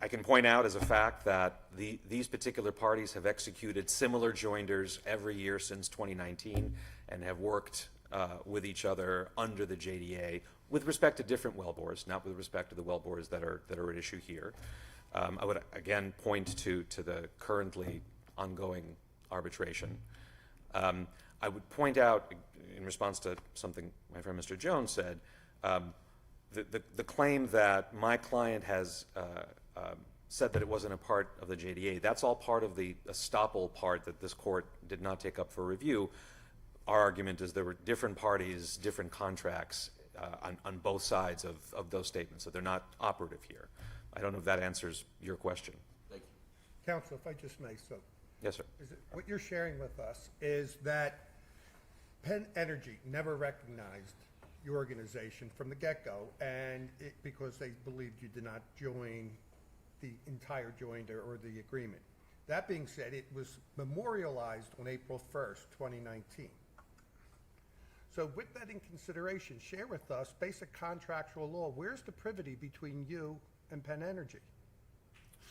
I can point out as a fact that these particular parties have executed similar joinders every year since 2019 and have worked with each other under the JDA with respect to different wellbores, not with respect to the wellbores that are at issue here. I would again point to the currently ongoing arbitration. I would point out, in response to something my friend Mr. Jones said, the claim that my client has said that it wasn't a part of the JDA, that's all part of the estoppel part that this court did not take up for review. Our argument is there were different parties, different contracts on both sides of those statements, so they're not operative here. I don't know if that answers your question. Thank you. Counsel, if I just may, so. Yes, sir. What you're sharing with us is that PennEnergy never recognized your organization from the get-go, and because they believed you did not join the entire joinder or the agreement. That being said, it was memorialized on April 1st, 2019. So with that in consideration, share with us basic contractual law. Where's the privity between you and PennEnergy,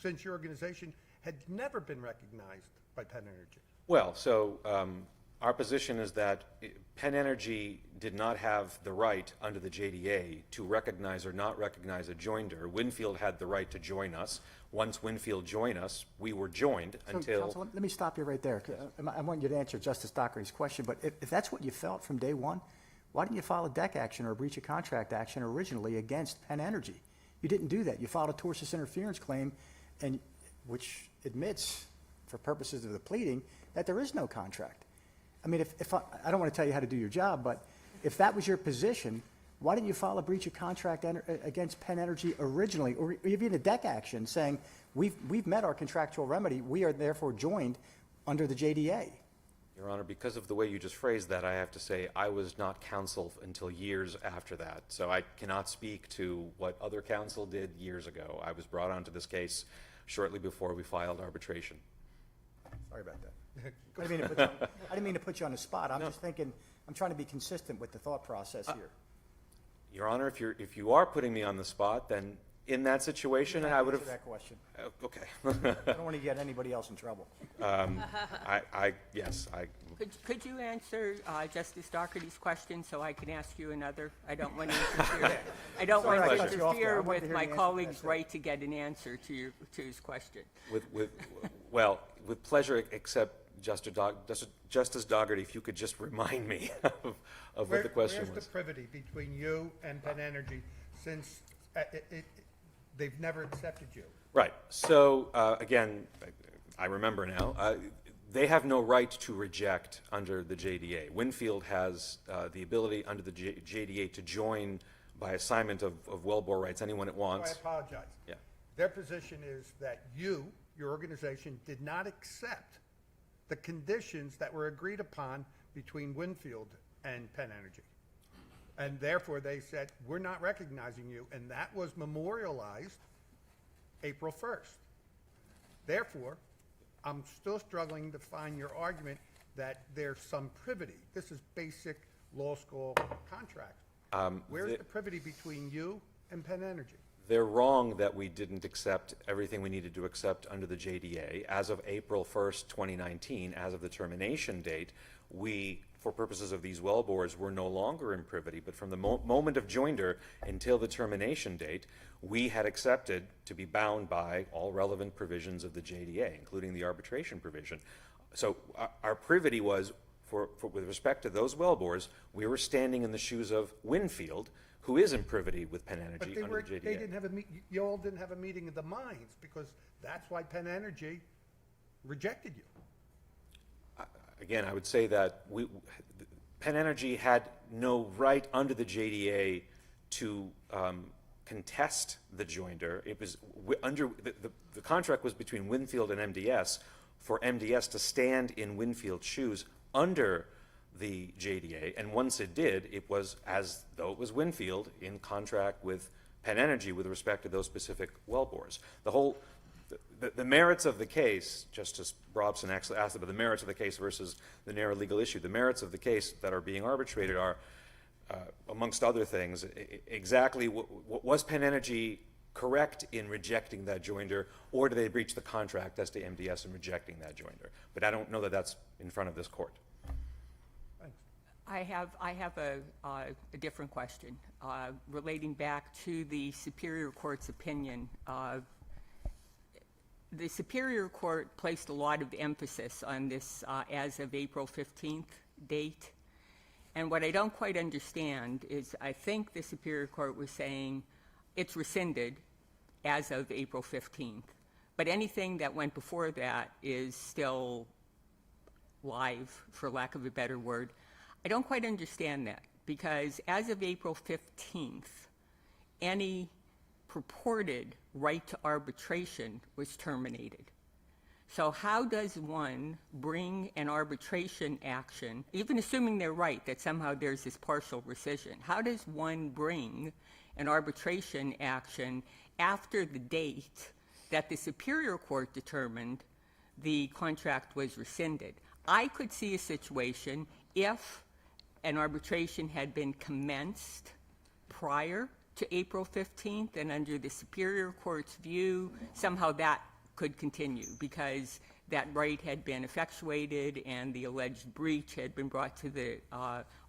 since your organization had never been recognized by PennEnergy? Well, so our position is that PennEnergy did not have the right under the JDA to recognize or not recognize a joinder. Winfield had the right to join us. Once Winfield joined us, we were joined until... Counsel, let me stop you right there. I want you to answer Justice Dockery's question, but if that's what you felt from day one, why didn't you file a deck action or a breach of contract action originally against PennEnergy? You didn't do that. You filed a tortious interference claim, and which admits, for purposes of the pleading, that there is no contract. I mean, if I don't want to tell you how to do your job, but if that was your position, why didn't you file a breach of contract against PennEnergy originally, or even a deck action saying, we've met our contractual remedy, we are therefore joined under the JDA? Your Honor, because of the way you just phrased that, I have to say I was not counsel until years after that. So I cannot speak to what other counsel did years ago. I was brought onto this case shortly before we filed arbitration. Sorry about that. I didn't mean to put you on the spot. I'm just thinking, I'm trying to be consistent with the thought process here. Your Honor, if you are putting me on the spot, then in that situation, I would have. Answer that question. Okay. I don't want to get anybody else in trouble. Yes. Could you answer Justice Dougherty's question so I can ask you another? I don't want to interfere. I don't want to interfere with my colleague's right to get an answer to his question. With pleasure, except Justice Dougherty, if you could just remind me of what the question was. Where's the privity between you and PennEnergy, since they've never accepted you? Right. So, again, I remember now. They have no right to reject under the JDA. Winfield has the ability under the JDA to join by assignment of wellbore rights anyone it wants. I apologize. Yeah. Their position is that your organization, did not accept the conditions that were agreed upon between Winfield and PennEnergy. And therefore, they said, we're not recognizing you, and that was memorialized April 1st. Therefore, I'm still struggling to find your argument that there's some privity. This is basic law school contract. Where's the privity between you and PennEnergy? They're wrong that we didn't accept everything we needed to accept under the JDA. As of April 1st, 2019, as of the termination date, we, for purposes of these wellbores, were no longer in privity, but from the moment of joinder until the termination date, we had accepted to be bound by all relevant provisions of the JDA, including the arbitration provision. So our privity was, with respect to those wellbores, we were standing in the shoes of Winfield, who is in privity with PennEnergy under the JDA. They didn't have you all didn't have a meeting of the minds, because that's why PennEnergy rejected you. Again, I would say that PennEnergy had no right under the JDA to contest the joinder. It was under the contract was between Winfield and MDS for MDS to stand in Winfield's shoes under the JDA, and once it did, it was as though it was Winfield in contract with PennEnergy with respect to those specific wellbores. The merits of the case, Justice Robson actually asked about the merits of the case versus the narrow legal issue. The merits of the case that are being arbitrated are, amongst other things, exactly was PennEnergy correct in rejecting that joinder, or did they breach the contract as to MDS in rejecting that joinder? But I don't know that that's in front of this court. I have a different question relating back to the Superior Court's opinion. The Superior Court placed a lot of emphasis on this as of April 15th date. And what I don't quite understand is I think the Superior Court was saying it's rescinded as of April 15th. But anything that went before that is still live, for lack of a better word. I don't quite understand that, because as of April 15th, any purported right to arbitration was terminated. So how does one bring an arbitration action, even assuming they're right, that somehow there's this partial rescission, how does one bring an arbitration action after the date that the Superior Court determined the contract was rescinded? I could see a situation if an arbitration had been commenced prior to April 15th, and under the Superior Court's view, somehow that could continue because that right had been effectuated and the alleged breach had been brought to the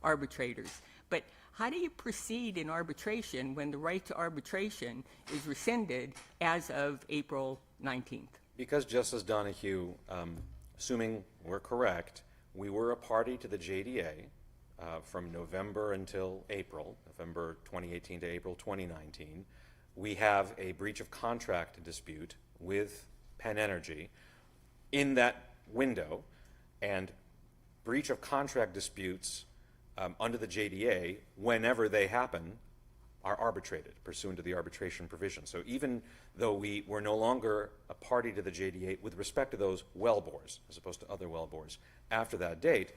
arbitrators. But how do you proceed in arbitration when the right to arbitration is rescinded as of April 19th? Because, Justice Donahue, assuming we're correct, we were a party to the JDA from November until April, November 2018 to April 2019. we have a breach of contract dispute with PennEnergy in that window, and breach of contract disputes under the JDA, whenever they happen, are arbitrated pursuant to the arbitration provision. So even though we were no longer a party to the JDA with respect to those wellbores, as opposed to other wellbores, after that date,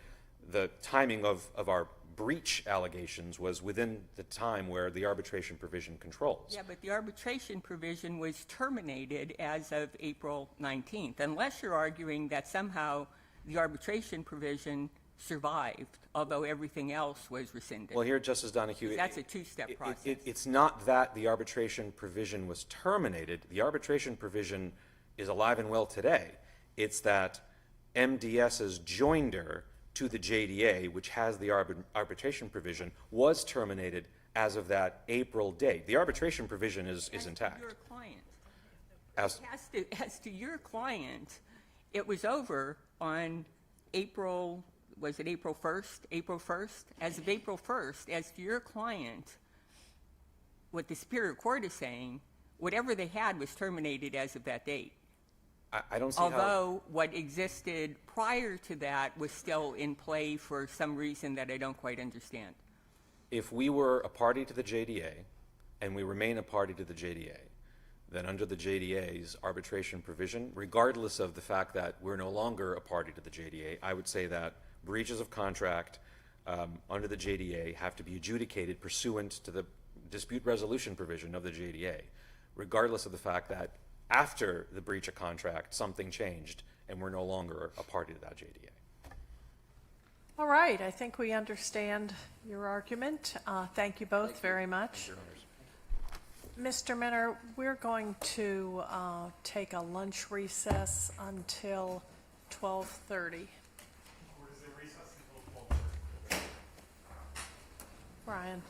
the timing of our breach allegations was within the time where the arbitration provision controls. Yeah, but the arbitration provision was terminated as of April 19th, unless you're arguing that somehow the arbitration provision survived, although everything else was rescinded. Well, here, Justice Donahue, that's a two-step process. It's not that the arbitration provision was terminated. The arbitration provision is alive and well today. It's that MDS's joinder to the JDA, which has the arbitration provision, was terminated as of that April date. The arbitration provision is intact. Your client. As to your client, it was over on April, was it April 1st? April 1st? As of April 1st, as to your client, what the Superior Court is saying, whatever they had was terminated as of that date. I don't see Although what existed prior to that was still in play for some reason that I don't quite understand. If we were a party to the JDA, and we remain a party to the JDA, then under the JDA's arbitration provision, regardless of the fact that we're no longer a party to the JDA, I would say that breaches of contract under the JDA have to be adjudicated pursuant to the dispute resolution provision of the JDA, regardless of the fact that after the breach of contract, something changed, and we're no longer a party to that JDA. All right, I think we understand your argument. Thank you both very much. Mr. Minner, we're going to take a lunch recess until 12:30. Brian.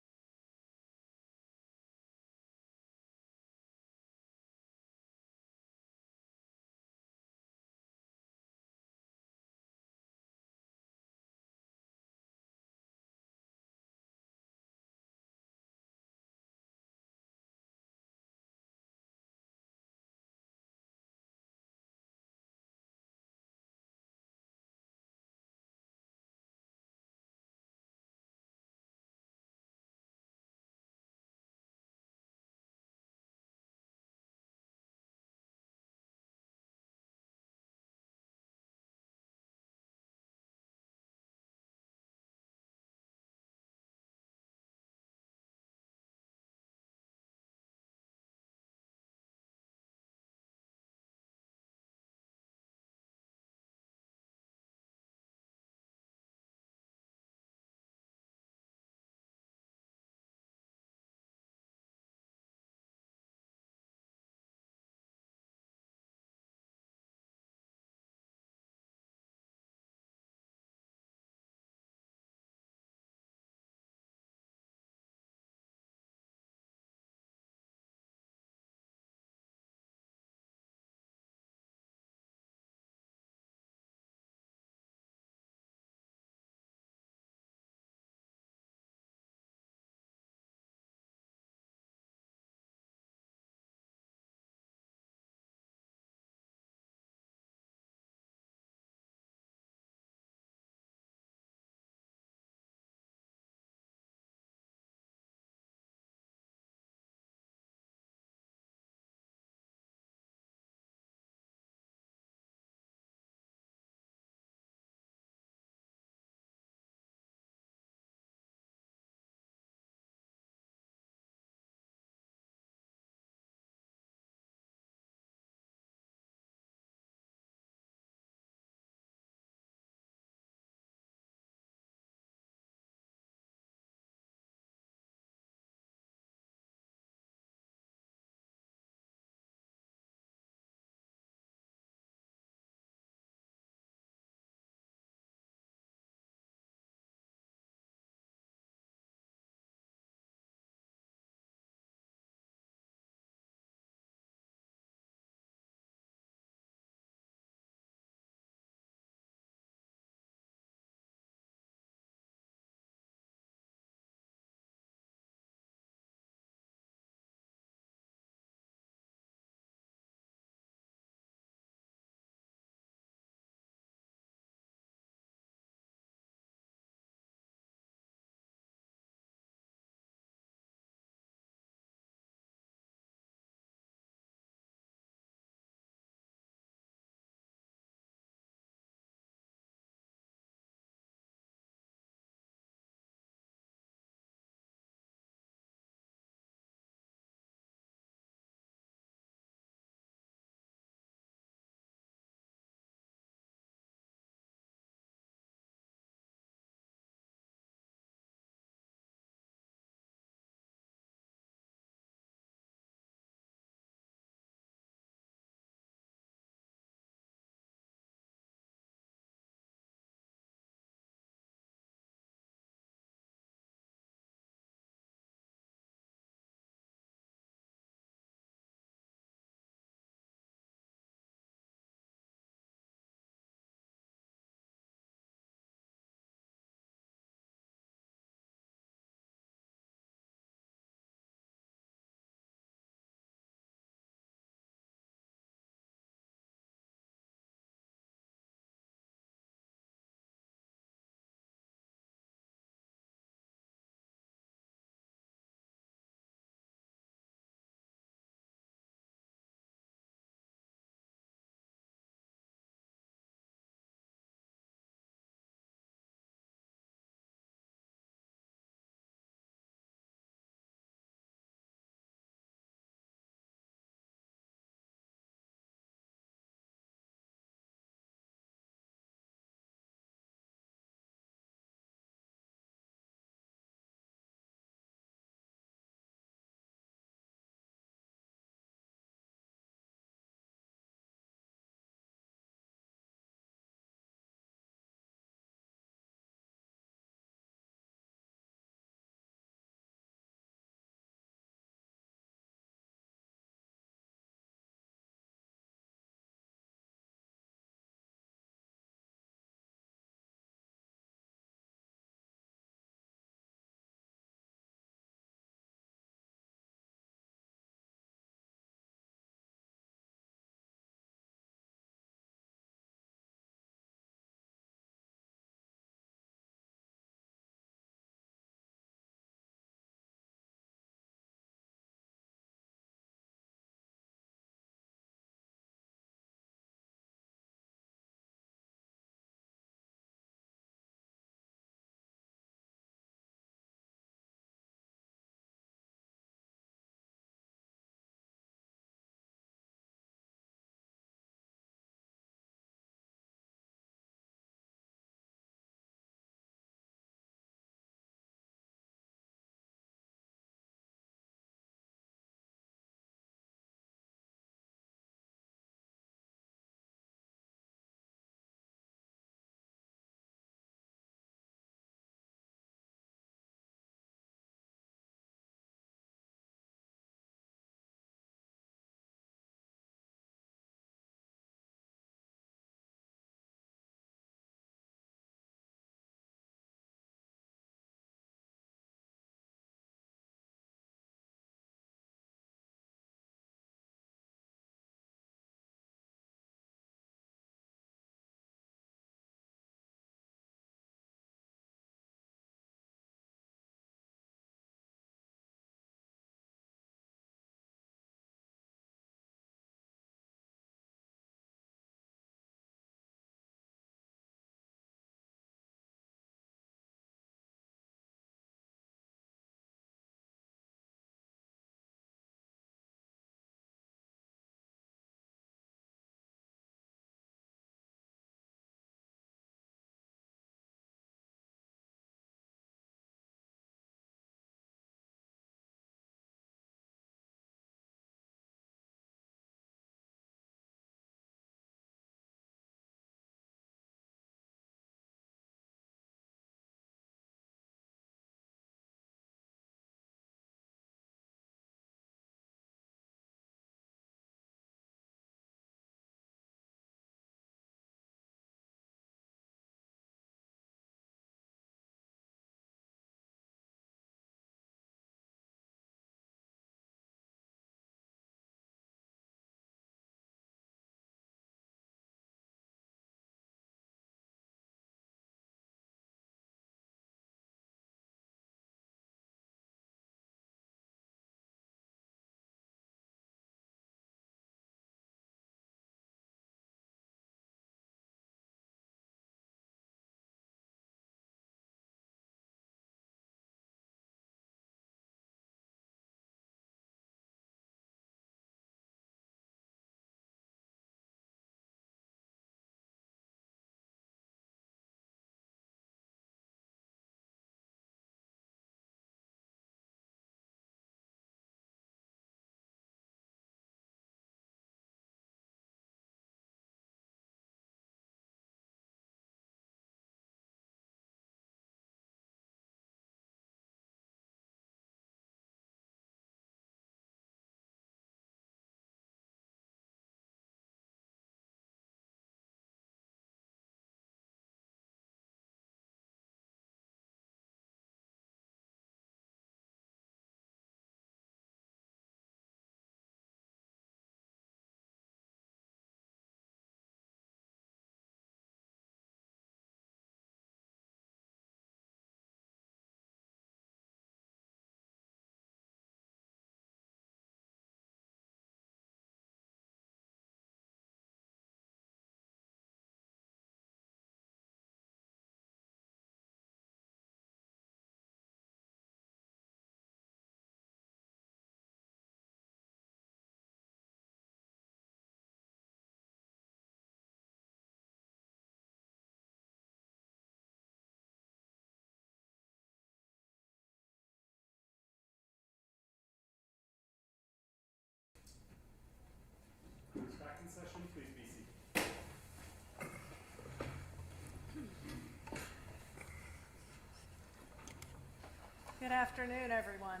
Good afternoon, everyone.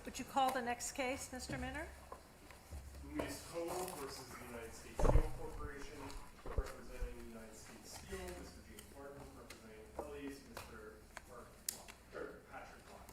Would you call the next case, Mr. Minner? Louis Kowall versus the United States Steel Corporation, representing the United States Steel, Mr. James Martin, representing Aplts, Mr. Patrick Block.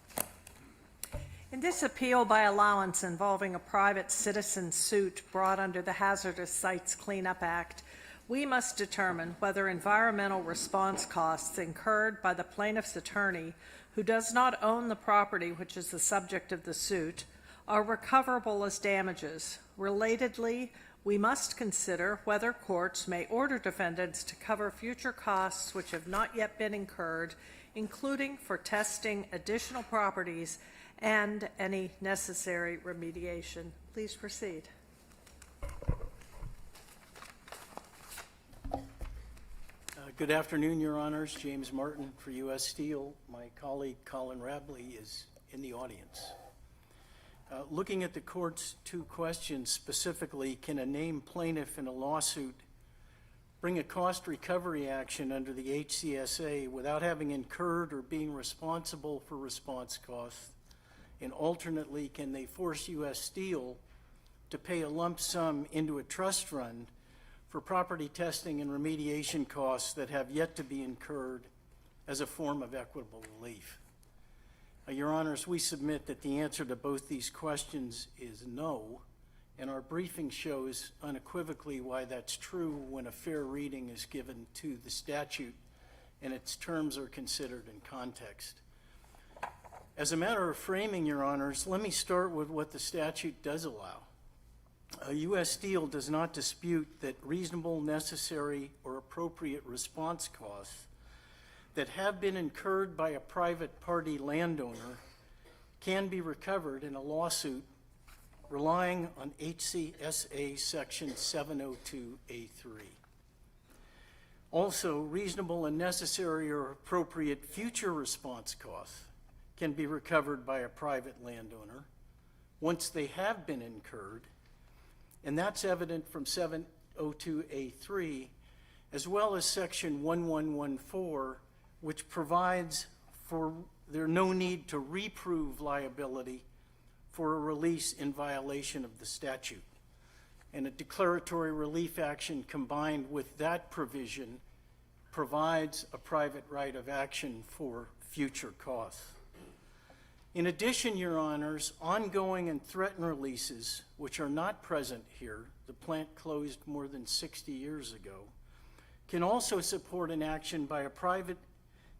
In this appeal by allowance involving a private citizen suit brought under the Hazardous Sites Cleanup Act, we must determine whether environmental response costs incurred by the plaintiff's attorney, who does not own the property which is the subject of the suit, are recoverable as damages. Relatedly, we must consider whether courts may order defendants to cover future costs which have not yet been incurred, including for testing additional properties and any necessary remediation. Please proceed. Good afternoon, Your Honors. James Martin for U.S. Steel. My colleague Colin Rabley is in the audience. Looking at the court's two questions specifically, can a named plaintiff in a lawsuit bring a cost recovery action under the HCSA without having incurred or being responsible for response costs? And alternately, can they force U.S. Steel to pay a lump sum into a trust fund for property testing and remediation costs that have yet to be incurred as a form of equitable relief? Your Honors, we submit that the answer to both these questions is no, and our briefing shows unequivocally why that's true when a fair reading is given to the statute and its terms are considered in context. As a matter of framing, Your Honors, let me start with what the statute does allow. U.S. Steel does not dispute that reasonable, necessary, or appropriate response costs that have been incurred by a private party landowner can be recovered in a lawsuit relying on HCSA Section 702A3. Also, reasonable and necessary or appropriate future response costs can be recovered by a private landowner once they have been incurred, and that's evident from 702A3 as well as Section 1114, which provides for there no need to reprove liability for a release in violation of the statute. And a declaratory relief action combined with that provision provides a private right of action for future costs. In addition, Your Honors, ongoing and threatened releases, which are not present here, the plant closed more than 60 years ago, can also support an action by a private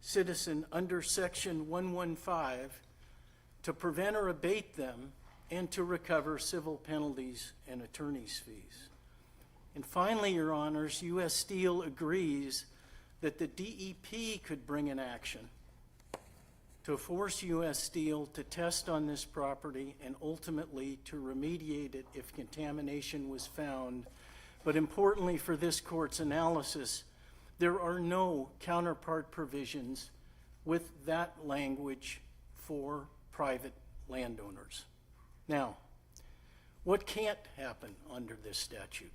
citizen under Section 115 to prevent or abate them and to recover civil penalties and attorney's fees. And finally, Your Honors, U.S. Steel agrees that the DEP could bring an action to force U.S. Steel to test on this property and ultimately to remediate it if contamination was found. But importantly for this court's analysis, there are no counterpart provisions with that language for private landowners. Now, what can't happen under this statute?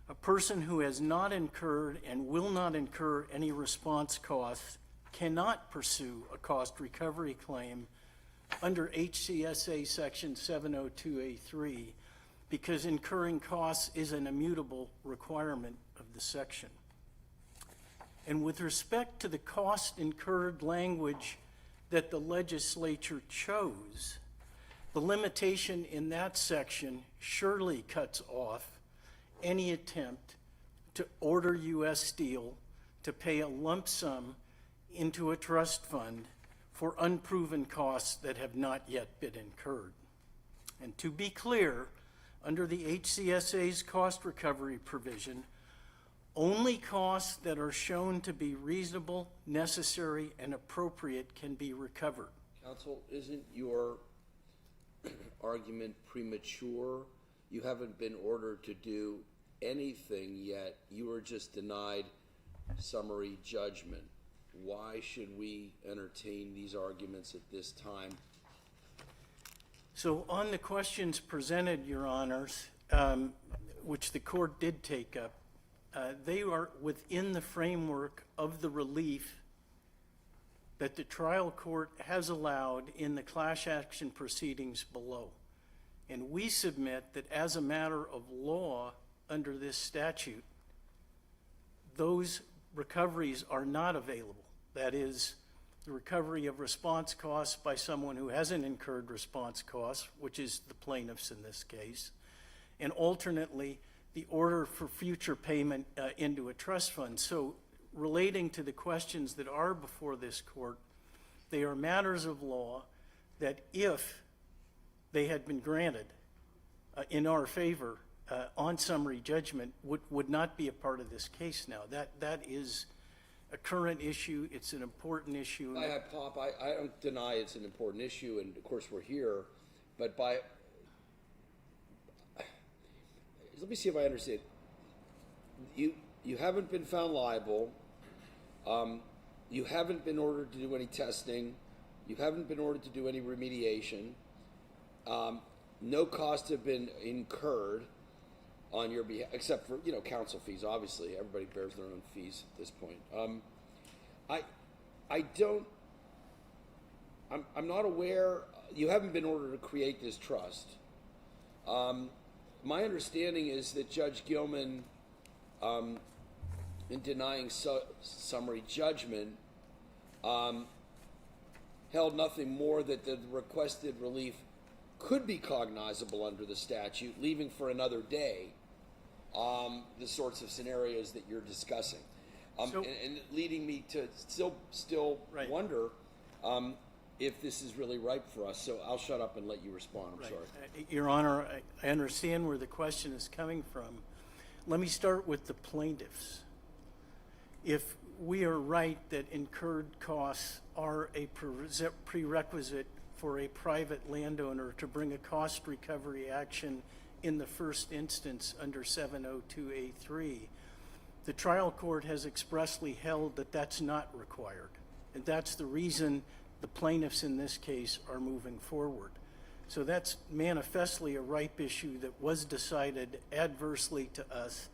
A person who has not incurred and will not incur any response costs cannot pursue a cost recovery claim under HCSA Section 702A3 because incurring costs is an immutable requirement of the section. And with respect to the cost incurred language that the legislature chose, the limitation in that section surely cuts off any attempt to order U.S. Steel to pay a lump sum into a trust fund for unproven costs that have not yet been incurred. And to be clear, under the HCSA's cost recovery provision, only costs that are shown to be reasonable, necessary, and appropriate can be recovered. Counsel, isn't your argument premature? You haven't been ordered to do anything yet. You were just denied summary judgment. Why should we entertain these arguments at this time? So on the questions presented, Your Honors, which the court did take up, they are within the framework of the relief that the trial court has allowed in the class action proceedings below. And we submit that as a matter of law under this statute, those recoveries are not available. That is, the recovery of response costs by someone who hasn't incurred response costs, which is the plaintiffs in this case, and alternately, the order for future payment into a trust fund. So relating to the questions that are before this court, they are matters of law that if they had been granted in our favor on summary judgment would not be a part of this case now. That is a current issue. It's an important issue. Pop, I don't deny it's an important issue, and of course we're here, but let me see if I understand. You haven't been found liable. You haven't been ordered to do any testing. You haven't been ordered to do any remediation. No costs have been incurred on your behalf, except for, counsel fees. Obviously, everybody bears their own fees at this point. I'm not aware. You haven't been ordered to create this trust. My understanding is that Judge Gilman, in denying summary judgment, held nothing more that the requested relief could be cognizable under the statute, leaving for another day the sorts of scenarios that you're discussing. And leading me to still wonder if this is really ripe for us. So I'll shut up and let you respond. I'm sorry. Your Honor, I understand where the question is coming from. Let me start with the plaintiffs. If we are right that incurred costs are a prerequisite for a private landowner to bring a cost recovery action in the first instance under 702A3, the trial court has expressly held that that's not required. And that's the reason the plaintiffs in this case are moving forward. So that's manifestly a ripe issue that was decided adversely to us,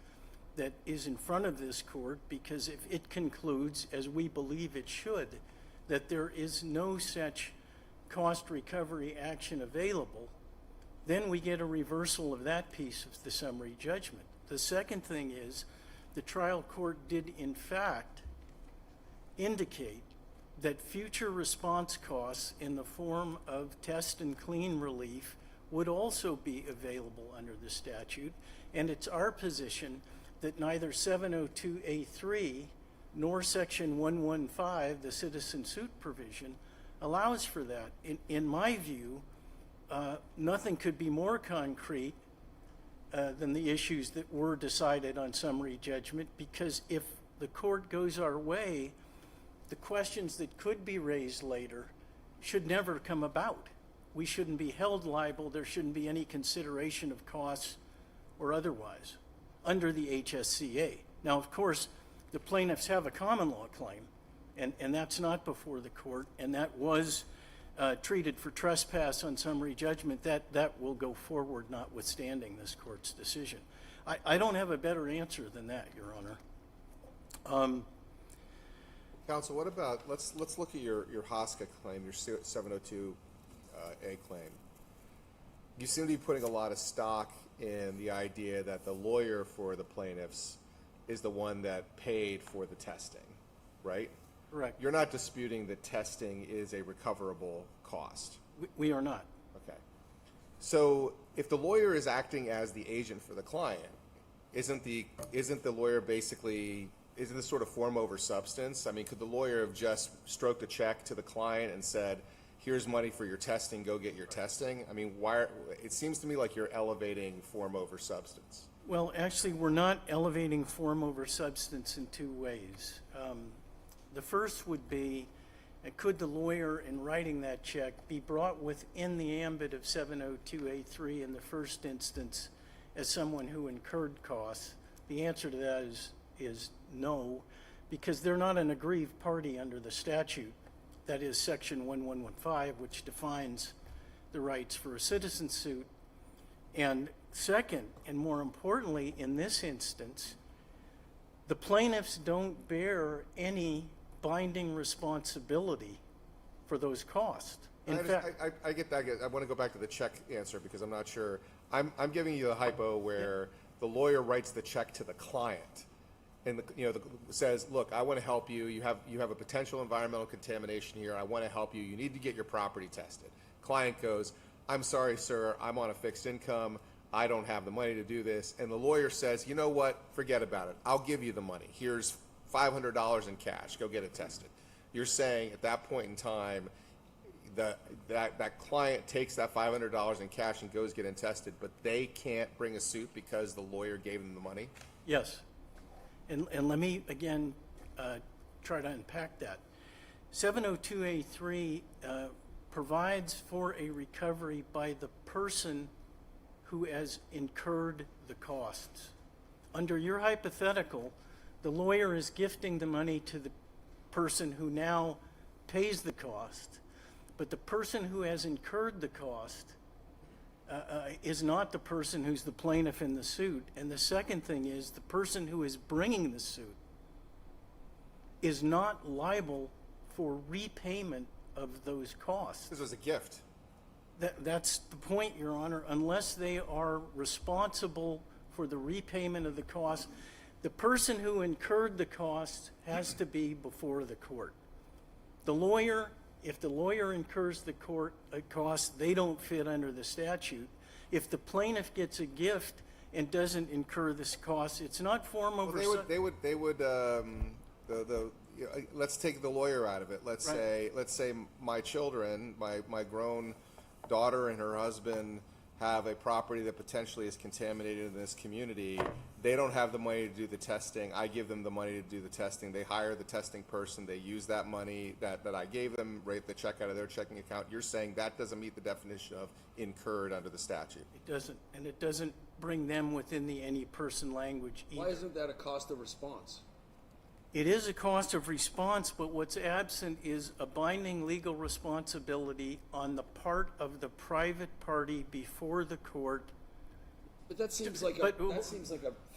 that is in front of this court, because if it concludes, as we believe it should, that there is no such cost recovery action available, then we get a reversal of that piece of the summary judgment. The second thing is the trial court did in fact indicate that future response costs in the form of test and clean relief would also be available under the statute, and it's our position that neither 702A3 nor Section 115, the citizen suit provision, allows for that. In my view, nothing could be more concrete than the issues that were decided on summary judgment, because if the court goes our way, the questions that could be raised later should never come about. We shouldn't be held liable. There shouldn't be any consideration of costs or otherwise under the HSCA. Now, of course, the plaintiffs have a common law claim, and that's not before the court, and that was treated for trespass on summary judgment. That will go forward notwithstanding this court's decision. I don't have a better answer than that, Your Honor. Counsel, what about, let's look at your HOSCA claim, your 702A claim. You seem to be putting a lot of stock in the idea that the lawyer for the plaintiffs is the one that paid for the testing, right? Correct. You're not disputing that testing is a recoverable cost? We are not. Okay. So if the lawyer is acting as the agent for the client, isn't the lawyer basically, isn't this sort of form over substance? I mean, could the lawyer have just stroked a check to the client and said, here's money for your testing, go get your testing? I mean, it seems to me like you're elevating form over substance. Well, actually, we're not elevating form over substance in two ways. The first would be, could the lawyer in writing that check be brought within the ambit of 702A3 in the first instance as someone who incurred costs? The answer to that is no, because they're not an aggrieved party under the statute. That is Section 1115, which defines the rights for a citizen suit. And second, and more importantly, in this instance, the plaintiffs don't bear any binding responsibility for those costs. I get that. I want to go back to the check answer because I'm not sure. I'm giving you the hypo where the lawyer writes the check to the client, and says, "Look, I want to help you. You have a potential environmental contamination here. I want to help you. You need to get your property tested." Client goes, "I'm sorry, sir. I'm on a fixed income. I don't have the money to do this." And the lawyer says, "You know what? Forget about it. I'll give you the money. Here's $500 in cash. Go get it tested." You're saying at that point in time, that client takes that $500 in cash and goes get it tested, but they can't bring a suit because the lawyer gave them the money? Yes. And let me, again, try to unpack that. 702A3 provides for a recovery by the person who has incurred the costs. Under your hypothetical, the lawyer is gifting the money to the person who now pays the cost, but the person who has incurred the cost is not the person who's the plaintiff in the suit. And the second thing is the person who is bringing the suit is not liable for repayment of those costs. This was a gift. That's the point, Your Honor. Unless they are responsible for the repayment of the cost, the person who incurred the cost has to be before the court. The lawyer, if the lawyer incurs the cost, they don't fit under the statute. If the plaintiff gets a gift and doesn't incur this cost, it's not form over. Let's take the lawyer out of it. Let's say my children, my grown daughter and her husband have a property that potentially is contaminated in this community. They don't have the money to do the testing. I give them the money to do the testing. They hire the testing person. They use that money that I gave them, write the check out of their checking account. You're saying that doesn't meet the definition of incurred under the statute? It doesn't, and it doesn't bring them within the any person language either. Why isn't that a cost of response? It is a cost of response, but what's absent is a binding legal responsibility on the part of the private party before the court. But that seems like a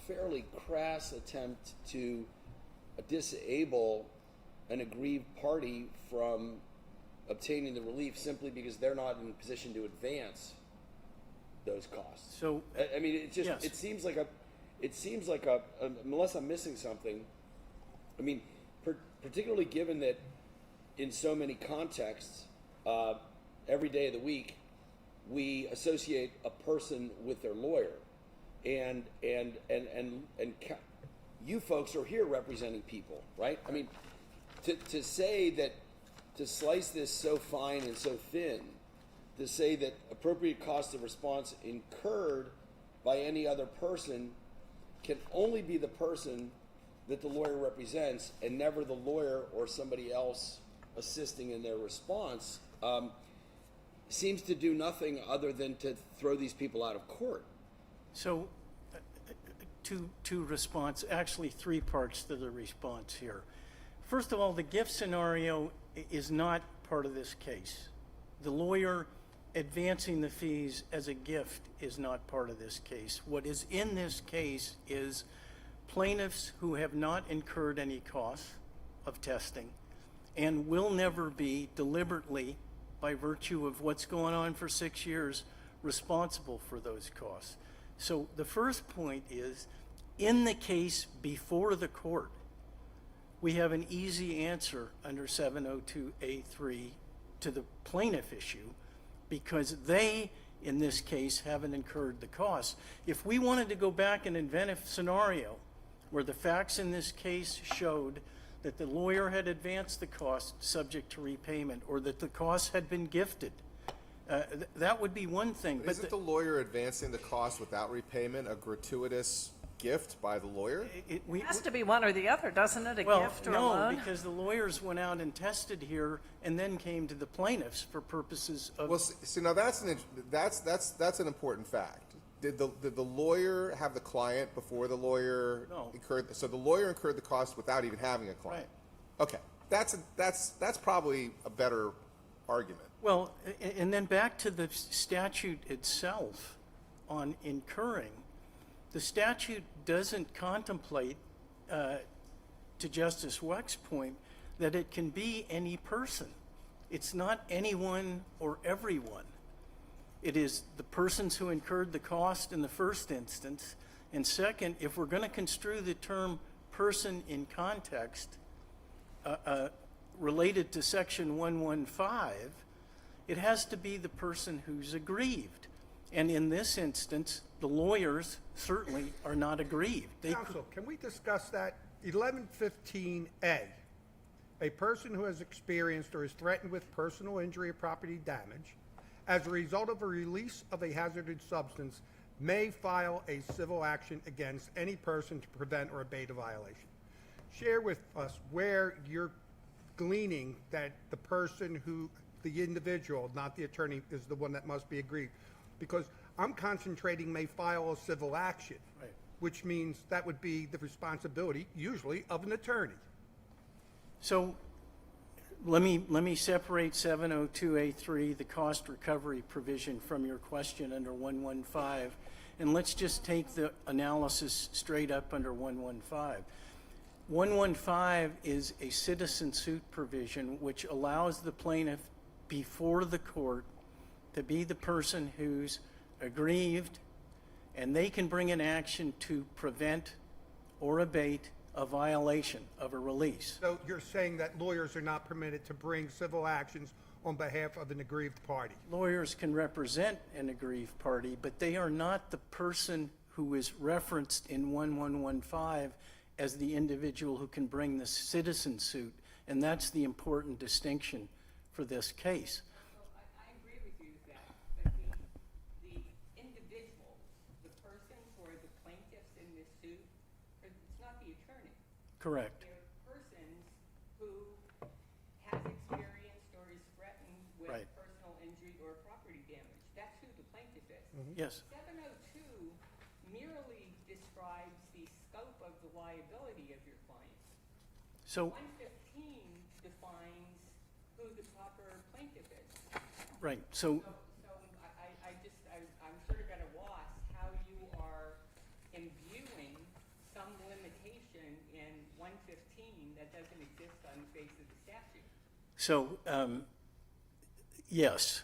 fairly crass attempt to disable an aggrieved party from obtaining the relief simply because they're not in a position to advance those costs. So I mean, it just yes. it seems like a unless I'm missing something. I mean, particularly given that in so many contexts, every day of the week, we associate a person with their lawyer, and you folks are here representing people, right? I mean, to say that, to slice this so fine and so thin, to say that appropriate cost of response incurred by any other person can only be the person that the lawyer represents and never the lawyer or somebody else assisting in their response, seems to do nothing other than to throw these people out of court. So two response, actually three parts to the response here. First of all, the gift scenario is not part of this case. The lawyer advancing the fees as a gift is not part of this case. What is in this case is plaintiffs who have not incurred any costs of testing and will never be deliberately, by virtue of what's going on for 6 years, responsible for those costs. So the first point is, in the case before the court, we have an easy answer under 702A3 to the plaintiff issue because they, in this case, haven't incurred the costs. If we wanted to go back and invent a scenario where the facts in this case showed that the lawyer had advanced the cost subject to repayment or that the costs had been gifted, that would be one thing. But isn't the lawyer advancing the cost without repayment a gratuitous gift by the lawyer? It has to be one or the other, doesn't it? A gift or a loan? No, because the lawyers went out and tested here and then came to the plaintiffs for purposes of... Well, see, now that's an important fact. Did the lawyer have the client before the lawyer incurred? So the lawyer incurred the cost without even having a client. Right. Okay, that's probably a better argument. Well, and then back to the statute itself on incurring. The statute doesn't contemplate, to Justice Weck's point, that it can be any person. It's not anyone or everyone. It is the persons who incurred the cost in the first instance. And second, if we're going to construe the term person in context related to Section 115, it has to be the person who's aggrieved. And in this instance, the lawyers certainly are not aggrieved. Counsel, can we discuss that? 1115A, a person who has experienced or is threatened with personal injury or property damage as a result of a release of a hazardous substance may file a civil action against any person to prevent or abate a violation. Share with us where you're gleaning that the person who, the individual, not the attorney, is the one that must be aggrieved. Because I'm concentrating may file a civil action, Right. which means that would be the responsibility, usually, of an attorney. So let me separate 702A3, the cost recovery provision, from your question under 115, and let's just take the analysis straight up under 115. 115 is a citizen suit provision which allows the plaintiff before the court to be the person who's aggrieved, and they can bring an action to prevent or abate a violation of a release. So you're saying that lawyers are not permitted to bring civil actions on behalf of an aggrieved party? Lawyers can represent an aggrieved party, but they are not the person who is referenced in 1115 as the individual who can bring the citizen suit, and that's the important distinction for this case. I agree with you that the individual, the person or the plaintiffs in this suit, it's not the attorney. Correct. They're persons who has experienced or is threatened with Right. personal injury or property damage. That's who the plaintiff is. Yes. 702 merely describes the scope of the liability of your client. So, 115 defines who the proper plaintiff is. right, so So I'm sort of at a loss how you are imbuing some limitation in 115 that doesn't exist on the face of the statute. So, yes,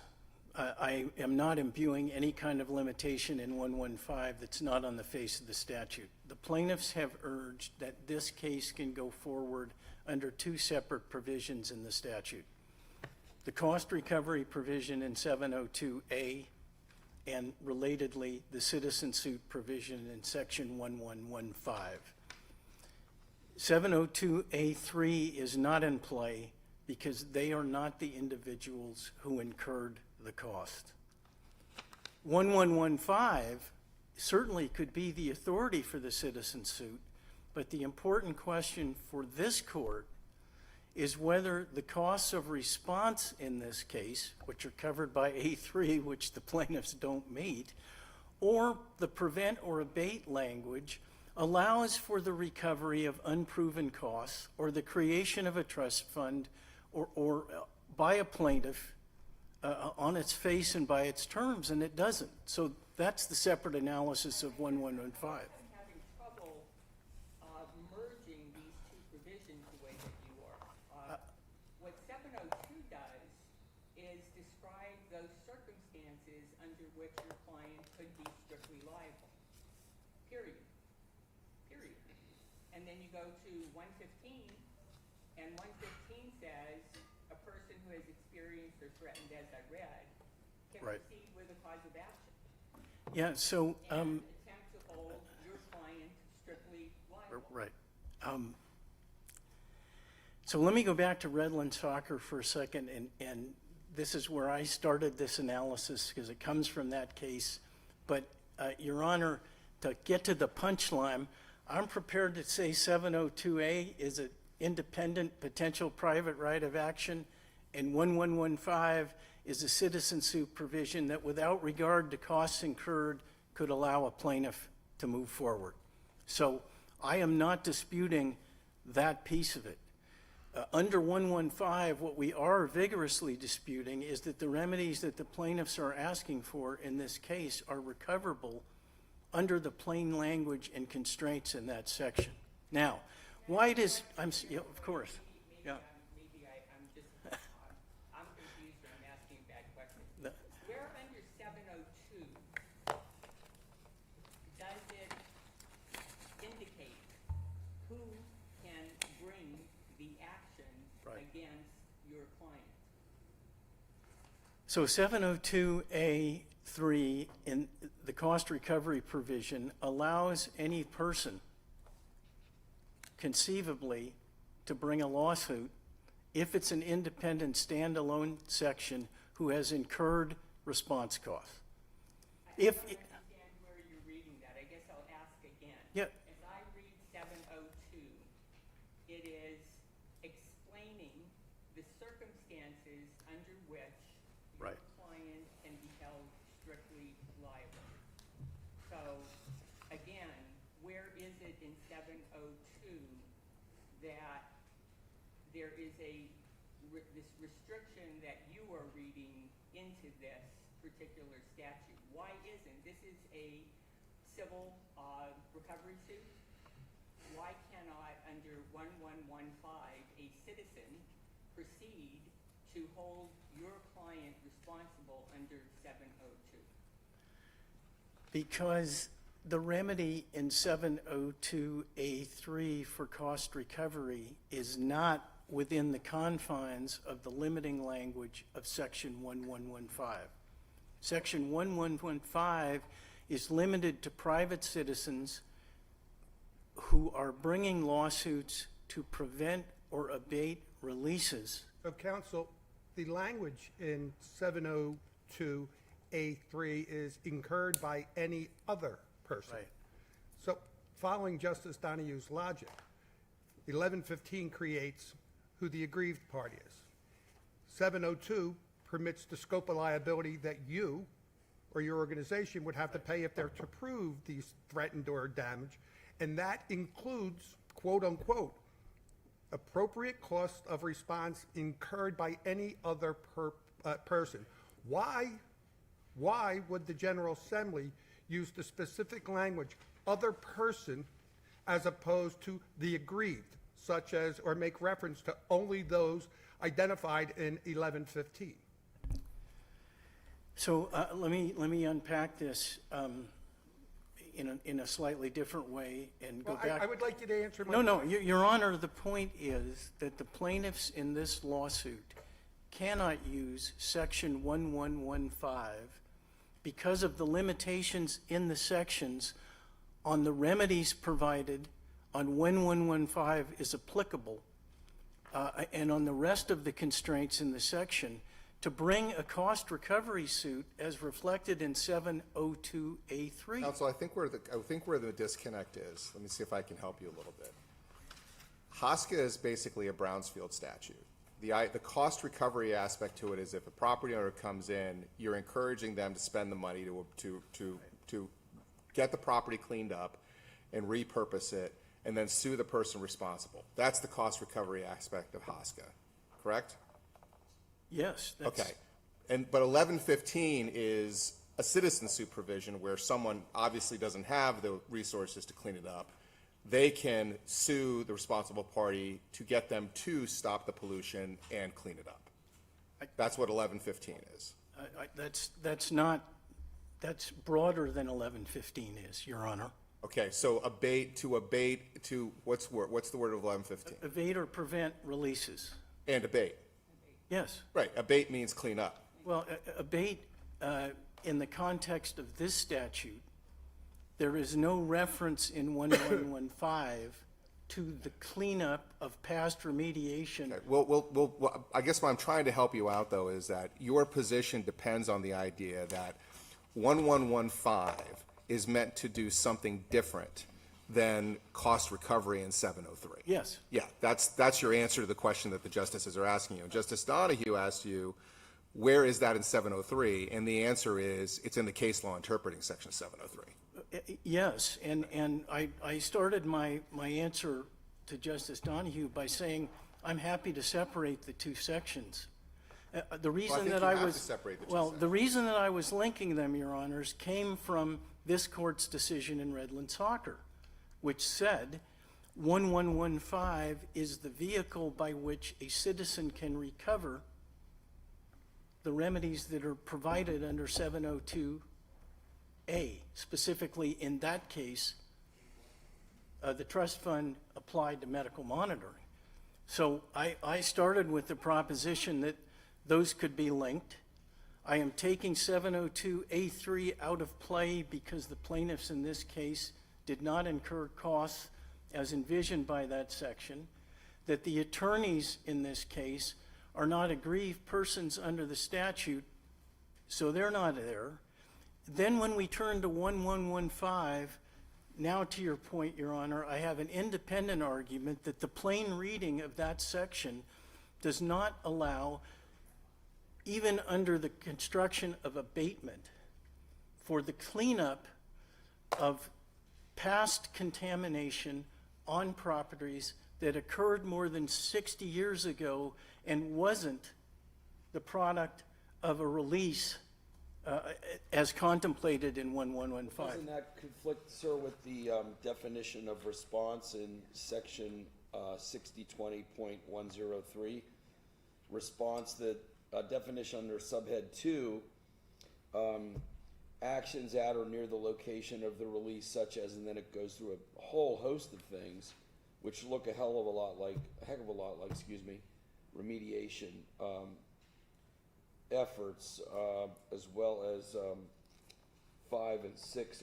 I am not imbuing any kind of limitation in 115 that's not on the face of the statute. The plaintiffs have urged that this case can go forward under two separate provisions in the statute. The cost recovery provision in 702A, and relatedly, the citizen suit provision in section 1115. 702A3 is not in play because they are not the individuals who incurred the cost. 1115 certainly could be the authority for the citizen suit, but the important question for this court is whether the costs of response in this case, which are covered by A3, which the plaintiffs don't meet, or the prevent or abate language allows for the recovery of unproven costs or the creation of a trust fund or by a plaintiff on its face and by its terms, and it doesn't. So that's the separate analysis of 1115. I'm having trouble merging these two provisions the way that you are. What 702 does is describe those circumstances under which your client could be strictly liable. Period. Period. And then you go to 115, and 115 says a person who has experienced or threatened, as I read, can Right. proceed with a cause of action. Yeah, so, And attempt to hold your client strictly liable. right. So let me go back to Redland Soccer for a second, and this is where I started this analysis because it comes from that case. But, Your Honor, to get to the punchline, I'm prepared to say 702A is an independent potential private right of action, and 1115 is a citizen suit provision that without regard to costs incurred could allow a plaintiff to move forward. So I am not disputing that piece of it. Under 115, what we are vigorously disputing is that the remedies that the plaintiffs are asking for in this case are recoverable under the plain language and constraints in that section. Now, why does, of course, yeah. does it indicate who can bring the action against your client? So 702A3 in the cost recovery provision allows any person conceivably to bring a lawsuit if it's an independent standalone section who has incurred response costs. I don't understand where you're reading that. I guess I'll ask again. Yeah. As I read 702, it is explaining the circumstances under which your client can be held strictly liable. So, again, where is it in 702 that there is this restriction that you are reading into this particular statute? Why isn't this is a civil recovery suit? Why cannot, under 1115, a citizen proceed to hold your client responsible under 702? Because the remedy in 702A3 for cost recovery is not within the confines of the limiting language of Section 1115. Section 1115 is limited to private citizens who are bringing lawsuits to prevent or abate releases. So, counsel, the language in 702A3 is incurred by any other person. Right. So, following Justice Donahue's logic, 1115 creates who the aggrieved party is. 702 permits the scope of liability that you or your organization would have to pay if they're to prove these threatened or damage, and that includes, quote unquote, appropriate cost of response incurred by any other person. Why would the General Assembly use the specific language, other person, as opposed to the aggrieved, such as, or make reference to only those identified in 1115? So let me unpack this in a slightly different way and go back. I would like you to answer my No, question. Your Honor, the point is that the plaintiffs in this lawsuit cannot use Section 1115 because of the limitations in the sections on the remedies provided on when 1115 is applicable and on the rest of the constraints in the section to bring a cost recovery suit as reflected in 702A3. Counsel, I think where the disconnect is, let me see if I can help you a little bit. HOSCA is basically a Brownsfield statute. The cost recovery aspect to it is if a property owner comes in, you're encouraging them to spend the money to get the property cleaned up and repurpose it and then sue the person responsible. That's the cost recovery aspect of HOSCA, correct? Yes. Okay. But 1115 is a citizen suit provision where someone obviously doesn't have the resources to clean it up. They can sue the responsible party to get them to stop the pollution and clean it up. That's what 1115 is. That's broader than 1115 is, Your Honor. Okay, so abate to what's the word of 1115? Evade or prevent releases. And abate. Yes. Right, abate means clean up. Well, abate, in the context of this statute, there is no reference in 1115 to the cleanup of past remediation. Okay. Well, I guess what I'm trying to help you out, though, is that your position depends on the idea that 1115 is meant to do something different than cost recovery in 703. Yes. Yeah, that's your answer to the question that the justices are asking you. Justice Donahue asked you, where is that in 703? And the answer is, it's in the case law interpreting section 703. Yes, and I started my answer to Justice Donahue by saying I'm happy to separate the two sections. The reason the reason that I was linking them, Your Honors, came from this court's decision in Redland Soccer, which said 1115 is the vehicle by which a citizen can recover the remedies that are provided under 702 A. Specifically, in that case, the trust fund applied to medical monitoring. So I started with the proposition that those could be linked. I am taking 702A3 out of play because the plaintiffs in this case did not incur costs as envisioned by that section, that the attorneys in this case are not aggrieved persons under the statute, so they're not there. Then when we turn to 1115, now to your point, Your Honor, I have an independent argument that the plain reading of that section does not allow, even under the construction of abatement, for the cleanup of past contamination on properties that occurred more than 60 years ago and wasn't the product of a release as contemplated in 1115. Doesn't that conflict, sir, with the definition of response in section 6020.103? Response, that definition under subhead 2, actions at or near the location of the release, such as, and then it goes through a whole host of things, which look a heck of a lot like, remediation efforts, as well as 5 and 6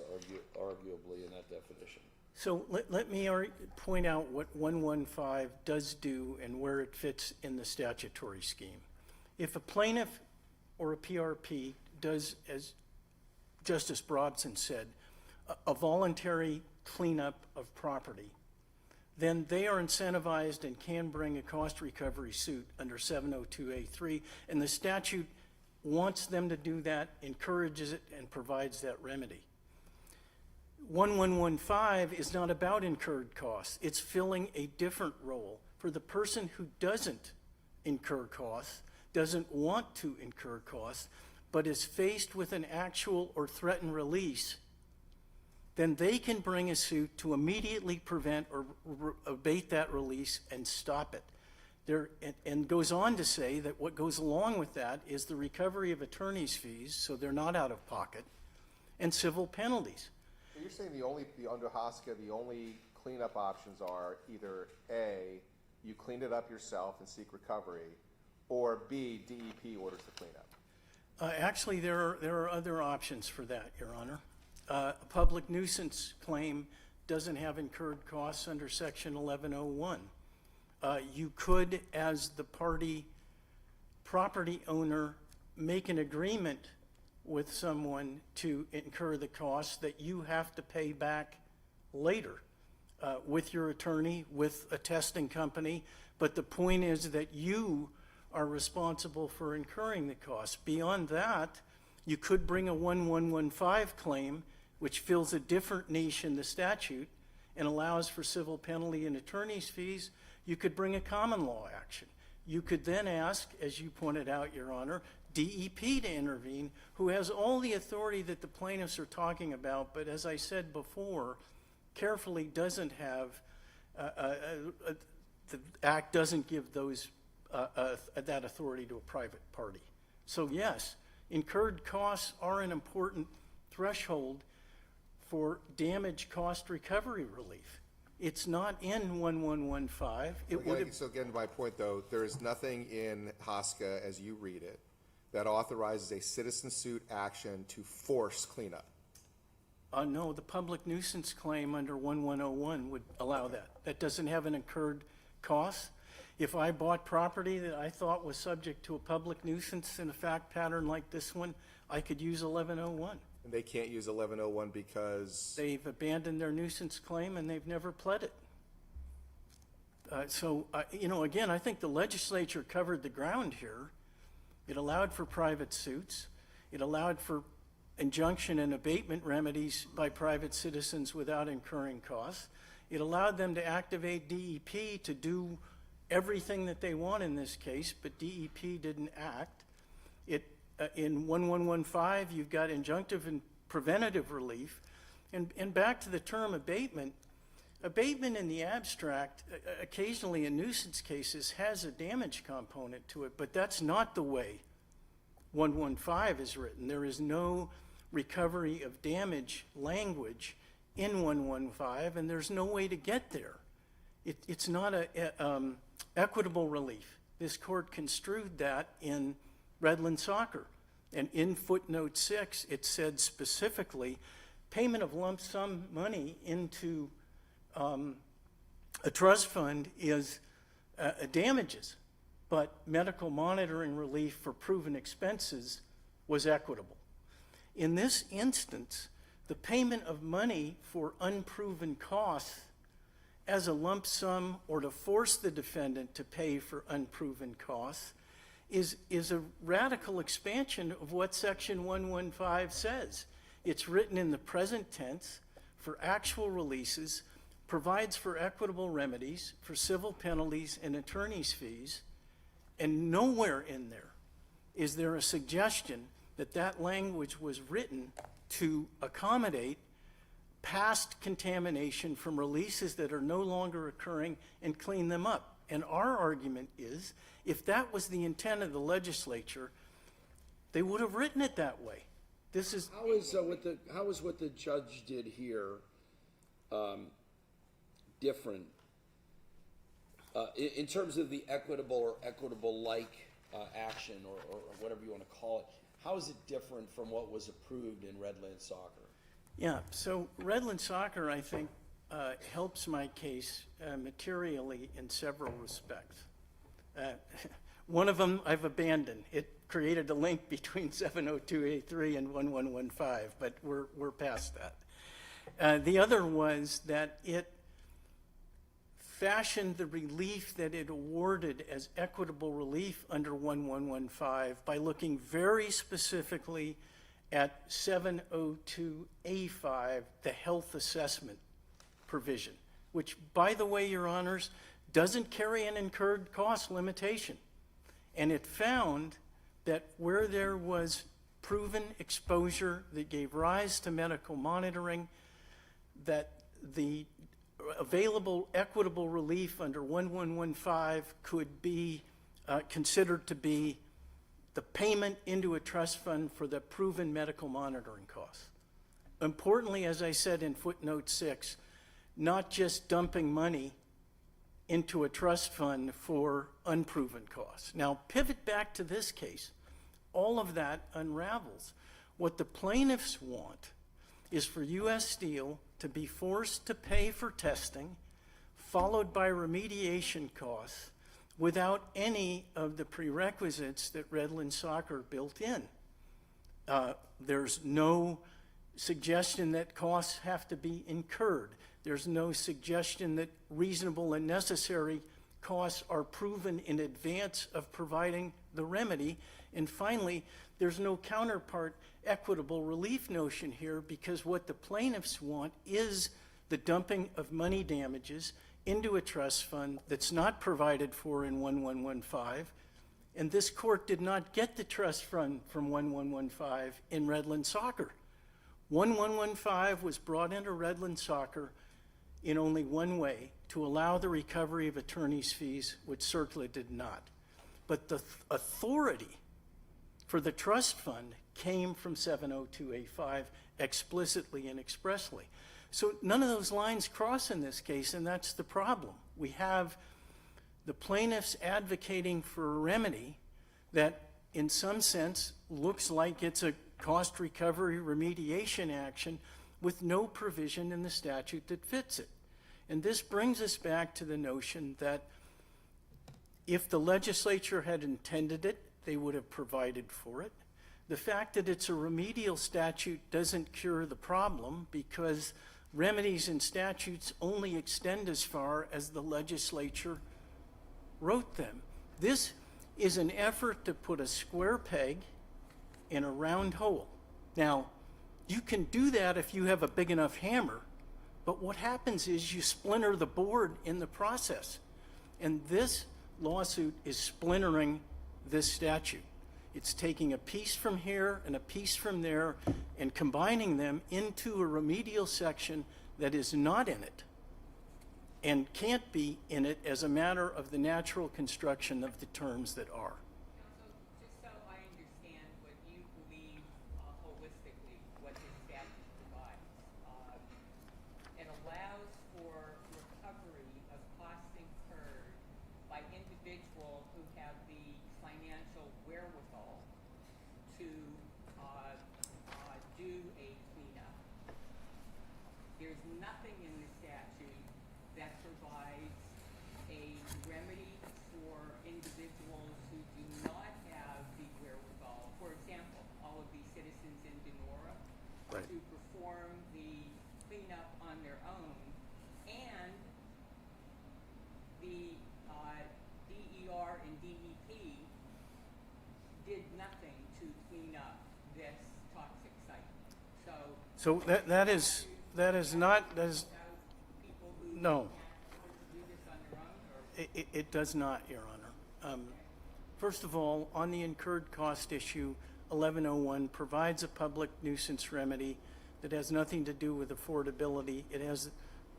arguably in that definition. So let me point out what 115 does do and where it fits in the statutory scheme. If a plaintiff or a PRP does, as Justice Brobson said, a voluntary cleanup of property, then they are incentivized and can bring a cost recovery suit under 702A3, and the statute wants them to do that, encourages it, and provides that remedy. 1115 is not about incurred costs. It's filling a different role for the person who doesn't incur costs, doesn't want to incur costs, but is faced with an actual or threatened release. Then they can bring a suit to immediately prevent or abate that release and stop it. And goes on to say that what goes along with that is the recovery of attorney's fees, so they're not out of pocket, and civil penalties. So you're saying under HOSCA, the only cleanup options are either A, you cleaned it up yourself and seek recovery, or B, DEP orders the cleanup? Actually, there are other options for that, Your Honor. A public nuisance claim doesn't have incurred costs under Section 1101. You could, as the property owner, make an agreement with someone to incur the costs that you have to pay back later with your attorney, with a testing company. But the point is that you are responsible for incurring the costs. Beyond that, you could bring a 1115 claim, which fills a different niche in the statute and allows for civil penalty and attorney's fees. You could bring a common law action. You could then ask, as you pointed out, Your Honor, DEP to intervene, who has all the authority that the plaintiffs are talking about, but as I said before, carefully doesn't have, the Act doesn't give those that authority to a private party. So yes, incurred costs are an important threshold for damage cost recovery relief. It's not in 1115. So again, to my point though, there is nothing in HOSCA, as you read it, that authorizes a citizen suit action to force cleanup. No, the public nuisance claim under 1101 would allow that. That doesn't have an incurred cost. If I bought property that I thought was subject to a public nuisance in a fact pattern like this one, I could use 1101. And they can't use 1101 because? They've abandoned their nuisance claim and they've never pled it. Again, I think the legislature covered the ground here. It allowed for private suits. It allowed for injunction and abatement remedies by private citizens without incurring costs. It allowed them to activate DEP to do everything that they want in this case, but DEP didn't act. In 1115, you've got injunctive and preventative relief. And back to the term abatement, abatement in the abstract, occasionally in nuisance cases, has a damage component to it, but that's not the way 115 is written. There is no recovery of damage language in 115, and there's no way to get there. It's not a equitable relief. This court construed that in Redland Soccer. And in footnote 6, it said specifically, payment of lump sum money into a trust fund is damages, but medical monitoring relief for proven expenses was equitable. In this instance, the payment of money for unproven costs as a lump sum or to force the defendant to pay for unproven costs is a radical expansion of what Section 115 says. It's written in the present tense for actual releases, provides for equitable remedies, for civil penalties and attorney's fees, and nowhere in there is there a suggestion that that language was written to accommodate past contamination from releases that are no longer occurring and clean them up. And our argument is, if that was the intent of the legislature, they would have written it that way. This is how is what the judge did here different in terms of the equitable or equitable-like action or whatever you want to call it? How is it different from what was approved in Redland Soccer? Yeah, so Redland Soccer, I think, helps my case materially in several respects. One of them I've abandoned. It created a link between 702A3 and 1115, but we're past that. The other was that it fashioned the relief that it awarded as equitable relief under 1115 by looking very specifically at 702A5, the health assessment provision, which, by the way, Your Honors, doesn't carry an incurred cost limitation. And it found that where there was proven exposure that gave rise to medical monitoring, that the available equitable relief under 1115 could be considered to be the payment into a trust fund for the proven medical monitoring costs. Importantly, as I said in footnote 6, not just dumping money into a trust fund for unproven costs. Now, pivot back to this case. All of that unravels. What the plaintiffs want is for U.S. Steel to be forced to pay for testing, followed by remediation costs, without any of the prerequisites that Redland Soccer built in. There's no suggestion that costs have to be incurred. There's no suggestion that reasonable and necessary costs are proven in advance of providing the remedy. And finally, there's no counterpart equitable relief notion here, because what the plaintiffs want is the dumping of money damages into a trust fund that's not provided for in 1115. And this court did not get the trust fund from 1115 in Redland Soccer. 1115 was brought into Redland Soccer in only one way, to allow the recovery of attorney's fees, which CERCLA did not. But the authority for the trust fund came from 702A5 explicitly and expressly. So none of those lines cross in this case, and that's the problem. We have the plaintiffs advocating for a remedy that in some sense looks like it's a cost recovery remediation action with no provision in the statute that fits it. And this brings us back to the notion that if the legislature had intended it, they would have provided for it. The fact that it's a remedial statute doesn't cure the problem, because remedies and statutes only extend as far as the legislature wrote them. This is an effort to put a square peg in a round hole. Now, you can do that if you have a big enough hammer, but what happens is you splinter the board in the process. And this lawsuit is splintering this statute. It's taking a piece from here and a piece from there and combining them into a remedial section that is not in it and can't be in it as a matter of the natural construction of the terms that are. Counsel, just so I understand what you believe holistically, what individual who have the financial wherewithal to do a cleanup. There's nothing in the statute that provides a remedy for individuals who do not have the wherewithal. For example, all of these citizens in Denora Right. to perform the cleanup on their own, and the DER and DEP did nothing to clean up this toxic site. So that is not, People who no. can't afford to do this on their own, or It does not, Your Honor. First of all, on the incurred cost issue, 1101 provides a public nuisance remedy that has nothing to do with affordability. It has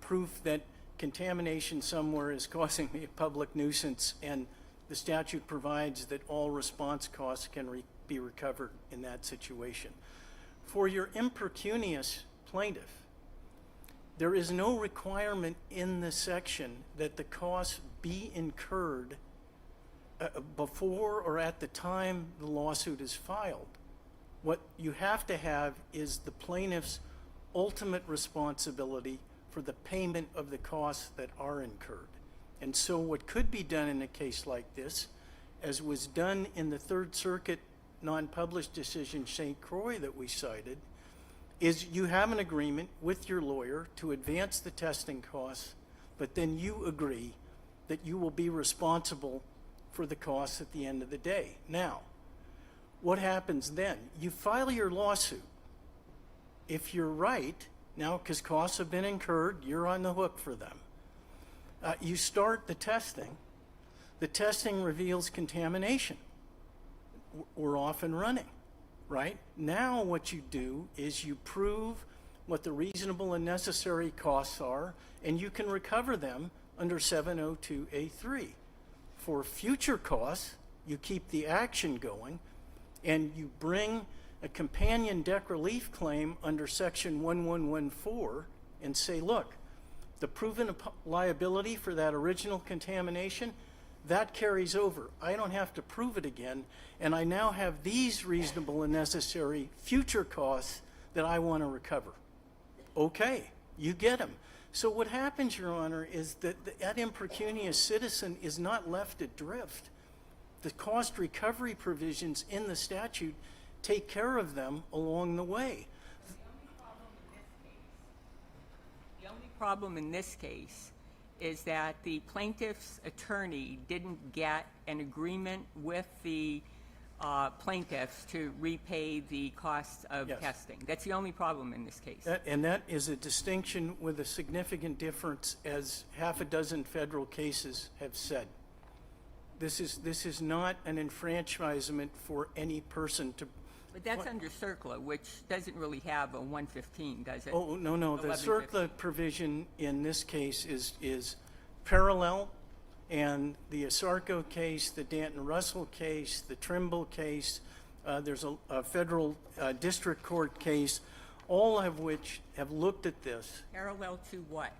proof that contamination somewhere is causing me a public nuisance, and the statute provides that all response costs can be recovered in that situation. For your impecunious plaintiff, there is no requirement in the section that the costs be incurred before or at the time the lawsuit is filed. What you have to have is the plaintiff's ultimate responsibility for the payment of the costs that are incurred. And so what could be done in a case like this, as was done in the Third Circuit non-published decision, St. Croix, that we cited, is you have an agreement with your lawyer to advance the testing costs, but then you agree that you will be responsible for the costs at the end of the day. Now, what happens then? You file your lawsuit. If you're right, now because costs have been incurred, you're on the hook for them. You start the testing. The testing reveals contamination. We're off and running, right? Now what you do is you prove what the reasonable and necessary costs are, and you can recover them under 702A3. For future costs, you keep the action going, and you bring a companion debt relief claim under Section 1114 and say, look, the proven liability for that original contamination, that carries over. I don't have to prove it again, and I now have these reasonable and necessary future costs that I want to recover. Okay, you get them. So what happens, Your Honor, is that that impecunious citizen is not left adrift. The cost recovery provisions in the statute take care of them along the way. the only problem in this case is that the plaintiff's attorney didn't get an agreement with the plaintiffs to repay the costs of Yes. testing. That's the only problem in this case. That is a distinction with a significant difference, as half a dozen federal cases have said. This is not an enfranchisement for any person to. But that's under CERCLA, which doesn't really have a 115, does it? Oh, no. The 1115. CERCLA provision in this case is parallel, and the Asarco case, the Danton-Russell case, the Trimble case, there's a federal district court case, all of which have looked at this Parallel to what?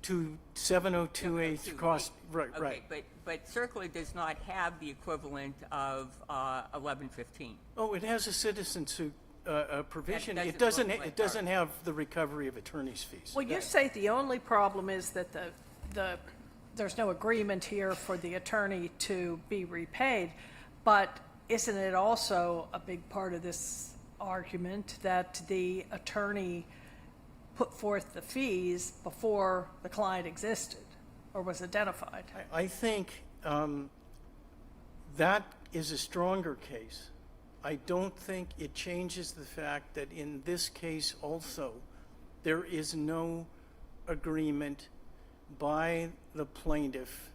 to 702A cost, right. Okay, but CERCLA does not have the equivalent of 1115. Oh, it has a citizen suit provision. That It doesn't doesn't. look like It doesn't have the recovery of attorney's fees. Well, you say the only problem is that there's no agreement here for the attorney to be repaid, but isn't it also a big part of this argument that the attorney put forth the fees before the client existed or was identified? I think that is a stronger case. I don't think it changes the fact that in this case also, there is no agreement by the plaintiff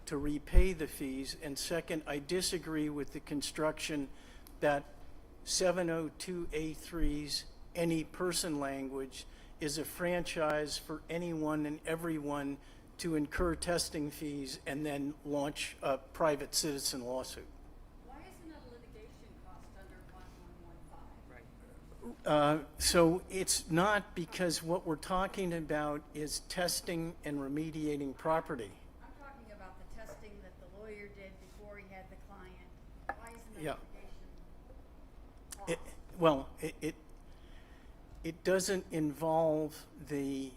to repay the fees. And second, I disagree with the construction that 702A3's any person language is a franchise for anyone and everyone to incur testing fees and then launch a private citizen lawsuit. Why isn't a litigation cost under 1115? So it's not, because what we're talking about is testing and remediating property. I'm talking about the testing that the lawyer Yeah. Well, it doesn't involve the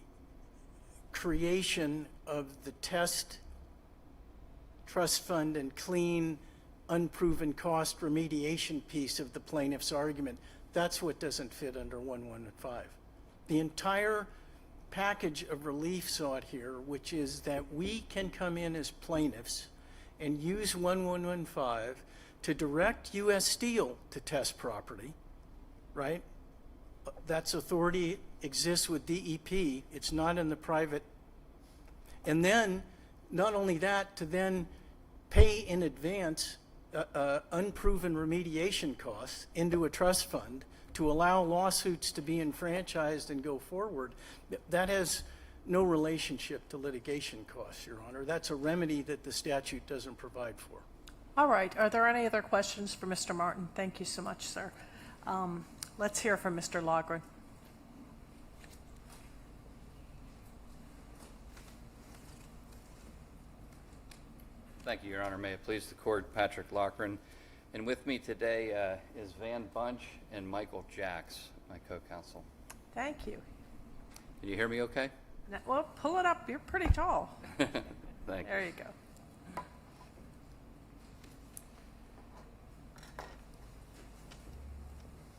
creation of the test, trust fund, and clean, unproven cost remediation piece of the plaintiff's argument. That's what doesn't fit under 1115. The entire package of relief sought here, which is that we can come in as plaintiffs and use 1115 to direct U.S. Steel to test property, right? That's authority exists with DEP. It's not in the private. And then, not only that, to then pay in advance unproven remediation costs into a trust fund to allow lawsuits to be enfranchised and go forward, that has no relationship to litigation costs, Your Honor. That's a remedy that the statute doesn't provide for. All right. Are there any other questions for Mr. Martin? Thank you so much, sir. Let's hear from Mr. Logren. Thank you, Your Honor. May it please the court, Patrick Loughran. And with me today is Van Bunch and Michael Jacks, my co-counsel. Thank you. Can you hear me okay? Well, pull it up. You're pretty tall. Thank There you. you go.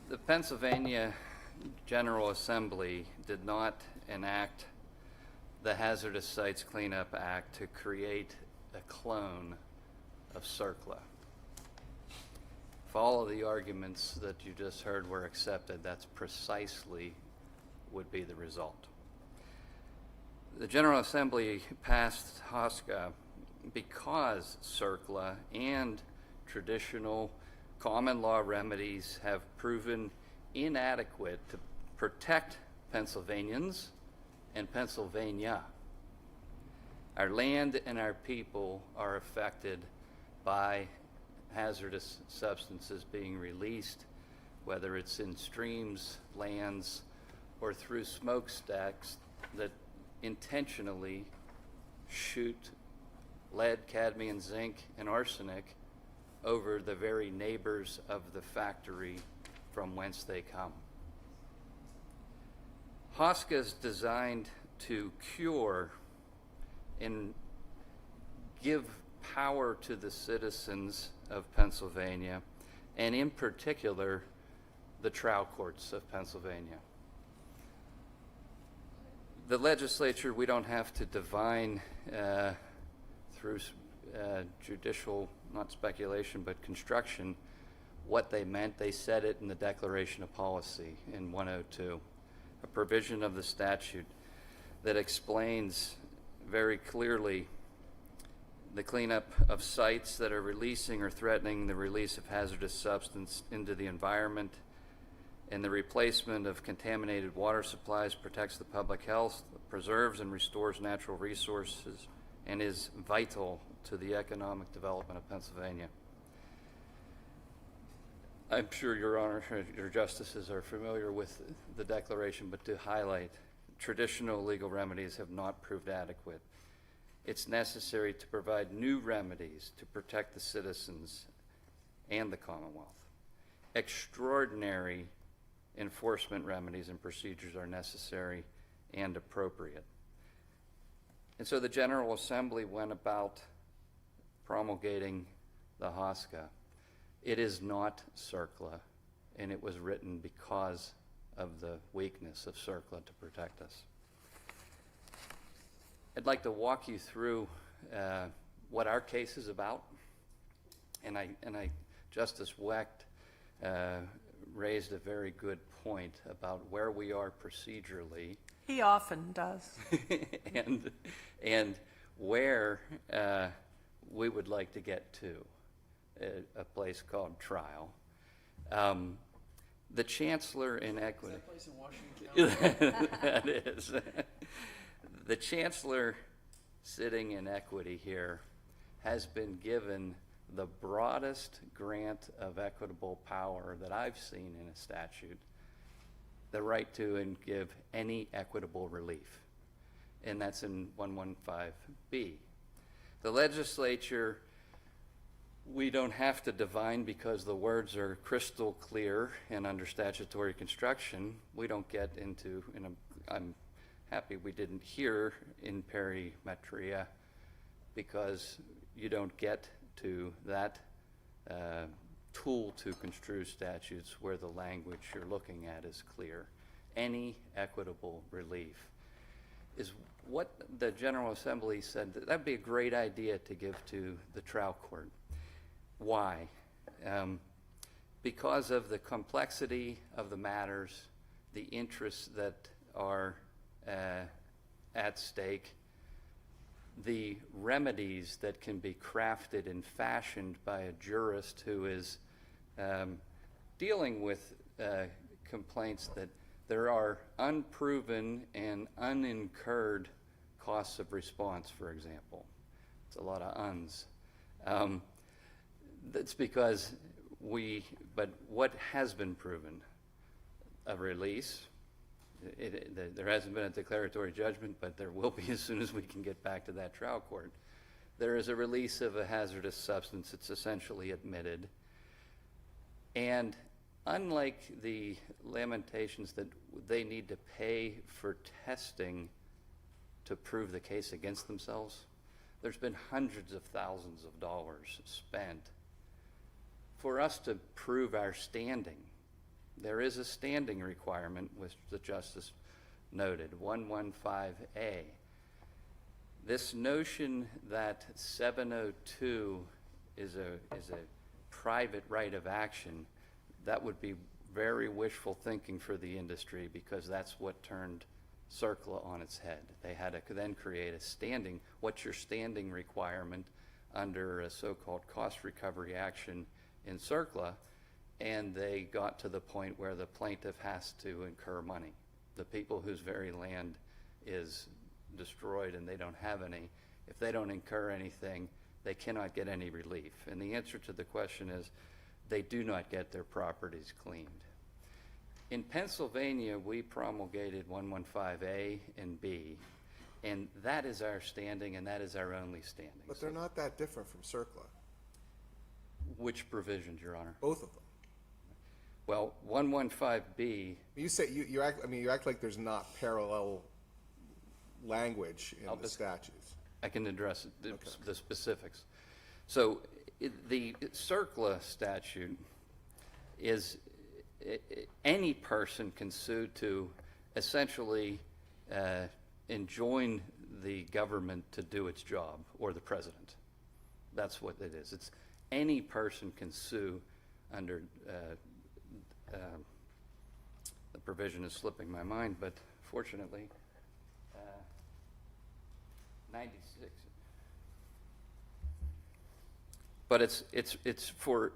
The Pennsylvania General Assembly did not enact the Hazardous Sites Cleanup Act to create a clone of CERCLA. If all of the arguments that you just heard were accepted, that's precisely would be the result. The General Assembly passed HOSCA because CERCLA and traditional common law remedies have proven inadequate to protect Pennsylvanians and Pennsylvania. Our land and our people are affected by hazardous substances being released, whether it's in streams, lands, or through smokestacks that intentionally shoot lead, cadmium, zinc, and arsenic over the very neighbors of the factory from whence they come. HOSCA is designed to cure and give power to the citizens of Pennsylvania, and in particular, the trial courts of Pennsylvania. The legislature, we don't have to divine through judicial, not speculation, but construction, what they meant. They said it in the Declaration of Policy in 102, a provision of the statute that explains very clearly the cleanup of sites that are releasing or threatening the release of hazardous substance into the environment, and the replacement of contaminated water supplies protects the public health, preserves and restores natural resources, and is vital to the economic development of Pennsylvania. I'm sure Your Honor, your justices are familiar with the declaration, but to highlight, traditional legal remedies have not proved adequate. It's necessary to provide new remedies to protect the citizens and the Commonwealth. Extraordinary enforcement remedies and procedures are necessary and appropriate. And so the General Assembly went about promulgating the HOSCA. It is not CERCLA, and it was written because of the weakness of CERCLA to protect us. I'd like to walk you through what our case is about, and Justice Wecht raised a very good point about where we are procedurally. He often does. and where we would like to get to, a place called trial. The Chancellor in Equity. Is that place in Washington County? That is. The Chancellor sitting in equity here has been given the broadest grant of equitable power that I've seen in a statute, the right to and give any equitable relief, and that's in 115B. The legislature We don't have to divine because the words are crystal clear, and under statutory construction, we don't get into, and I'm happy we didn't hear in perimetria, because you don't get to that tool to construe statutes where the language you're looking at is clear. Any equitable relief is what the General Assembly said that'd be a great idea to give to the trial court. Why? Because of the complexity of the matters, the interests that are at stake, the remedies that can be crafted and fashioned by a jurist who is dealing with complaints that there are unproven and unincurred costs of response, for example. It's a lot of uns. That's because but what has been proven? A release. There hasn't been a declaratory judgment, but there will be as soon as we can get back to that trial court. There is a release of a hazardous substance. It's essentially admitted. And unlike the lamentations that they need to pay for testing to prove the case against themselves, there's been hundreds of thousands of dollars spent for us to prove our standing. There is a standing requirement, which the Justice noted, 115A. This notion that 702 is a private right of action, that would be very wishful thinking for the industry, because that's what turned CERCLA on its head. They had to then create a standing. What's your standing requirement under a so-called cost recovery action in CERCLA? And they got to the point where the plaintiff has to incur money. The people whose very land is destroyed and they don't have any, if they don't incur anything, they cannot get any relief. And the answer to the question is they do not get their properties cleaned. In Pennsylvania, we promulgated 115A and B, and that is our standing, and that is our only standing. But they're not that different from CERCLA. Which provisions, Your Honor? Both of them. Well, 115B. You say you act like there's not parallel language in the statutes. I can address the specifics. So the CERCLA statute is any person can sue to essentially enjoin the government to do its job, or the president. That's what it is. It's any person can sue under the provision is slipping my mind, but fortunately 96. But it's for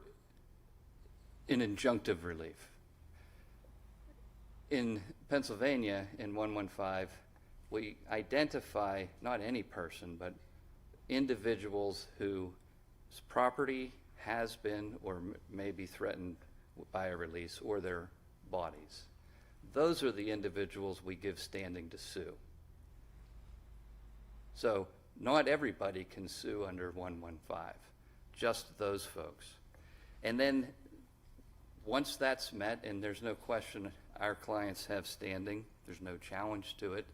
an injunctive relief. In Pennsylvania, in 115, we identify not any person, but individuals whose property has been or may be threatened by a release, or their bodies. Those are the individuals we give standing to sue. So not everybody can sue under 115, just those folks. And then once that's met, and there's no question our clients have standing, there's no challenge to it,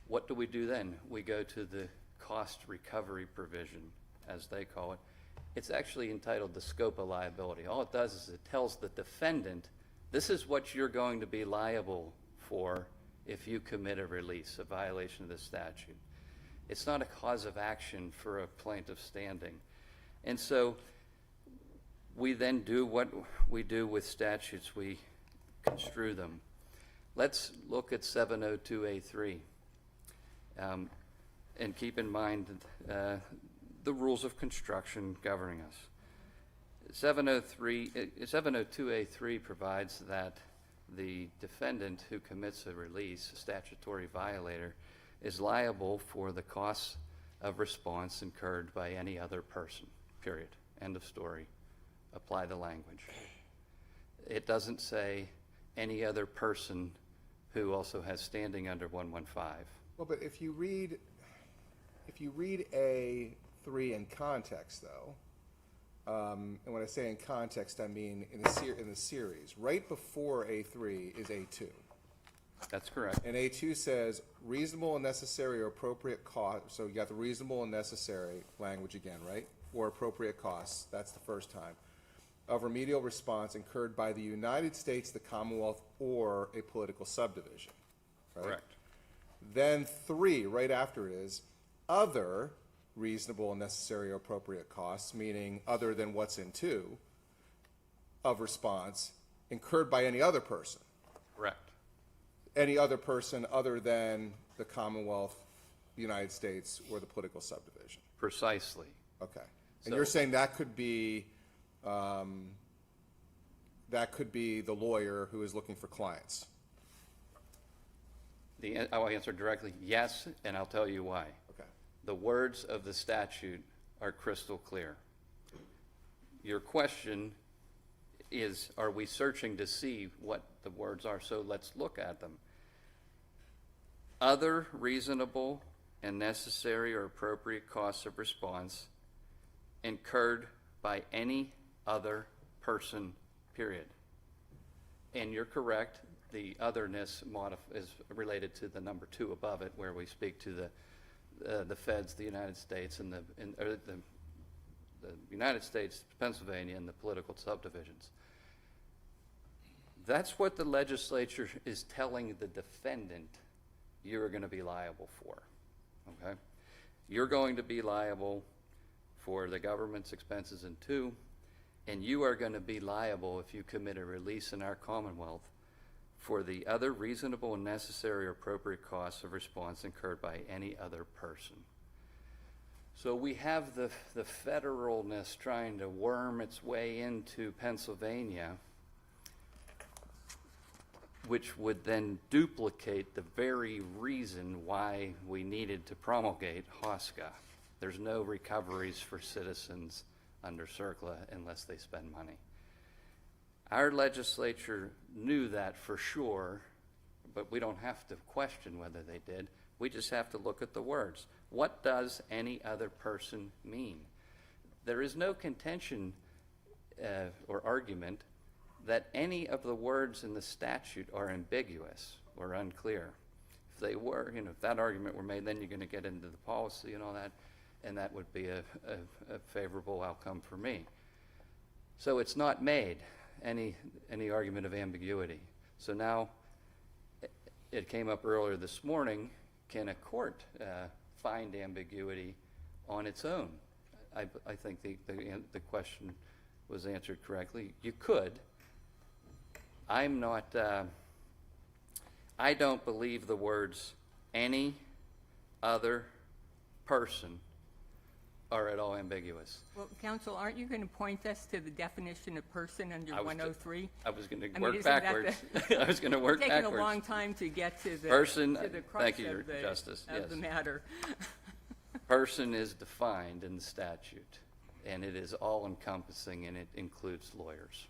what do we do then? We go to the cost recovery provision, as they call it. It's actually entitled the scope of liability. All it does is it tells the defendant, this is what you're going to be liable for if you commit a release, a violation of the statute. It's not a cause of action for a plaintiff standing. And so we then do what we do with statutes. We construe them. Let's look at 702A3 and keep in mind the rules of construction governing us. 702A3 provides that the defendant who commits a release, a statutory violator, is liable for the costs of response incurred by any other person, period. End of story. Apply the language. It doesn't say any other person who also has standing under 115. Well, but if you read A3 in context, though, and when I say in context, I mean in the series. Right before A3 is A2. That's correct. And A2 says reasonable and necessary or appropriate cost. So you got the reasonable and necessary language again, right? Or appropriate costs. That's the first time. Of remedial response incurred by the United States, the Commonwealth, or a political subdivision. Right? Correct. Then 3, right after it is other reasonable and necessary or appropriate costs, meaning other than what's in 2, of response incurred by any other person. Correct. Any other person other than the Commonwealth, the United States, or the political subdivision. Precisely. Okay. And So- you're saying that could be the lawyer who is looking for clients. I'll answer directly, yes, and I'll tell you why. Okay. The words of the statute are crystal clear. Your question is, are we searching to see what the words are? So let's look at them. Other reasonable and necessary or appropriate costs of response incurred by any other person, period. And you're correct, the otherness is related to the number 2 above it, where we speak to the feds, the United States, and the United States, Pennsylvania, and the political subdivisions. That's what the legislature is telling the defendant you're going to be liable for, okay? You're going to be liable for the government's expenses in 2, and you are going to be liable if you commit a release in our Commonwealth for the other reasonable and necessary or appropriate costs of response incurred by any other person. So we have the federalness trying to worm its way into Pennsylvania, which would then duplicate the very reason why we needed to promulgate HOSCA. There's no recoveries for citizens under CERCLA unless they spend money. Our legislature knew that for sure, but we don't have to question whether they did. We just have to look at the words. What does any other person mean? There is no contention or argument that any of the words in the statute are ambiguous or unclear. If they were, if that argument were made, then you're going to get into the policy and all that, and that would be a favorable outcome for me. So it's not made, any argument of ambiguity. So now, it came up earlier this morning, can a court find ambiguity on its own? I think the question was answered correctly. You could. I'm not, I don't believe the words any other person are at all ambiguous. Well, counsel, aren't you going to point us to the definition of person under 103? I was going to work backwards. I was going to work backwards. It's taken a long time to get to the person. to the crux Thank you, of the, Justice. of Yes. the matter. Person is defined in the statute, and it is all-encompassing, and it includes lawyers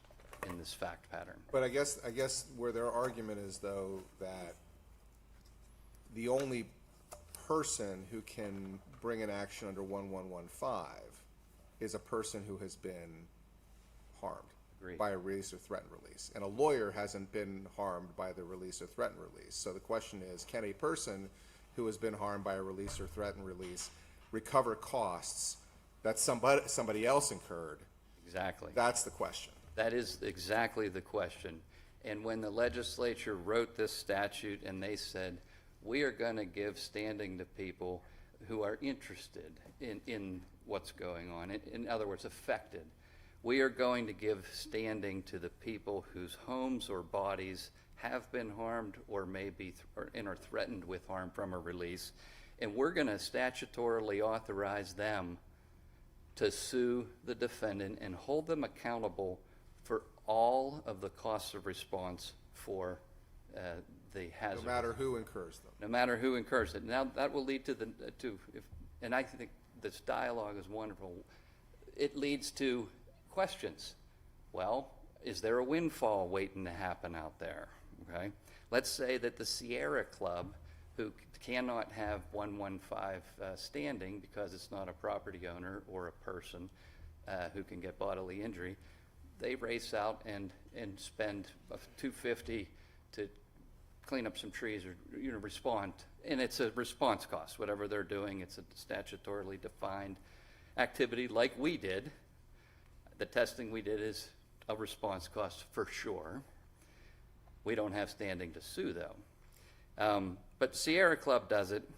in this fact pattern. But I guess where their argument is, though, that the only person who can bring an action under 1115 is a person who has been harmed Agreed. by a release or threatened release. And a lawyer hasn't been harmed by the release or threatened release. So the question is, can a person who has been harmed by a release or threatened release recover costs that somebody else incurred? Exactly. That's the question. That is exactly the question. And when the legislature wrote this statute and they said, we are going to give standing to people who are interested in what's going on, in other words, affected. We are going to give standing to the people whose homes or bodies have been harmed or may be and are threatened with harm from a release. And we're going to statutorily authorize them to sue the defendant and hold them accountable for all of the costs of response for the hazard. No matter who incurs them. No matter who incurs it. Now, that will lead to and I think this dialogue is wonderful. It leads to questions. Well, is there a windfall waiting to happen out there? Okay. Let's say that the Sierra Club, who cannot have 115 standing because it's not a property owner or a person, who can get bodily injury, they race out and spend $250 to clean up some trees or respond, and it's a response cost. Whatever they're doing, it's a statutorily defined activity like we did. The testing we did is a response cost for sure. We don't have standing to sue though. But Sierra Club does it.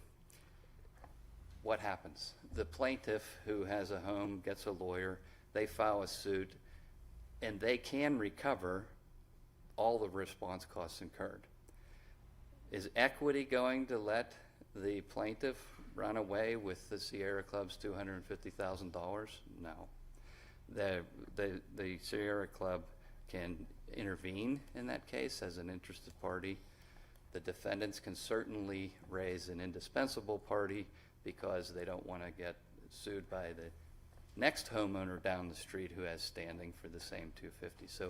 What happens? The plaintiff who has a home gets a lawyer, they file a suit, and they can recover all the response costs incurred. Is equity going to let the plaintiff run away with the Sierra Club's $250,000? No. The Sierra Club can intervene in that case as an interested party. The defendants can certainly raise an indispensable party because they don't want to get sued by the next homeowner down the street who has standing for the same $250. So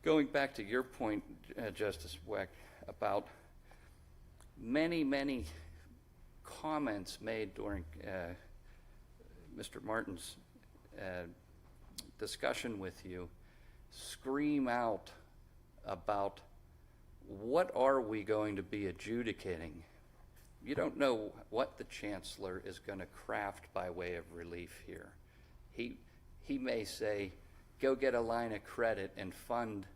going back to your point, Justice Weck, about many comments made during Mr. Martin's discussion with you scream out about what are we going to be adjudicating. You don't know what the chancellor is going to craft by way of relief here. He may say, go get a line of credit and fund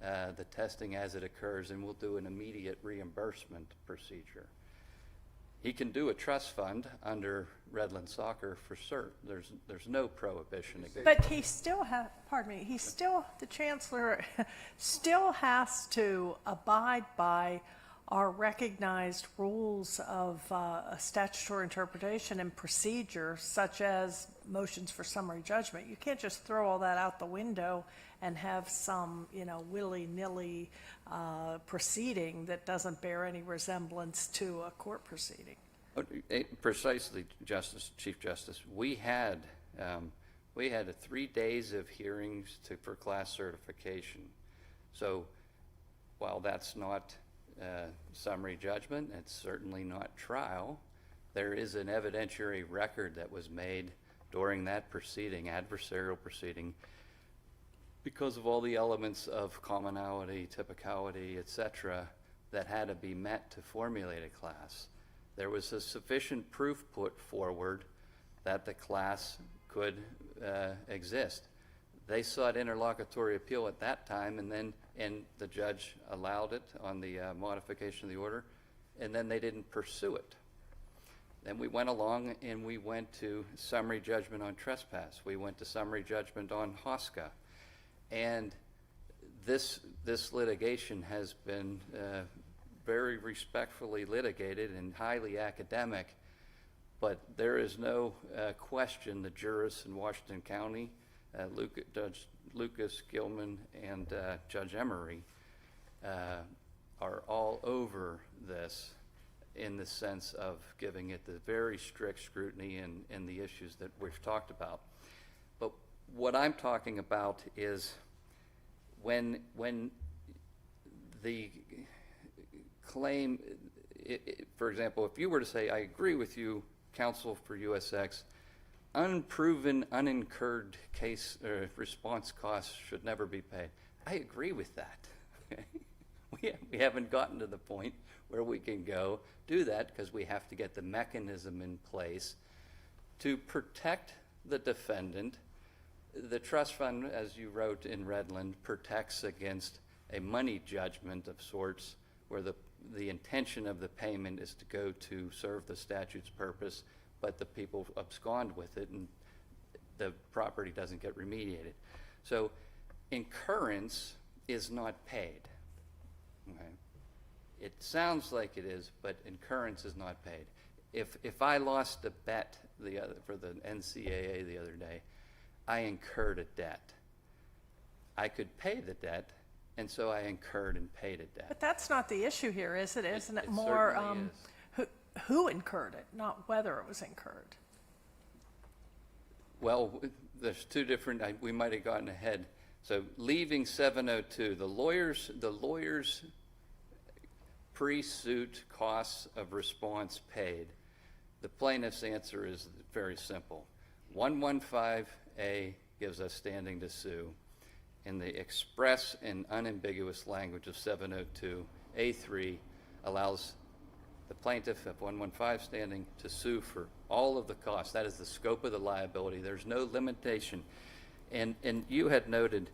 the testing as it occurs, and we'll do an immediate reimbursement procedure. He can do a trust fund under Redland Soccer for cert. There's no prohibition against. But he still has, the chancellor still has to abide by our recognized rules of statutory interpretation and procedure, such as motions for summary judgment. You can't just throw all that out the window and have some, willy-nilly proceeding that doesn't bear any resemblance to a court proceeding. Precisely, Chief Justice. We had 3 days of hearings for class certification. So while that's not summary judgment, it's certainly not trial, there is an evidentiary record that was made during that proceeding, adversarial proceeding, because of all the elements of commonality, typicality, etc., that had to be met to formulate a class. There was a sufficient proof put forward that the class could exist. They sought interlocutory appeal at that time, and the judge allowed it on the modification of the order, and then they didn't pursue it. Then we went along and we went to summary judgment on trespass. We went to summary judgment on HOSCA. And this litigation has been very respectfully litigated and highly academic, but there is no question the jurists in Washington County, Judge Lucas, Gilman, and Judge Emery are all over this in the sense of giving it the very strict scrutiny in the issues that we've talked about. But what I'm talking about is when the claim, for example, if you were to say, I agree with you, counsel for USX, unproven, unincurred case response costs should never be paid. I agree with that. We haven't gotten to the point where we can go do that because we have to get the mechanism in place to protect the defendant. The trust fund, as you wrote in Redland, protects against a money judgment of sorts where the intention of the payment is to go to serve the statute's purpose, but the people abscond with it and the property doesn't get remediated. So incurrence is not paid. Okay? It sounds like it is, but incurrence is not paid. If I lost a bet for the NCAA the other day, I incurred a debt. I could pay the debt, and so I incurred and paid a debt. But that's not the issue here, is it? Isn't it more who incurred it, not whether it was incurred? Well, there's two different, we might have gotten ahead. So leaving 702, the lawyers pre-suit costs of response paid. The plaintiff's answer is very simple. 115 702A gives us standing to sue, and the express and unambiguous language of 702A3 allows the plaintiff of 115 standing to sue for all of the costs. That is the scope of the liability. There's no limitation. And you had noted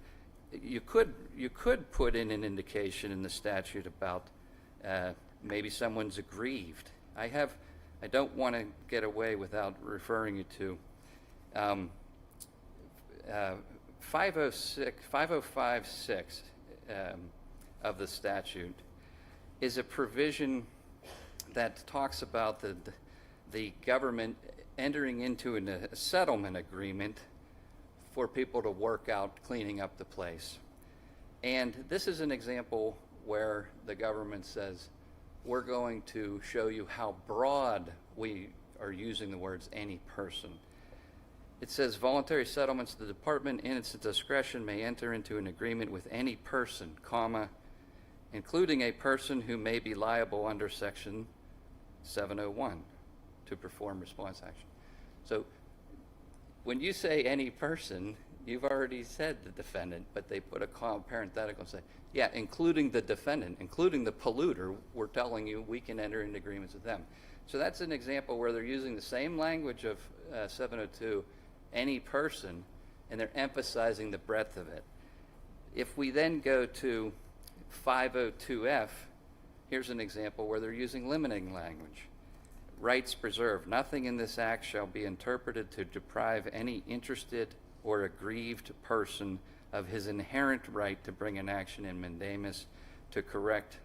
you could put in an indication in the statute about maybe someone's aggrieved. I don't want to get away without referring you to 5056 of the statute is a provision that talks about the government entering into a settlement agreement for people to work out cleaning up the place. And this is an example where the government says, we're going to show you how broad we are using the words any person. It says voluntary settlements, the department in its discretion may enter into an agreement with any person, comma, including a person who may be liable under section 701 to perform response action. So when you say any person, you've already said the defendant, but they put a parenthetical and say, yeah, including the defendant, including the polluter, we're telling you we can enter into agreements with them. So that's an example where they're using the same language of 702, any person, and they're emphasizing the breadth of it. If we then go to 502F, here's an example where they're using limiting language. Rights preserved. Nothing in this act shall be interpreted to deprive any interested or aggrieved person of his inherent right to bring an action in mandamus to correct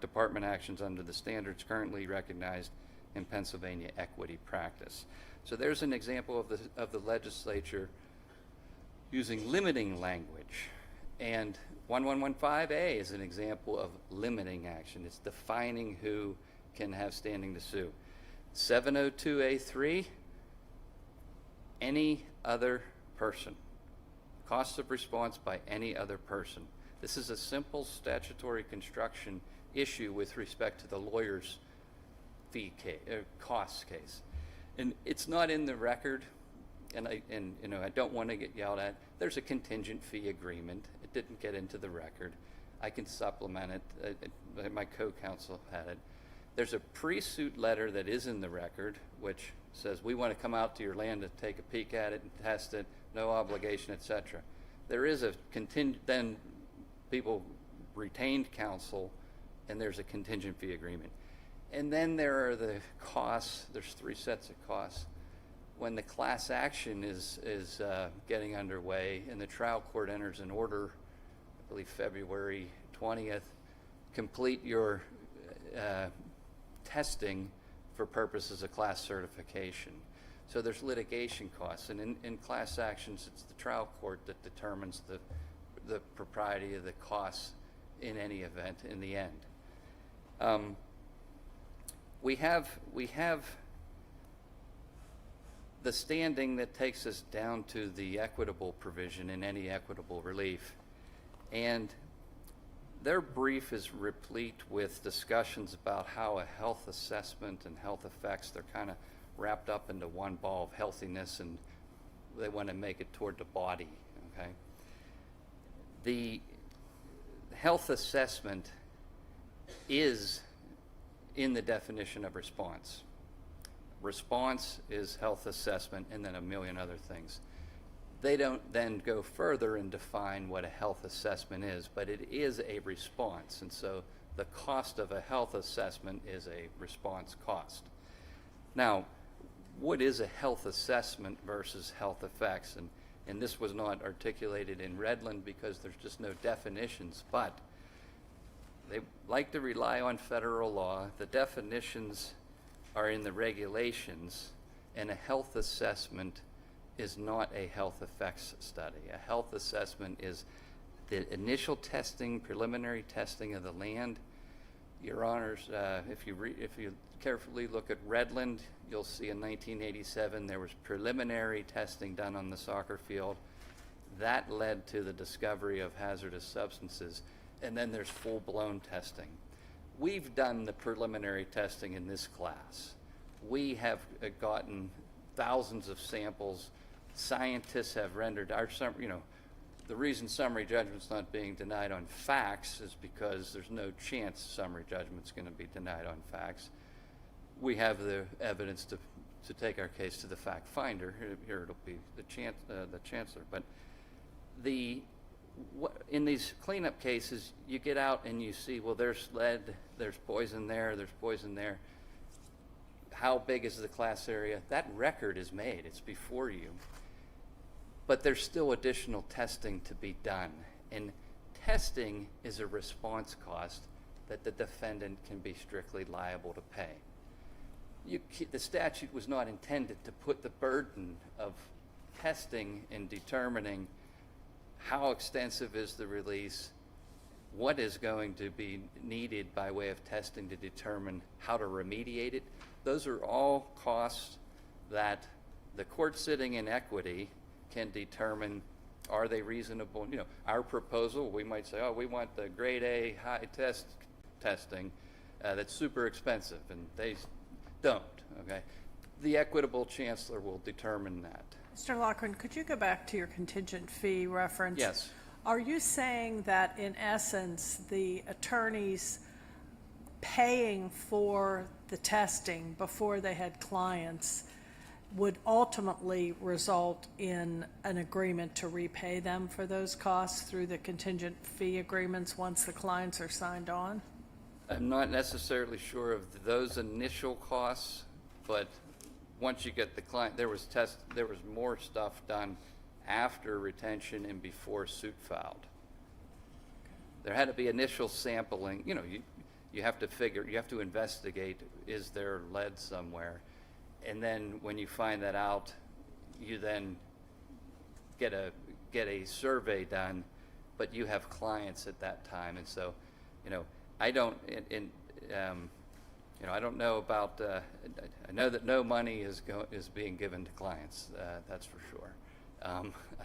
department actions under the standards currently recognized in Pennsylvania equity practice. So there's an example of the legislature using limiting language. And 1115A is an example of limiting action. It's defining who can have standing to sue. 702A3, any other person. Cost of response by any other person. This is a simple statutory construction issue with respect to the lawyer's fee cost case. And it's not in the record, and I don't want to get yelled at. There's a contingent fee agreement. It didn't get into the record. I can supplement it. My co-counsel had it. There's a pre-suit letter that is in the record, which says we want to come out to your land to take a peek at it and test it, no obligation, etc. There is a contingent, then people retained counsel, and there's a contingent fee agreement. And then there are the costs. There's 3 sets of costs. When the class action is getting underway and the trial court enters an order, I believe February 20th, complete your testing for purposes of class certification. So there's litigation costs, and in class actions, it's the trial court that determines the propriety of the costs in any event in the end. We have the standing that takes us down to the equitable provision in any equitable relief. And their brief is replete with discussions about how a health assessment and health effects, they're kind of wrapped up into one ball of healthiness, and they want to make it toward the body, okay? The health assessment is in the definition of response. Response is health assessment and then a million other things. They don't then go further and define what a health assessment is, but it is a response. And so the cost of a health assessment is a response cost. Now, what is a health assessment versus health effects? And this was not articulated in Redland because there's just no definitions, but they like to rely on federal law. The definitions are in the regulations, and a health assessment is not a health effects study. A health assessment is the initial testing, preliminary testing of the land. Your Honors, if you carefully look at Redland, you'll see in 1987 there was preliminary testing done on the soccer field. That led to the discovery of hazardous substances, and then there's full-blown testing. We've done the preliminary testing in this class. We have gotten thousands of samples. Scientists have rendered our the reason summary judgment's not being denied on facts is because there's no chance summary judgment's going to be denied on facts. We have the evidence to take our case to the fact finder. Here it'll be the chancellor. But in these cleanup cases, you get out and you see, well, there's lead, there's poison there, there's poison there. How big is the class area? That record is made. It's before you. But there's still additional testing to be done. And testing is a response cost that the defendant can be strictly liable to pay. The statute was not intended to put the burden of testing and determining how extensive is the release, what is going to be needed by way of testing to determine how to remediate it. Those are all costs that the court sitting in equity can determine, are they reasonable? Our proposal, we might say, oh, we want the grade A high testing that's super expensive, and they don't, okay? The equitable chancellor will determine that. Mr. Loughran, could you go back to your contingent fee reference? Yes. Are you saying that, in essence, the attorneys paying for the testing before they had clients would ultimately result in an agreement to repay them for those costs through the contingent fee agreements once the clients are signed on? I'm not necessarily sure of those initial costs, but once you get the client, there was more stuff done after retention and before suit filed. There had to be initial sampling. You have to investigate, is there lead somewhere? And then when you find that out, you then get a survey done, but you have clients at that time. And so, I don't know about. I know that no money is being given to clients. That's for sure.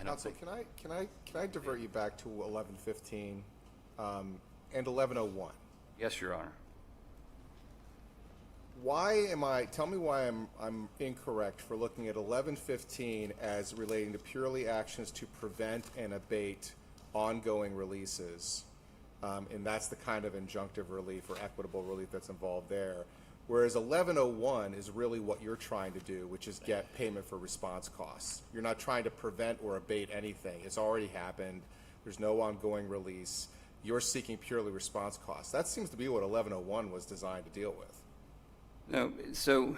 Counsel, can I divert you back to 1115 and 1101? Yes, Your Honor. Tell me why I'm incorrect for looking at 1115 as relating to purely actions to prevent and abate ongoing releases, and that's the kind of injunctive relief or equitable relief that's involved there. Whereas 1101 is really what you're trying to do, which is get payment for response costs. You're not trying to prevent or abate anything. It's already happened. There's no ongoing release. You're seeking purely response costs. That seems to be what 1101 was designed to deal with. No, so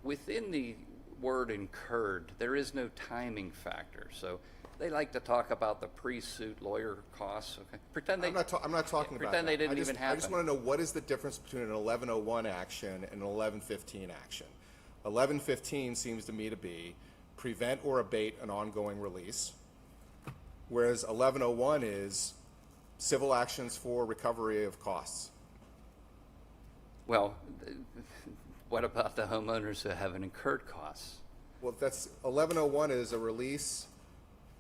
within the word incurred, there is no timing factor. So they like to talk about the pre-suit lawyer costs. Okay, I'm not talking about pretend they didn't even happen. I just want to know, what is the difference between an 1101 action and an 1115 action? 1115 seems to me to be prevent or abate an ongoing release, whereas 1101 is civil actions for recovery of costs. Well, what about the homeowners who haven't incurred costs? Well, that's 1101 is a release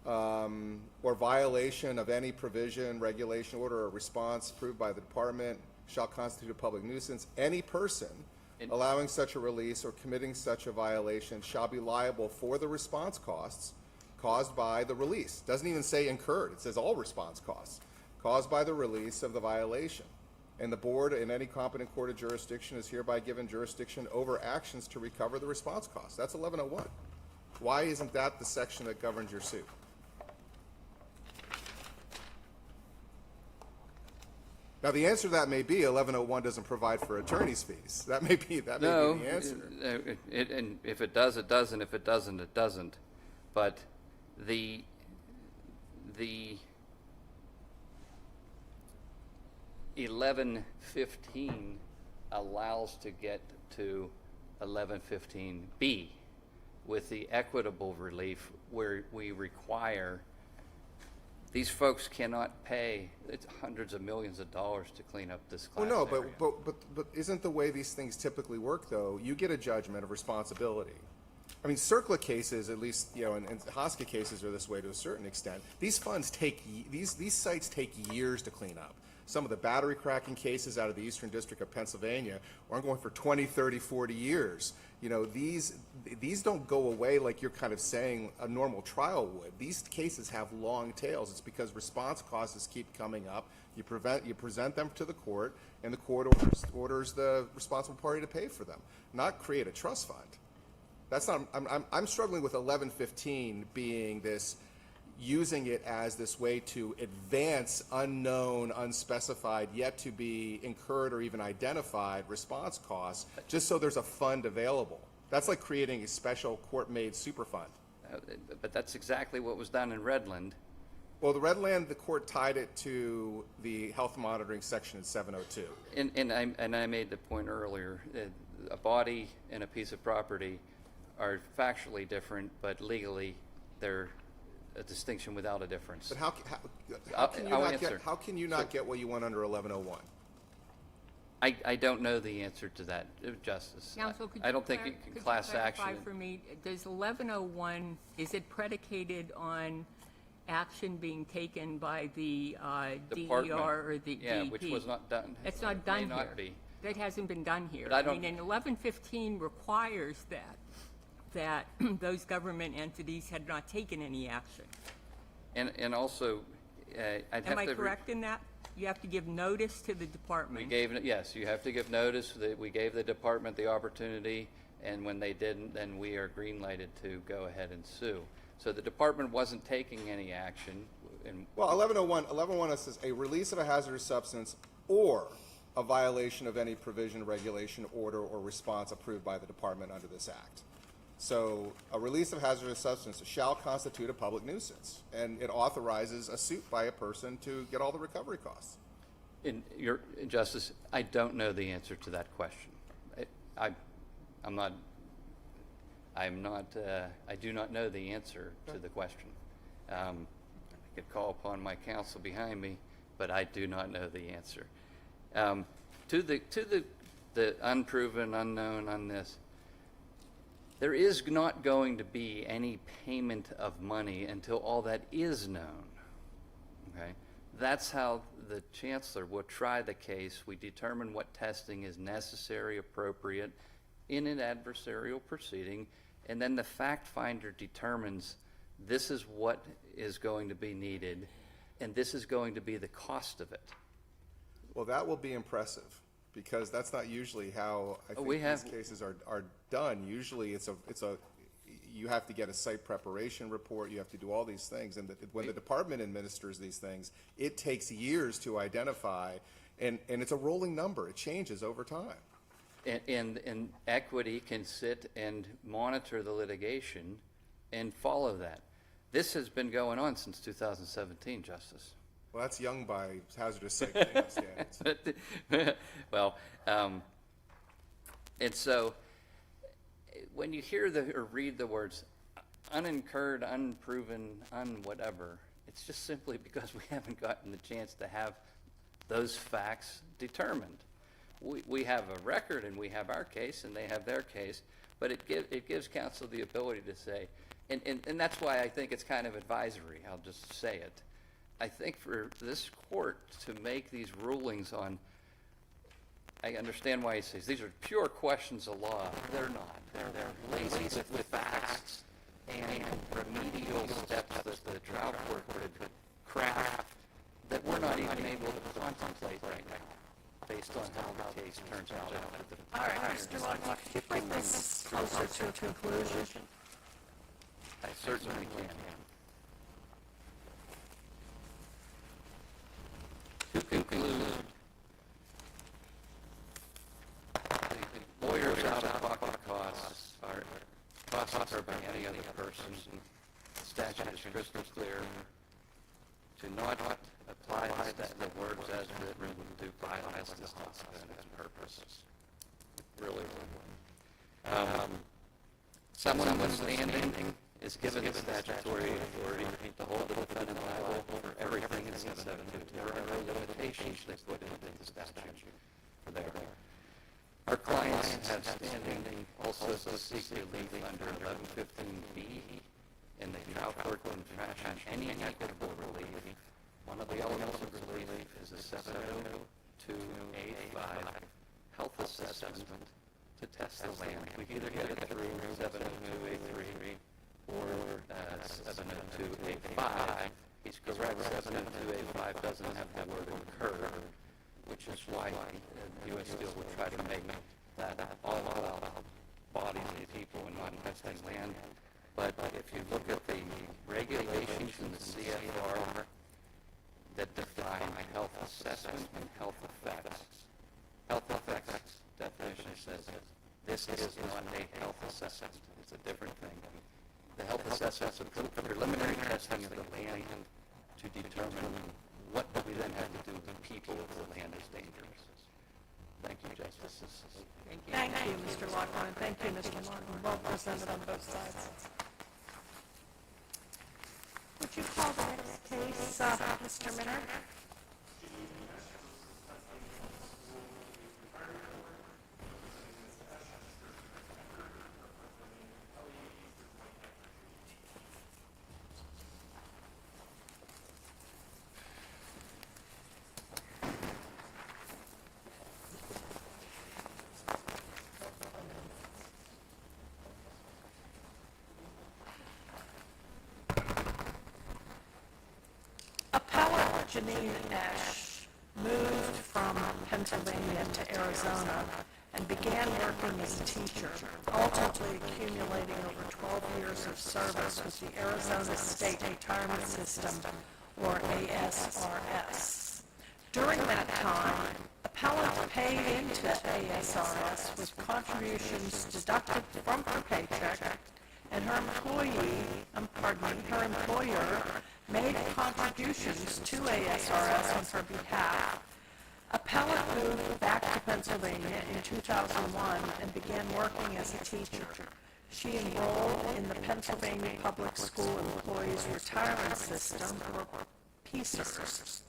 or violation of any provision, regulation, order, or response approved by the department shall constitute a public nuisance. Any person allowing such a release or committing such a violation shall be liable for the response costs caused by the release. Doesn't even say incurred. It says all response costs caused by the release of the violation. And the board in any competent court of jurisdiction is hereby given jurisdiction over actions to recover the response costs. That's 1101. Why isn't that the section that governs your suit? Now, the answer to that may be 1101 doesn't provide for attorney's fees. That may be the answer. And if it does, it does, and if it doesn't, it doesn't. But the 1115 allows to get to 1115B with the equitable relief, where we require these folks cannot pay hundreds of millions of dollars to clean up this class area. But isn't the way these things typically work, though? You get a judgment of responsibility. I mean, CERCLA cases, at least, and HOSCA cases are this way to a certain extent. These funds these sites take years to clean up. Some of the battery cracking cases out of the Eastern District of Pennsylvania are going for 20, 30, 40 years. You know, these don't go away like you're kind of saying a normal trial would. These cases have long tails. It's because response costs keep coming up. You present them to the court, and the court orders the responsible party to pay for them, not create a trust fund. That's not. I'm struggling with 1115 being this, using it as this way to advance unknown, unspecified, yet to be incurred or even identified response costs, just so there's a fund available. That's like creating a special court-made super fund. But that's exactly what was done in Redland. Well, the Redland, the court tied it to the health monitoring section in 702. And I made the point earlier, a body and a piece of property are factually different, but legally they're a distinction without a difference. But how can you not get what you want under 1101? I don't know the answer to that, Justice. Counsel, I don't think it can class action. For me, does 1101, is it predicated on action being taken by the DER or the DEP? Which was not done. It's not done here. May not be. That hasn't been done here. But I don't- mean, and 1115 requires that those government entities had not taken any action. And also, I'd have to... Am I correct in that? You have to give notice to the department. Yes, you have to give notice. That we gave the department the opportunity, and when they didn't, then we are green-lighted to go ahead and sue. So the department wasn't taking any action. Well, 1101 says a release of a hazardous substance or a violation of any provision, regulation, order, or response approved by the department under this act. So a release of hazardous substance shall constitute a public nuisance, and it authorizes a suit by a person to get all the recovery costs. Your Justice, I don't know the answer to that question. I do not know the answer to the question. I could call upon my counsel behind me, but I do not know the answer. To the unproven, unknown on this, there is not going to be any payment of money until all that is known. Okay? That's how the chancellor will try the case. We determine what testing is necessary, appropriate in an adversarial proceeding, and then the fact finder determines this is what is going to be needed, and this is going to be the cost of it. Well, that will be impressive, because that's not usually how I think these cases are done. Usually you have to get a site preparation report, you have to do all these things, and when the department administers these things, it takes years to identify, and it's a rolling number. It changes over time. And equity can sit and monitor the litigation and follow that. This has been going on since 2017, Justice. Well, that's young by hazardous site cleanup standards. Well, and so when you hear or read the words unincurred, unproven, whatever, it's just simply because we haven't gotten the chance to have those facts determined. We have a record, and we have our case, and they have their case, but it gives counsel the ability to say, and that's why I think it's kind of advisory. I'll just say it. I think for this court to make these rulings on, I understand why he says these are pure questions of law. They're not. They're laced with facts and remedial steps that the trial court could craft that we're not even able to contemplate right now, based on how the case turns out. All right, Mr. Lodge, could you bring this closer to a conclusion? I certainly can. To conclude, the lawyers' out-of-pocket costs are costs incurred by any other person. The statute is crystal clear. To not apply the words as written to violence the its purposes. Really. Someone standing is given the statutory authority to hold the defendant liable for everything in 722. There are no limitations they put into the statute there. Our clients have standing also to seek relief under 1115B, and the trial court can fashion any equitable relief. One of the elements of relief is the 70285 health assessment to test the land. We can either get it through 70283 or 70285. He's correct, 70285 doesn't have the word incur, which is why the U.S. Steel would try to make that all about bodies of people and not testing land. But if you look at the regulations in the CFR that define health assessment and health effects definition says this is not a health assessment. It's a different thing. The health assessment is a preliminary testing of the land to determine what we then have to do with the people if the land is dangerous. Thank you, Justices. Thank you, Mr. Loughlin. Thank you, Mr. Martin. Well presented on both sides. Would you call the next case, Mr. Minner? Janine Esch moved from Pennsylvania to Arizona and began working as a teacher, ultimately accumulating over 12 years of service with the Arizona State Retirement System, or ASRS. During that time, Aplt paid into ASRS with contributions deducted from her paycheck, and her employer made contributions to ASRS on her behalf. Aplt moved back to Pennsylvania in 2001 and began working as a teacher. She enrolled in the Pennsylvania Public School Employees Retirement System, or PSERB.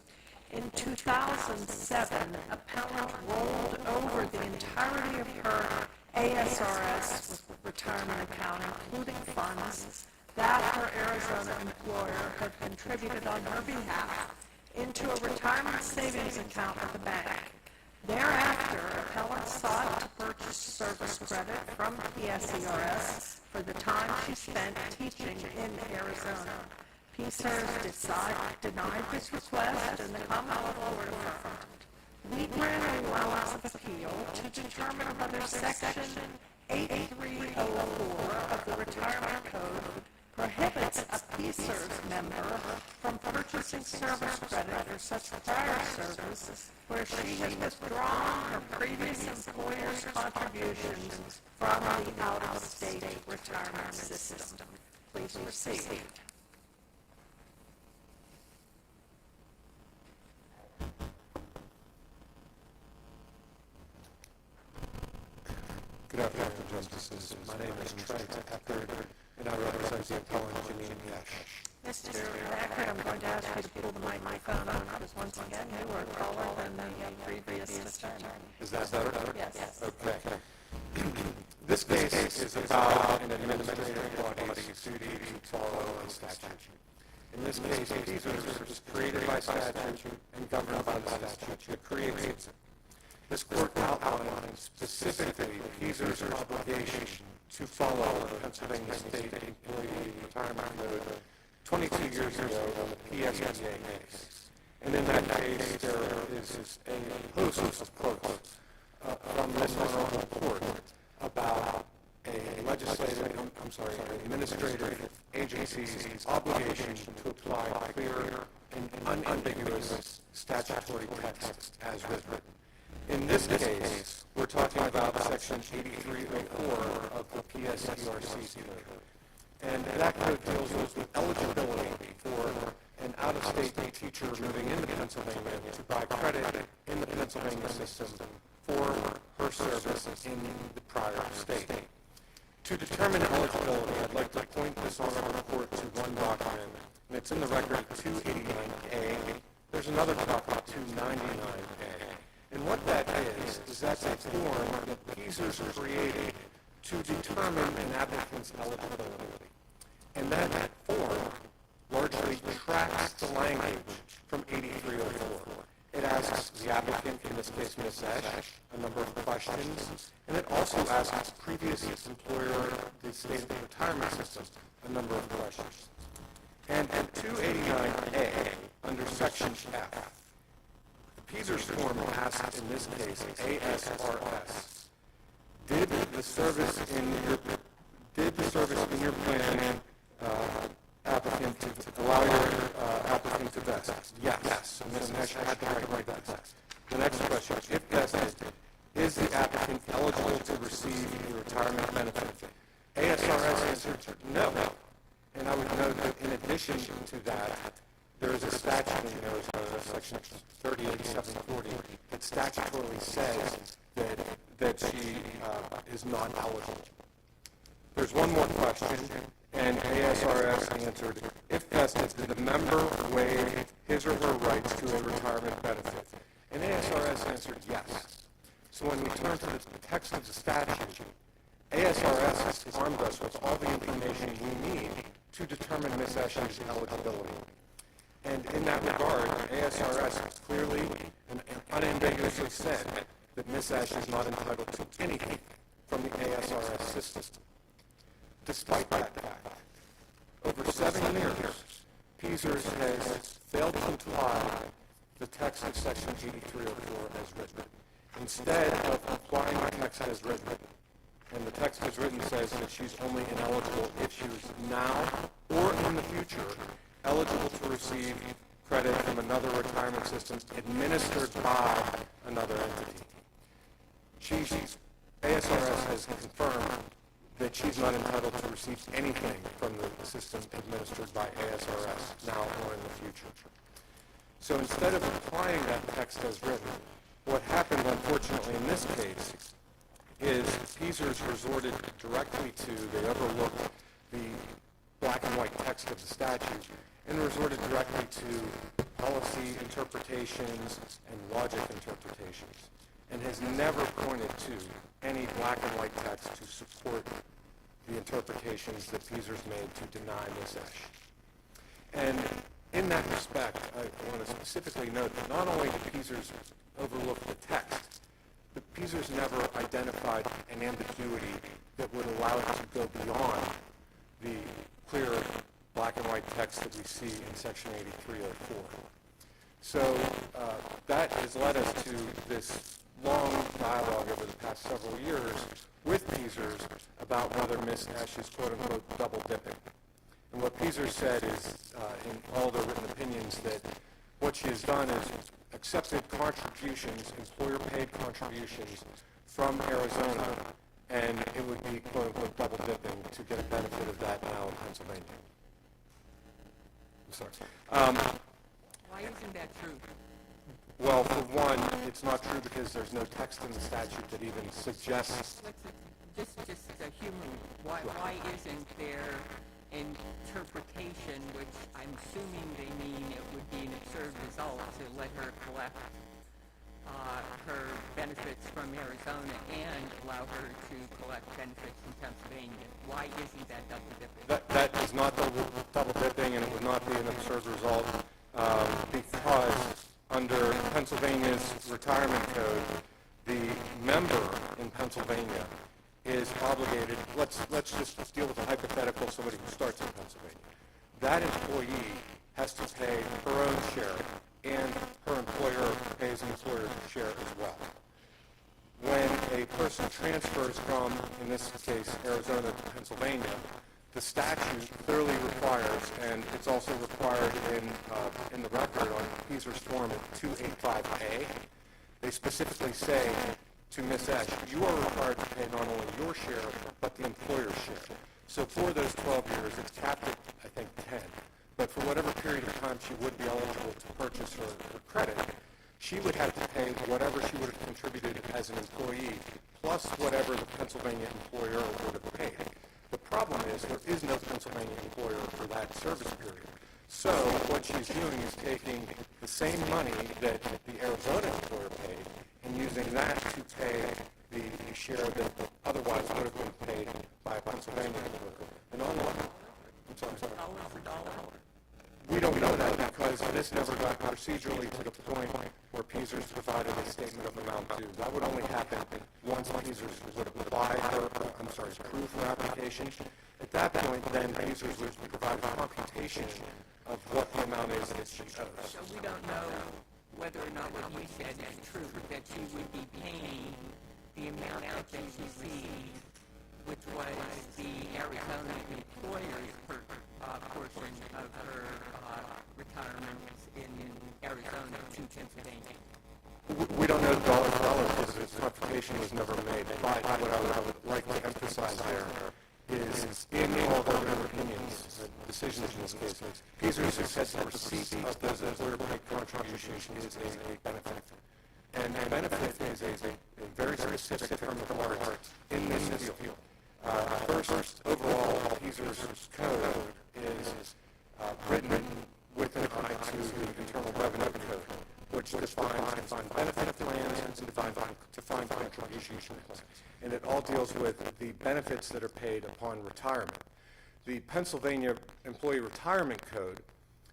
In 2007, Aplt rolled over the entirety of her ASRS with retirement account, including funds that her Arizona employer had contributed on her behalf, into a retirement savings account at the bank. Thereafter, Aplt sought to purchase service credit from PSERB for the time she spent teaching in Arizona. PSERB denied this request, and the Commonwealth Court affirmed. We grant an allowance of appeal to determine whether Section 8304 of the Retirement Code prohibits a PSERB member from purchasing service credit for such prior service where she has withdrawn her previous employer's contributions from the out-of-state retirement system. Please proceed. Good afternoon, Justices. My name is Trent Eckert, and I represent the appellant Janine Esch. Mr. Eckert, I'm going to ask you to pull the microphone up, because once again, you are taller than the previous attorney. Is that better? Yes. Okay. This case is about an administrative body's duty to follow a statute. In this case, PSERB was created by statute and governed by the statute that creates it. This court outlines specifically PSERB's obligation to follow the Pennsylvania State Employee Retirement Code 22 years ago in the PSERB case. And in that case, there is a host of quotes from this honorable court about an administrative agency's obligation to apply clear and unambiguous statutory text as written. In this case, we're talking about Section 8304 of the PSERB code. And that code deals with eligibility for an out-of-state teacher moving into Pennsylvania to buy credit in the Pennsylvania system for her service in the prior state. To determine eligibility, I'd like to point this honorable court to one document, and it's in the record 289A. There's another document, 299A. And what that is that's a form that PSERB created to determine an applicant's eligibility. And that form largely tracks the language from 8304. It asks asks the applicant, in this case Ms. Esch, a number of questions, and it also asks previous employer, the state retirement system, a number of questions. And at 289A, under Section F, the PSERB form asks, in this case, ASRS, did the service in your plan applicant to allow your applicant to vest? Yes. So Ms. Esch had to write that. The next question, if vested, is the applicant eligible to receive a retirement benefit? ASRS answered no. And I would note that in addition to that, there is a statute in Arizona, Section 38740, that statutorily says that she is not eligible. There's one more question, and ASRS answered, if vested, did the member waive his or her rights to a retirement benefit? And ASRS answered yes. So when we turn to the text of the statute, ASRS has armed us with all the information we need to determine Ms. Esch's eligibility. And in that regard, ASRS clearly and unambiguously said that Ms. Esch is not entitled to anything from the ASRS system. Despite that fact, over 7 years, PSERB has failed to apply the text of Section 8304 as written. Instead of applying the text as written, and the text as written says that she's only ineligible if she is now or in the future eligible to receive credit from another retirement system administered by another entity. ASRS has confirmed that she's not entitled to receive anything from the system administered by ASRS now or in the future. So instead of applying that text as written, what happened, unfortunately, in this case is PSERB resorted directly to, they overlooked the black and white text of the statute and resorted directly to policy interpretations and logic interpretations, and has never pointed to any black and white text to support the interpretations that PSERB made to deny Ms. Esch. And in that respect, I want to specifically note that not only did PSERB overlook the text, but PSERB never identified an ambiguity that would allow it to go beyond the clear black and white text that we see in Section 8304. So that has led us to this long dialogue over the past several years with PSERB about whether Ms. Esch is quote-unquote double dipping. And what PSERB said is, in all their written opinions, that what she has done is accepted contributions, employer-paid contributions from Arizona, and it would be quote-unquote double dipping to get a benefit of that now in Pennsylvania. I'm sorry. Why isn't that true? Well, for one, it's not true because there's no text in the statute that even suggests. Just human. Why isn't there interpretation, which I'm assuming they mean it would be an absurd result to let her collect her benefits from Arizona and allow her to collect benefits from Pennsylvania? Why isn't that double dipping? That is not double dipping, and it would not be an absurd result because under Pennsylvania's retirement code, the member in Pennsylvania is obligated, let's just deal with a hypothetical, somebody who starts in Pennsylvania. That employee has to pay her own share, and her employer pays an employer's share as well. When a person transfers from, in this case, Arizona to Pennsylvania, the statute clearly requires, and it's also required in the record on PSERB form at 285A, they specifically say to Ms. Esch, you are required to pay not only your share, but the employer's share. So for those 12 years, it's capped at, I think, 10. But for whatever period of time she would be eligible to purchase her credit, she would have to pay whatever she would have contributed as an employee, plus whatever the Pennsylvania employer would have paid. The problem is there is no Pennsylvania employer for that service period. So what she's doing is taking the same money that the Arizona employer paid and using that to pay the share that otherwise would have been paid by a Pennsylvania employer. And on the, I'm sorry. Dollar for dollar? We don't know that because this never got procedurally to the point where PSERS provided a statement of amount due. That would only happen once PSERS would approve her application. At that point, then PSERS would provide a computation of what the amount is that she owes. So we don't know whether or not what you said is true, that she would be paying the amount that she received, which was the Arizona employer's portion of her retirement in Arizona to Pennsylvania. We don't know dollar for dollar because the computation was never made. But what I would like to emphasize there is in all of our written opinions, decisions in this case, PSERS has said the receipt of those employer-paid contributions is a benefit. And benefit is a very specific term of art in this field. First, overall, PSERS code is written with an eye to the Internal Revenue Code, which defines benefit plans and define contribution plans. And it all deals with the benefits that are paid upon retirement. The Pennsylvania Employee Retirement Code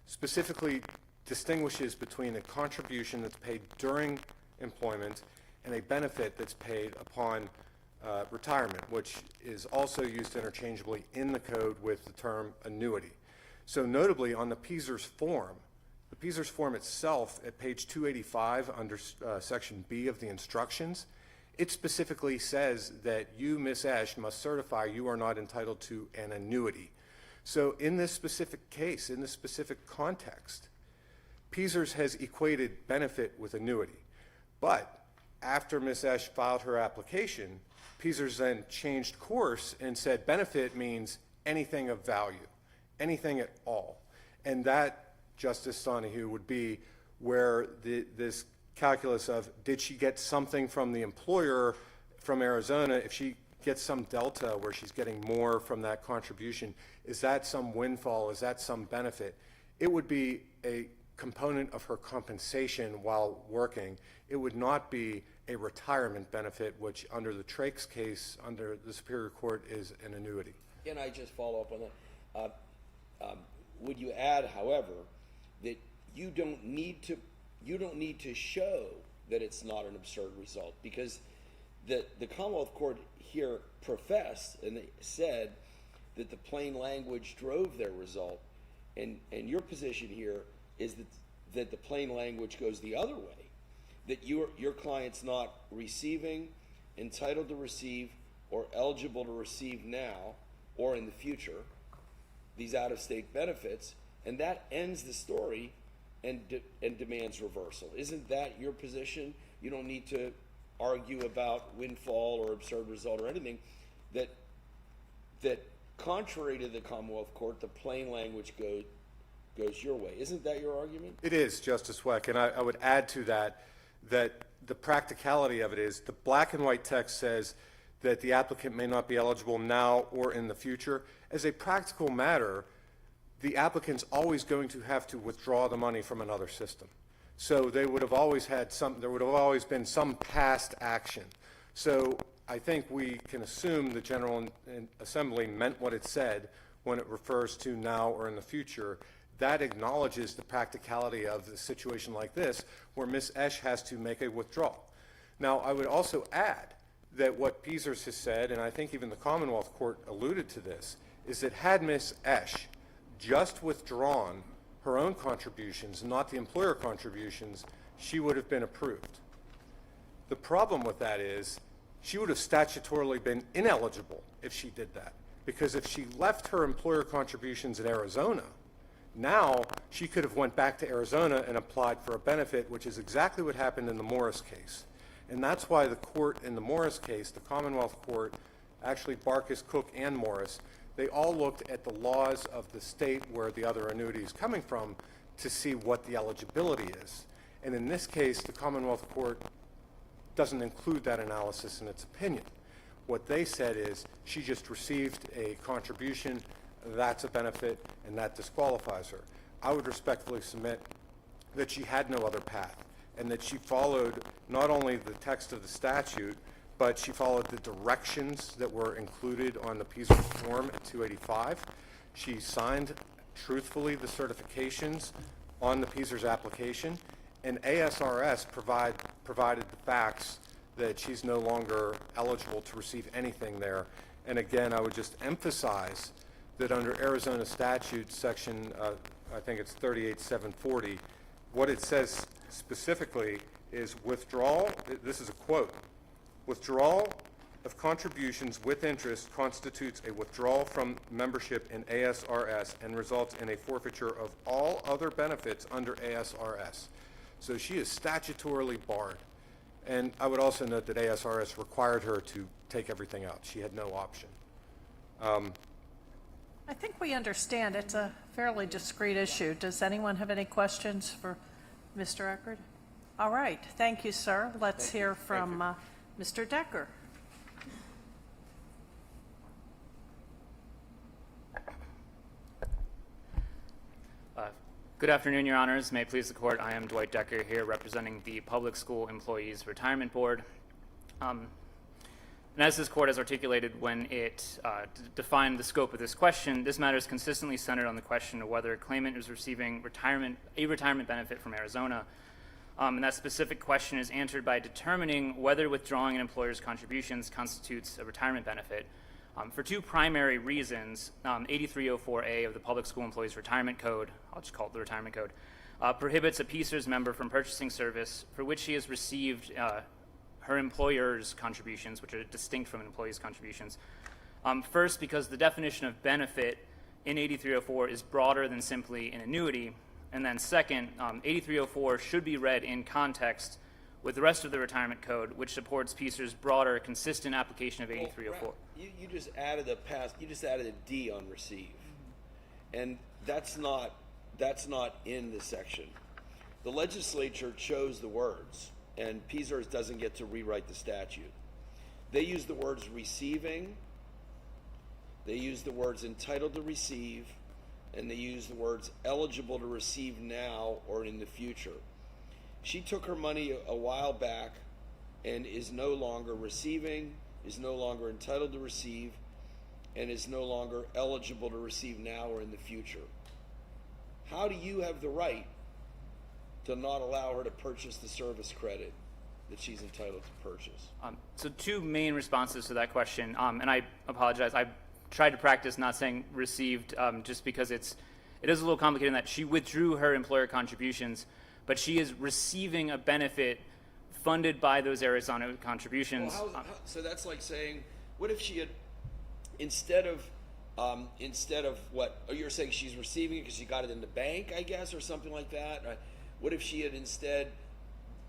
specifically distinguishes between a contribution that's paid during employment and a benefit that's paid upon retirement, which is also used interchangeably in the code with the term annuity. So notably on the PSERS form itself at page 285 under section B of the instructions, it specifically says that you, Ms. Esch, must certify you are not entitled to an annuity. So in this specific case, in this specific context, PSERS has equated benefit with annuity. But after Ms. Esch filed her application, PSERS then changed course and said benefit means anything of value, anything at all. And that, Justice Donahue, would be where this calculus of did she get something from the employer from Arizona, if she gets some delta where she's getting more from that contribution, is that some windfall, is that some benefit? It would be a component of her compensation while working. It would not be a retirement benefit, which under the Trake's case, under the Superior Court, is an annuity. Can I just follow up on that? Would you add, however, that you don't need to show that it's not an absurd result, because the Commonwealth Court here professed and they said that the plain language drove their result, and your position here is that the plain language goes the other way, that your client's not receiving, entitled to receive, or eligible to receive now or in the future these out-of-state benefits, and that ends the story and demands reversal. Isn't that your position? You don't need to argue about windfall or absurd result or anything. That contrary to the Commonwealth Court, the plain language goes your way. Isn't that your argument? It is, Justice Weck, and I would add to that the practicality of it is the black and white text says that the applicant may not be eligible now or in the future. As a practical matter, the applicant's always going to have to withdraw the money from another system. So they would have always had there would have always been some past action. So I think we can assume the General Assembly meant what it said when it refers to now or in the future. That acknowledges the practicality of the situation like this, where Ms. Esch has to make a withdrawal. Now, I would also add that what PSERS has said, and I think even the Commonwealth Court alluded to this, is that had Ms. Esch just withdrawn her own contributions, not the employer contributions, she would have been approved. The problem with that is she would have statutorily been ineligible if she did that, because if she left her employer contributions in Arizona, now she could have went back to Arizona and applied for a benefit, which is exactly what happened in the Morris case. And that's why the court in the Morris case, the Commonwealth Court, actually Barkas, Cook, and Morris, they all looked at the laws of the state where the other annuity is coming from to see what the eligibility is. And in this case, the Commonwealth Court doesn't include that analysis in its opinion. What they said is she just received a contribution, that's a benefit, and that disqualifies her. I would respectfully submit that she had no other path, and that she followed not only the text of the statute, but she followed the directions that were included on the PSERB form at 285. She signed truthfully the certifications on the PSERS application, and ASRS provided the facts that she's no longer eligible to receive anything there. And again, I would just emphasize that under Arizona statute section, I think it's 38740, what it says specifically is withdrawal, this is a quote, withdrawal of contributions with interest constitutes a withdrawal from membership in ASRS and results in a forfeiture of all other benefits under ASRS. So she is statutorily barred. And I would also note that ASRS required her to take everything out. She had no option. I think we understand it's a fairly discrete issue. Does anyone have any questions for Mr. Eckert? All right, thank you, sir. Let's hear from Mr. Decker. Good afternoon, Your Honors. May it please the Court, I am Dwight Decker here representing the Public School Employees Retirement Board. And as this Court has articulated when it defined the scope of this question, this matter is consistently centered on the question of whether a claimant is receiving a retirement benefit from Arizona. And that specific question is answered by determining whether withdrawing an employer's contributions constitutes a retirement benefit. For two primary reasons, 8304A of the Public School Employees Retirement Code, I'll just call it the Retirement Code, prohibits a PSERS member from purchasing service for which she has received her employer's contributions, which are distinct from an employee's contributions. First, because the definition of benefit in 8304 is broader than simply an annuity. And then second, 8304 should be read in context with the rest of the Retirement Code, which supports PSERS' broader, consistent application of 8304. You just added a D on receive, and that's not in the section. The legislature chose the words, and PSERS doesn't get to rewrite the statute. They use the words receiving, they use the words entitled to receive, and they use the words eligible to receive now or in the future. She took her money a while back and is no longer receiving, is no longer entitled to receive, and is no longer eligible to receive now or in the future. How do you have the right to not allow her to purchase the service credit that she's entitled to purchase? So two main responses to that question, and I apologize. I tried to practice not saying received just because it is a little complicated in that she withdrew her employer contributions, but she is receiving a benefit funded by those Arizona contributions. Well, so that's like saying, what if she had, instead of what, oh, you're saying she's receiving it because she got it in the bank, I guess, or something like that? What if she had instead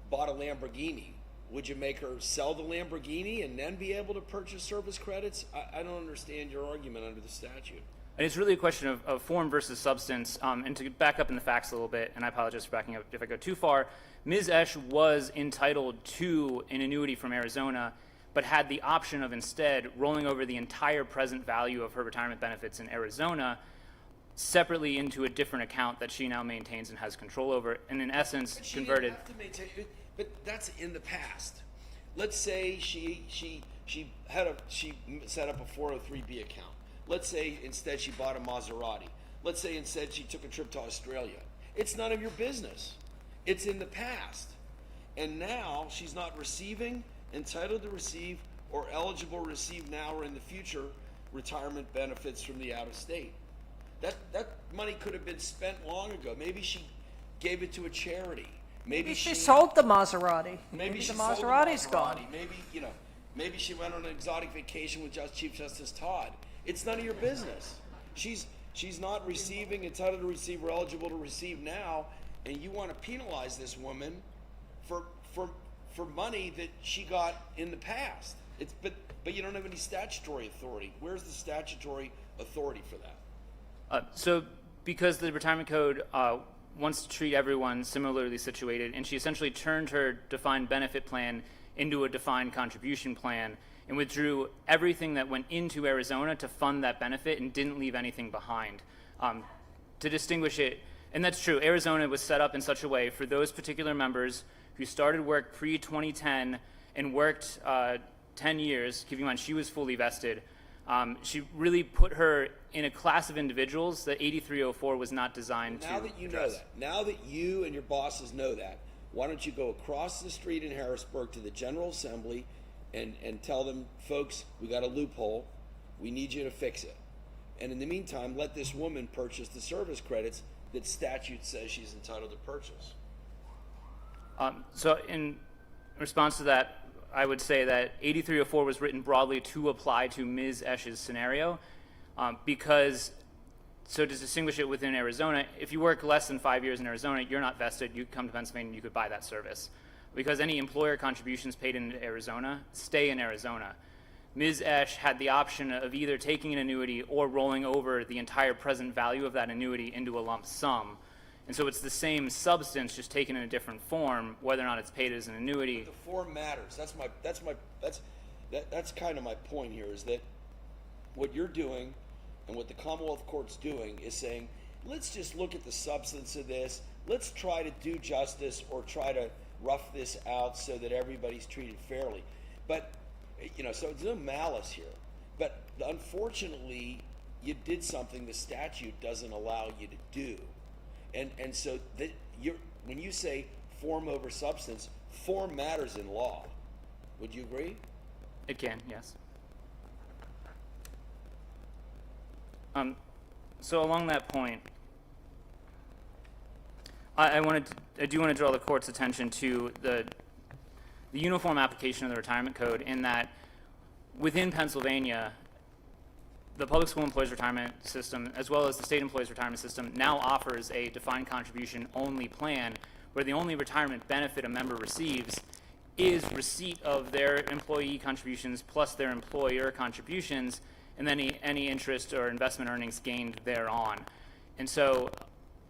bought a Lamborghini? Would you make her sell the Lamborghini and then be able to purchase service credits? I don't understand your argument under the statute. And it's really a question of form versus substance. And to back up in the facts a little bit, and I apologize for backing up if I go too far, Ms. Esch was entitled to an annuity from Arizona, but had the option of instead rolling over the entire present value of her retirement benefits in Arizona separately into a different account that she now maintains and has control over, and in essence converted. Didn't have to maintain, but that's in the past. Let's say she set up a 403B account. Let's say instead she bought a Maserati. Let's say instead she took a trip to Australia. It's none of your business. It's in the past. And now she's not receiving, entitled to receive, or eligible to receive now or in the future retirement benefits from the out of state. That money could have been spent long ago. Maybe she gave it to a charity. Maybe she sold the Maserati. Maybe the she Maserati's sold the Maserati. gone. Maybe she went on an exotic vacation with Chief Justice Todd. It's none of your business. She's not receiving, entitled to receive, or eligible to receive now, and you want to penalize this woman for money that she got in the past. But you don't have any statutory authority. Where's the statutory authority for that? So because the Retirement Code wants to treat everyone similarly situated, and she essentially turned her defined benefit plan into a defined contribution plan and withdrew everything that went into Arizona to fund that benefit and didn't leave anything behind. To distinguish it, and that's true, Arizona was set up in such a way for those particular members who started work pre-2010 and worked 10 years, keeping in mind she was fully vested, She really put her in a class of individuals that 8304 was not designed to Now that you know address. that, now that you and your bosses know that, why don't you go across the street in Harrisburg to the General Assembly and tell them, folks, we got a loophole. We need you to fix it. And in the meantime, let this woman purchase the service credits that statute says she's entitled to purchase. So in response to that, I would say that 8304 was written broadly to apply to Ms. Esch's scenario because, so to distinguish it within Arizona, if you work less than 5 years in Arizona, you're not vested, you come to Pennsylvania and you could buy that service. Because any employer contributions paid in Arizona stay in Arizona. Ms. Esch had the option of either taking an annuity or rolling over the entire present value of that annuity into a lump sum. And so it's the same substance, just taken in a different form, whether or not it's paid as an annuity. The form matters. That's kind of my point here, is that what you're doing and what the Commonwealth Court's doing is saying, let's just look at the substance of this. Let's try to do justice or try to rough this out so that everybody's treated fairly. But, so there's no malice here. But unfortunately, you did something the statute doesn't allow you to do. And so that when you say form over substance, form matters in law. Would you agree? It can, yes. So along that point, I do want to draw the court's attention to the uniform application of the retirement code, in that within Pennsylvania, the public school employees retirement system, as well as the state employees retirement system, now offers a defined contribution only plan where the only retirement benefit a member receives is receipt of their employee contributions plus their employer contributions, and then any interest or investment earnings gained thereon. And so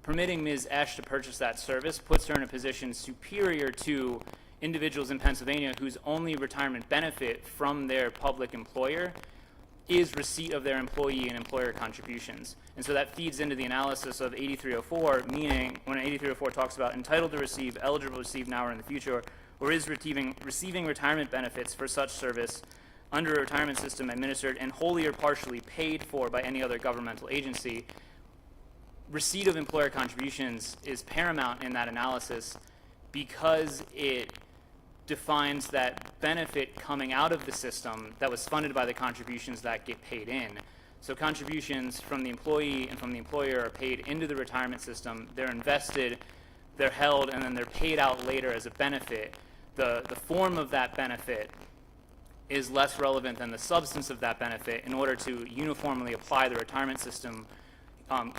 permitting Ms. Esch to purchase that service puts her in a position superior to individuals in Pennsylvania whose only retirement benefit from their public employer is receipt of their employee and employer contributions. And so that feeds into the analysis of 8304, meaning when 8304 talks about entitled to receive, eligible to receive now or in the future, or is receiving retirement benefits for such service under a retirement system administered and wholly or partially paid for by any other governmental agency, receipt of employer contributions is paramount in that analysis because it defines that benefit coming out of the system that was funded by the contributions that get paid in. So contributions from the employee and from the employer are paid into the retirement system. They're invested, they're held, and then they're paid out later as a benefit. The form of that benefit is less relevant than the substance of that benefit in order to uniformly apply the retirement system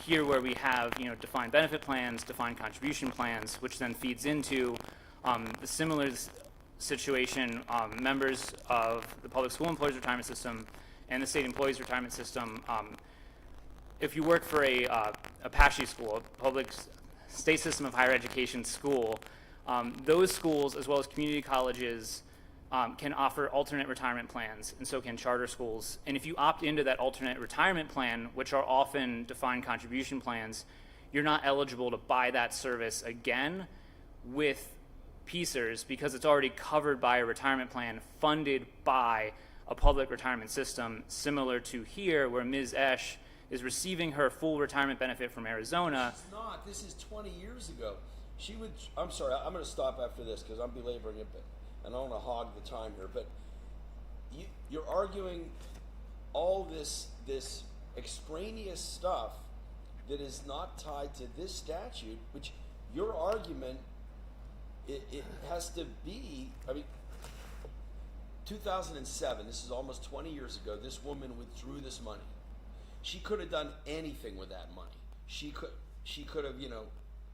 here where we have defined benefit plans, defined contribution plans, which then feeds into the similar situation, members of the public school employees retirement system and the state employees retirement system. If you work for a PASHE school, a public state system of higher education school, those schools, as well as community colleges, can offer alternate retirement plans, and so can charter schools. And if you opt into that alternate retirement plan, which are often defined contribution plans, you're not eligible to buy that service again with PSERS because it's already covered by a retirement plan funded by a public retirement system, similar to here where Ms. Esch is receiving her full retirement benefit from Arizona. It's not. This is 20 years ago. I'm sorry, I'm going to stop after this because I'm belaboring it, but and I don't want to hog the time here, but you're arguing all this extraneous stuff that is not tied to this statute, which your argument, it has to be, 2007, this is almost 20 years ago, this woman withdrew this money. She could have done anything with that money. She could have,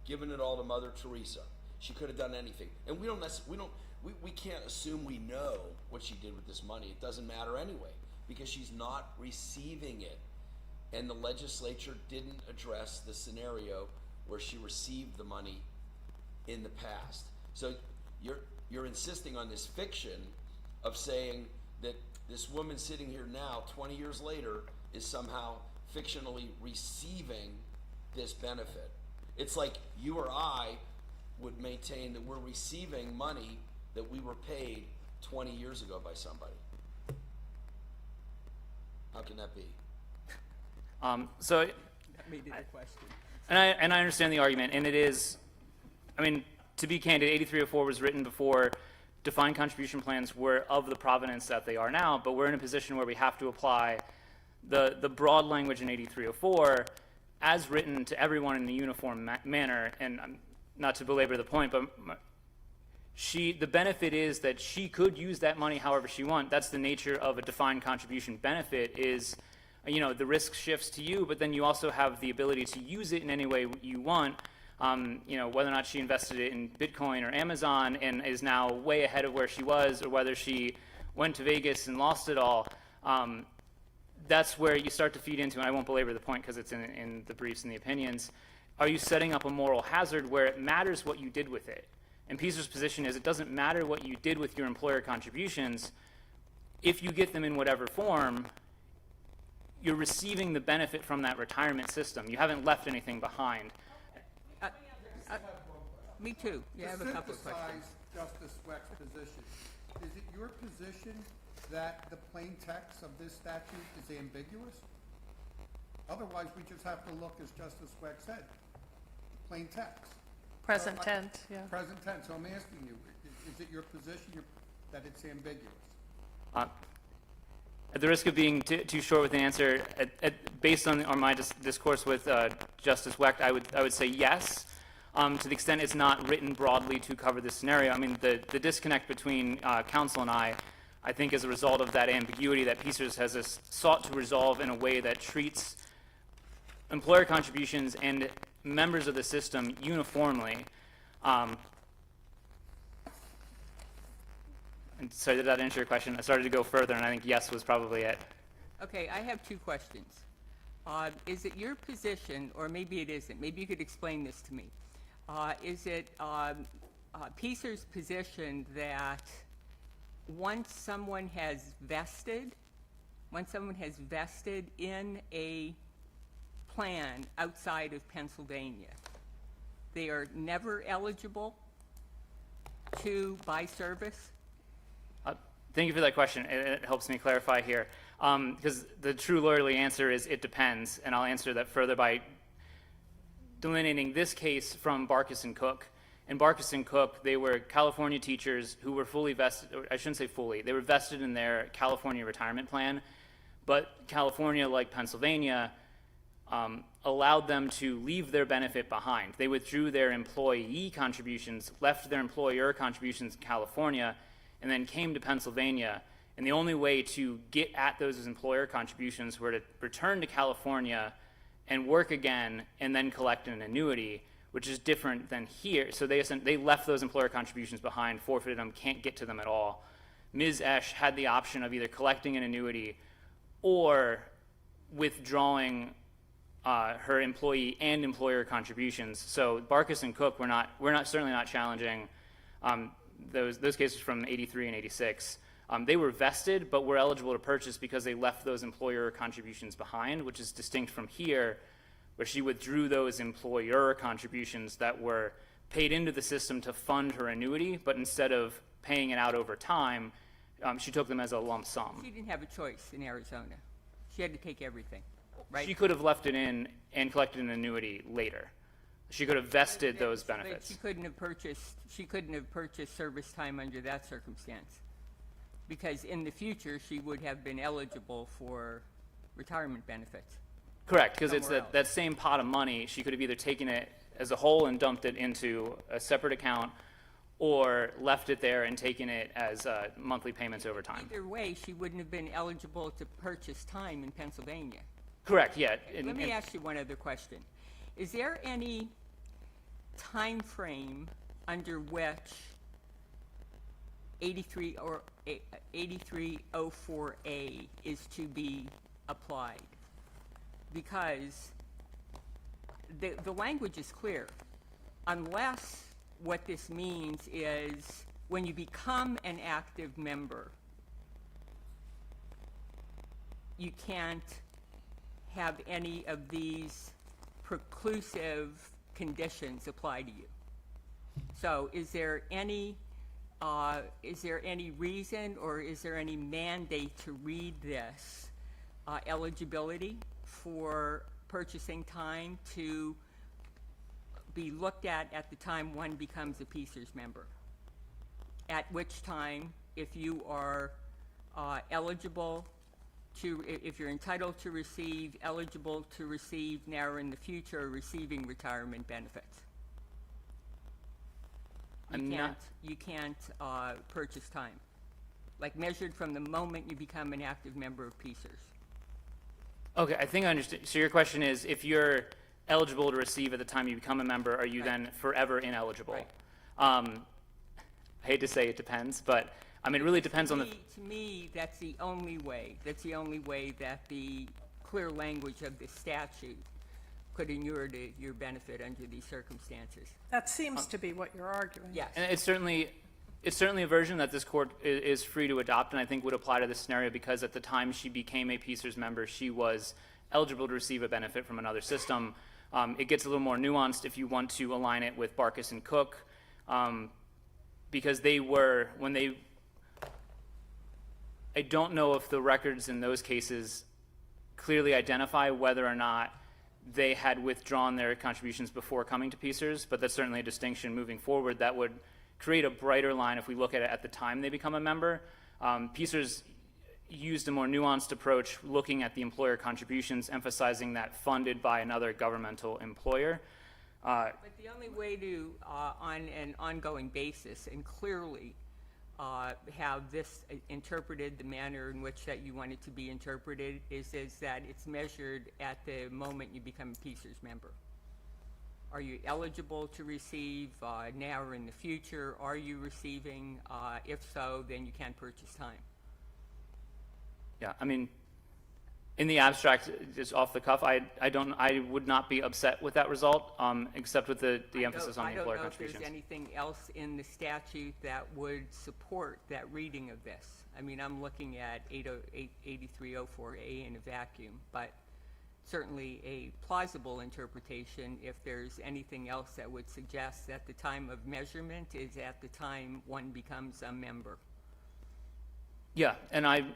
given it all to Mother Teresa. She could have done anything. And we can't assume we know what she did with this money. It doesn't matter anyway, because she's not receiving it. And the legislature didn't address the scenario where she received the money in the past. So you're insisting on this fiction of saying that this woman sitting here now, 20 years later, is somehow fictionally receiving this benefit. It's like you or I would maintain that we're receiving money that we were paid 20 years ago by somebody. How can that be? So, That made it a question. and I understand the argument, and it is, I mean, to be candid, 8304 was written before defined contribution plans were of the provenance that they are now, but we're in a position where we have to apply the broad language in 8304 as written to everyone in a uniform manner. And not to belabor the point, but the benefit is that she could use that money however she wants. That's the nature of a defined contribution benefit is, the risk shifts to you, but then you also have the ability to use it in any way you want. Whether or not she invested it in Bitcoin or Amazon and is now way ahead of where she was, or whether she went to Vegas and lost it all, that's where you start to feed into, and I won't belabor the point because it's in the briefs and the opinions, are you setting up a moral hazard where it matters what you did with it? And PSERB's position is it doesn't matter what you did with your employer contributions. If you get them in whatever form, you're receiving the benefit from that retirement system. You haven't left anything behind. Me too. Yeah, I have a couple of questions. To synthesize Justice Weck's position, is it your position that the plain text of this statute is ambiguous? Otherwise, we just have to look, as Justice Weck said, the plain text. Present tense, yeah. Present tense. So I'm asking you, is it your position that it's ambiguous? At the risk of being too short with an answer, based on my discourse with Justice Wecht, I would say yes, to the extent it's not written broadly to cover this scenario. I mean, the disconnect between counsel and I think is a result of that ambiguity that PSERB has sought to resolve in a way that treats employer contributions and members of the system uniformly. And sorry, did that answer your question? I started to go further, and I think yes was probably it. Okay, I have two questions. Is it your position, or maybe it isn't, maybe you could explain this to me. Is it PSERB's position that once someone has vested in a plan outside of Pennsylvania, they are never eligible to buy service? Thank you for that question. It helps me clarify here. Because the true lawyerly answer is it depends, and I'll answer that further by delineating this case from Barkis and Cook. In Barkis and Cook, they were California teachers who were fully vested, or I shouldn't say fully, they were vested in their California retirement plan, but California, like Pennsylvania, allowed them to leave their benefit behind. They withdrew their employee contributions, left their employer contributions in California, and then came to Pennsylvania. And the only way to get at those employer contributions were to return to California and work again and then collect an annuity, which is different than here. So they left those employer contributions behind, forfeited them, can't get to them at all. Ms. Esch had the option of either collecting an annuity or withdrawing her employee and employer contributions. So Barkis and Cook, we're certainly not challenging those cases from 83 and 86. They were vested, but were eligible to purchase because they left those employer contributions behind, which is distinct from here, where she withdrew those employer contributions that were paid into the system to fund her annuity, but instead of paying it out over time, she took them as a lump sum. She didn't have a choice in Arizona. She had to take everything, right? She could have left it in and collected an annuity later. She could have vested those benefits. But she couldn't have purchased service time under that circumstance, because in the future she would have been eligible for retirement benefits. Correct, because it's that same pot of money. She could have either taken it as a whole and dumped it into a separate account, or left it there and taken it as monthly payments over time. Either way, she wouldn't have been eligible to purchase time in Pennsylvania. Correct, yeah. Let me ask you one other question. Is there any time frame under which 8304A is to be applied? Because the language is clear. Unless what this means is when you become an active member, you can't have any of these preclusive conditions apply to you. So is there any reason or is there any mandate to read this eligibility for purchasing time to be looked at the time one becomes a PSERS member. At which time, if you are eligible to, if you're entitled to receive, eligible to receive now or in the future, receiving retirement benefits. You can't purchase time, like measured from the moment you become an active member of PSERS. Okay, I think I understand. So your question is, if you're eligible to receive at the time you become a member, are you then forever ineligible? Right. I hate to say it depends, but I mean, it really depends on the... To me, that's the only way. That's the only way that the clear language of the statute could inure to your benefit under these circumstances. That seems to be what you're arguing. Yes. And it's certainly a version that this court is free to adopt, and I think would apply to this scenario because at the time she became a PSERS member, she was eligible to receive a benefit from another system. It gets a little more nuanced if you want to align it with Barkis and Cook, because they were, when they, I don't know if the records in those cases clearly identify whether or not they had withdrawn their contributions before coming to PSERS, but that's certainly a distinction moving forward that would create a brighter line if we look at it at the time they become a member. PSERS used a more nuanced approach looking at the employer contributions, emphasizing that funded by another governmental employer. But the only way to, on an ongoing basis, and clearly have this interpreted the manner in which that you want it to be interpreted is that it's measured at the moment you become a PSERS member. Are you eligible to receive now or in the future? Are you receiving? If so, then you can purchase time. Yeah, I mean, in the abstract, just off the cuff, I would not be upset with that result, except with the emphasis on the employer contributions. I don't know if there's anything else in the statute that would support that reading of this. I mean, I'm looking at 8304A in a vacuum, but certainly a plausible interpretation if there's anything else that would suggest that the time of measurement is at the time one becomes a member. Yeah, and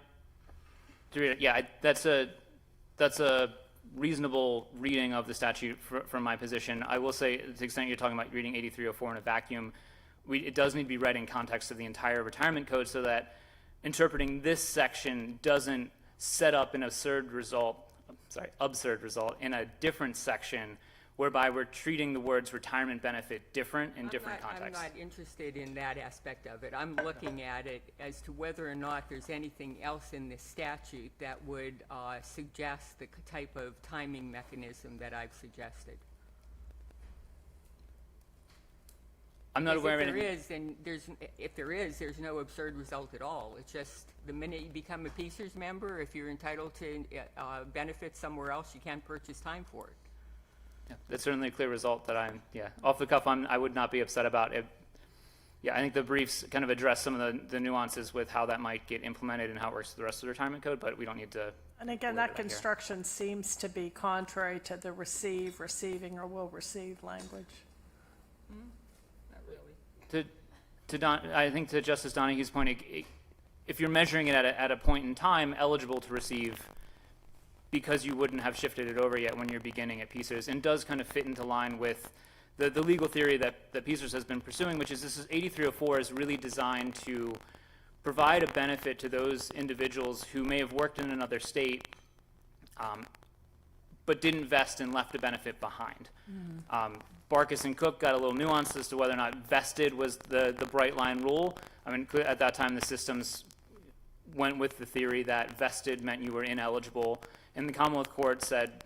that's a reasonable reading of the statute from my position. I will say, to the extent you're talking about reading 8304 in a vacuum, it does need to be read in context of the entire retirement code so that interpreting this section doesn't set up an absurd result in a different section whereby we're treating the words retirement benefit different in different contexts. I'm not interested in that aspect of it. I'm looking at it as to whether or not there's anything else in this statute that would suggest the type of timing mechanism that I've suggested. I'm not aware of anything. anything. If there is, there's no absurd result at all. It's just the minute you become a PSERS member, if you're entitled to benefits somewhere else, you can't purchase time for it. Yeah, that's certainly a clear result that off the cuff, I would not be upset about it. Yeah, I think the briefs kind of address some of the nuances with how that might get implemented and how it works with the rest of the retirement code, but we don't need to. And again, that construction seems to be contrary to the receive, receiving, or will receive language. Not really. I think to Justice Donahue's point, if you're measuring it at a point in time, eligible to receive, because you wouldn't have shifted it over yet when you're beginning at PSERS, and does kind of fit into line with the legal theory that PSERS has been pursuing, which is 8304 is really designed to provide a benefit to those individuals who may have worked in another state but didn't vest and left a benefit behind. Barkis and Cook got a little nuanced as to whether or not vested was the bright line rule. I mean, at that time, the systems went with the theory that vested meant you were ineligible, and the Commonwealth Court said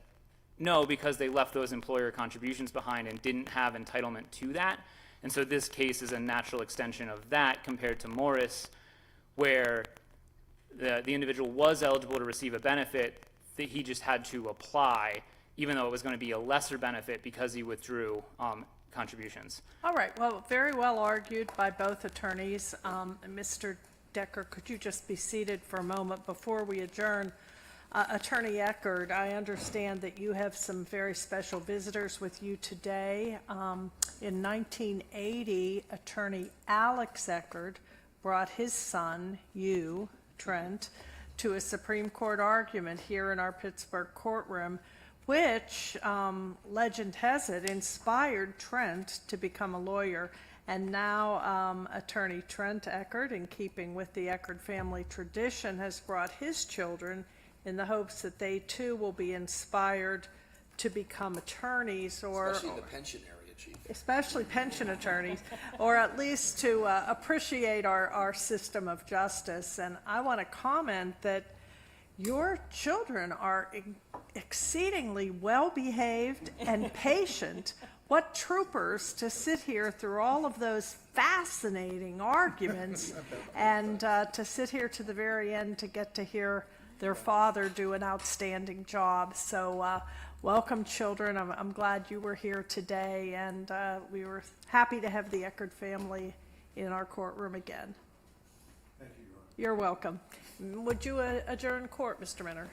no, because they left those employer contributions behind and didn't have entitlement to that. And so this case is a natural extension of that compared to Morris, where the individual was eligible to receive a benefit that he just had to apply, even though it was going to be a lesser benefit because he withdrew contributions. All right, well, very well argued by both attorneys. Mr. Decker, could you just be seated for a moment before we adjourn? Attorney Eckert, I understand that you have some very special visitors with you today. In 1980, attorney Alex Eckert brought his son, you, Trent, to a Supreme Court argument here in our Pittsburgh courtroom, which, legend has it, inspired Trent to become a lawyer. And now attorney Trent Eckert, in keeping with the Eckert family tradition, has brought his children in the hopes that they too will be inspired to become attorneys, or Especially in the pension area, Chief. especially pension attorneys, or at least to appreciate our system of justice. And I want to comment that your children are exceedingly well-behaved and patient. What troopers to sit here through all of those fascinating arguments and to sit here to the very end to get to hear their father do an outstanding job. So welcome, children. I'm glad you were here today, and we were happy to have the Eckert family in our courtroom again. Thank you, Your Honor. You're welcome. Would you adjourn court, Mr. Minner?